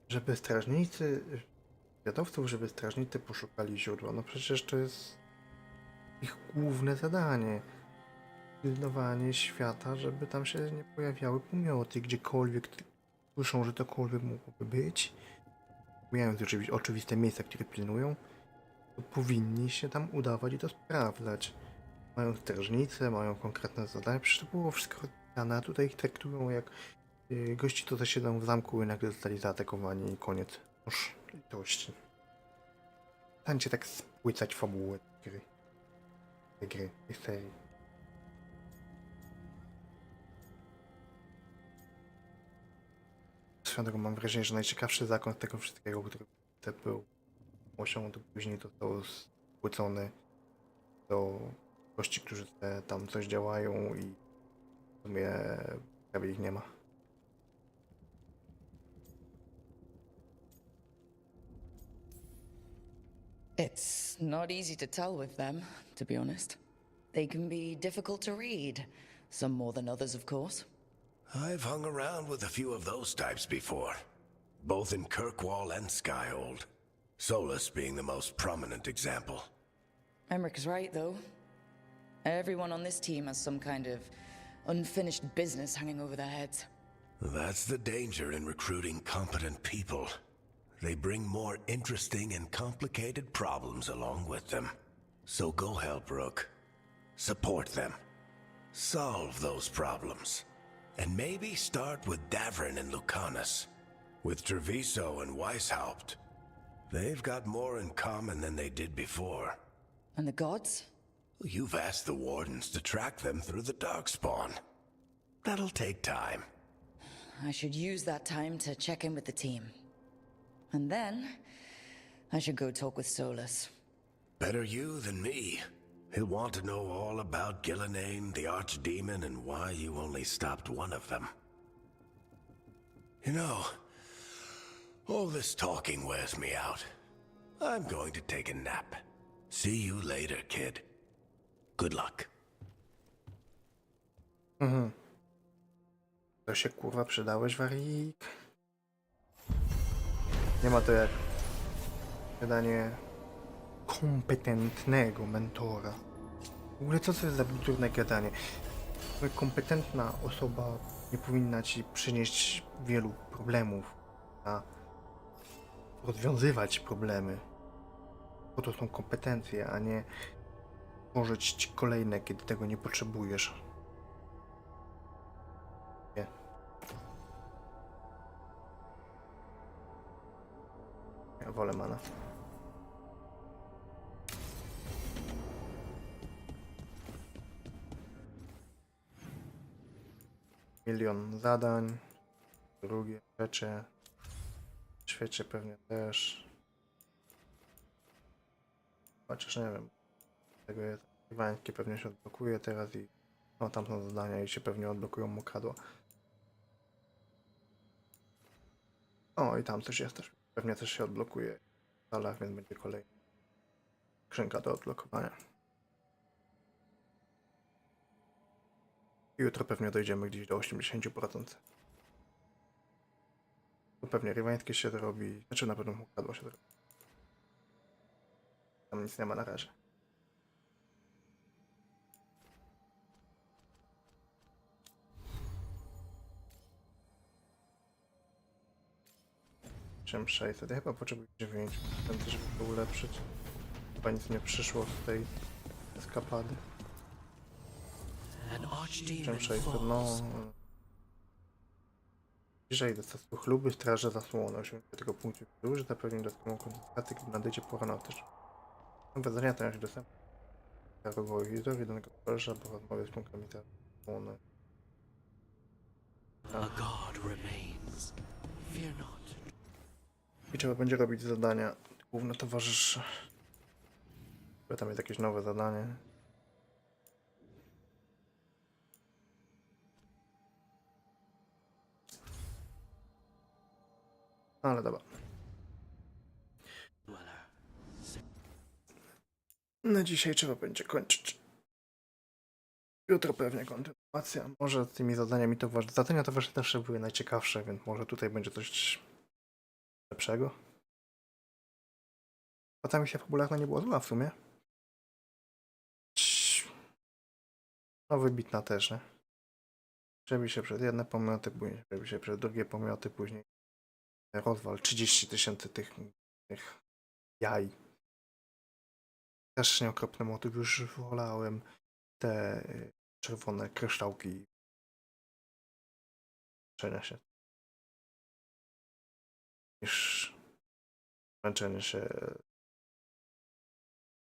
żeby strażnicy, zwiadowców, żeby strażnicy poszukali źródła. No przecież to jest ich główne zadanie. Pilnowanie świata, żeby tam się nie pojawiały pomioty, gdziekolwiek słyszą, że cokolwiek mogłoby być. Pomijając oczywiste miejsca, które pilnują, to powinni się tam udawać i to sprawdzać. Mają strażnicę, mają konkretne zadania, przecież to było wszystko rozpisane, a tutaj ich traktują jak gości, to zasiedzą w zamku i nagle zostali zaatakowani i koniec. Już litości. Stańcie tak spłycać fabułę tej gry, tej serii. Swoją drogą mam wrażenie, że najciekawszy zakon z tego wszystkiego, który był osiągnięty, później został spłycony do gości, którzy tam coś działają i w sumie prawie ich nie ma. It's not easy to tell with them, to be honest. They can be difficult to read. Some more than others, of course. I've hung around with a few of those types before, both in Kirkwall and Skyhold. Solus being the most prominent example. Emmerich is right, though. Everyone on this team has some kind of unfinished business hanging over their heads. That's the danger in recruiting competent people. They bring more interesting and complicated problems along with them. So go help Rook. Support them. Solve those problems. And maybe start with Davrin and Lucanus. With Treviso and Weishaupt. They've got more in common than they did before. And the gods? You've asked the Wardens to track them through the Darkspawn. That'll take time. I should use that time to check in with the team. And then, I should go talk with Solus. Better you than me. He'll want to know all about Gillenane, the Archdemon, and why you only stopped one of them. You know, all this talking wears me out. I'm going to take a nap. See you later, kid. Good luck. To się kurwa przydałeś, Warik. Nie ma to jak wydanie kompetentnego mentora. W ogóle co to jest za durne gadanie? Kompetentna osoba nie powinna ci przynieść wielu problemów, a rozwiązywać problemy. Po to są kompetencje, a nie tworzyć ci kolejne, kiedy tego nie potrzebujesz. Nie. Ja wolę mana. Milion zadań. Drugie rzeczy. W świecie pewnie też. Chociaż nie wiem. Tego jest. Iwańskie pewnie się odblokuje teraz i no tam są zadania i się pewnie odblokują mokradła. O i tam coś jest też. Pewnie też się odblokuje w salach, więc będzie kolejna skrzynka do odblokowania. I jutro pewnie dojdziemy gdzieś do 80%. Tu pewnie riwańskie się zrobi, znaczy na pewno mokradło się zrobi. Tam nic nie ma na razie. Czym 600? Ja chyba potrzebuję 9%, żeby to ulepszyć. Chyba nic nie przyszło z tej eskapady. Czym 600? No... Bliżej do stosu chluby straży zasłonę. Osiągnięcie tego punktu duży zapewni dodatkową koncentrację, gdy nadejdzie pora na też. Wydarzenia to się dostępne. Rozwoju historii danego towarzysza, po rozmowie z punktami telefonu. A god remains. Fear not. I trzeba będzie robić zadania. Główne towarzysze. Chyba tam jest jakieś nowe zadanie. Ale dobra. Na dzisiaj trzeba będzie kończyć. Jutro pewnie kontynuacja. Może z tymi zadaniami zadania towarzyskie też były najciekawsze, więc może tutaj będzie coś lepszego. A ta misja fabularna nie była zła w sumie. No wybitna też, nie? Przebi się przez jedne pomioty, później przebi się przez drugie pomioty, później rozwal 30 000 tych jaj. Też nieokropny motyw, już wolałem te czerwone kryształki męczenia się niż męczenie się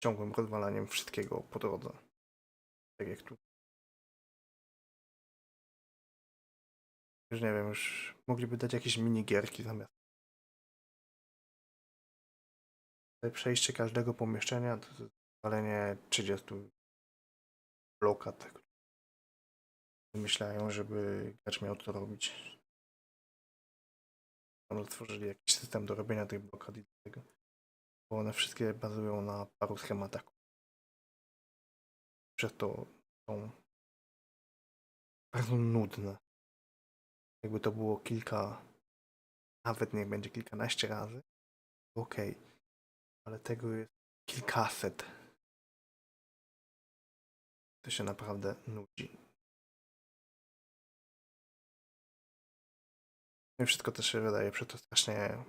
ciągłym rozwalaniem wszystkiego po drodze. Tak jak tu. Już nie wiem, już mogliby dać jakieś minigierki zamiast. Przejście każdego pomieszczenia to zwalenie 30 blokad. Myślają, żeby gracz miał to robić. Tam stworzyli jakiś system do robienia tych blokad i tego. Bo one wszystkie bazują na paru schematach. Przez to są bardzo nudne. Jakby to było kilka, nawet niech będzie kilkanaście razy, okej. Ale tego jest kilkaset. To się naprawdę nudzi. I wszystko też się wydaje przez to strasznie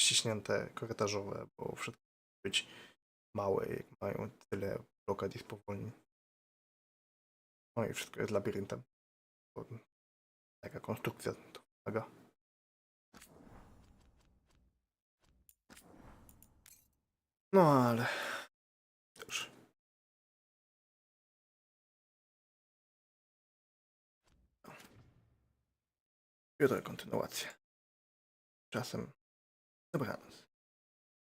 ściśnięte korytarzowe, bo wszystko musi być małe, jak mają tyle blokad i spowolnień. No i wszystko jest labiryntem. Bo taka konstrukcja to wymaga. No ale cóż. Jutro kontynuacja. Czasem dobranoc.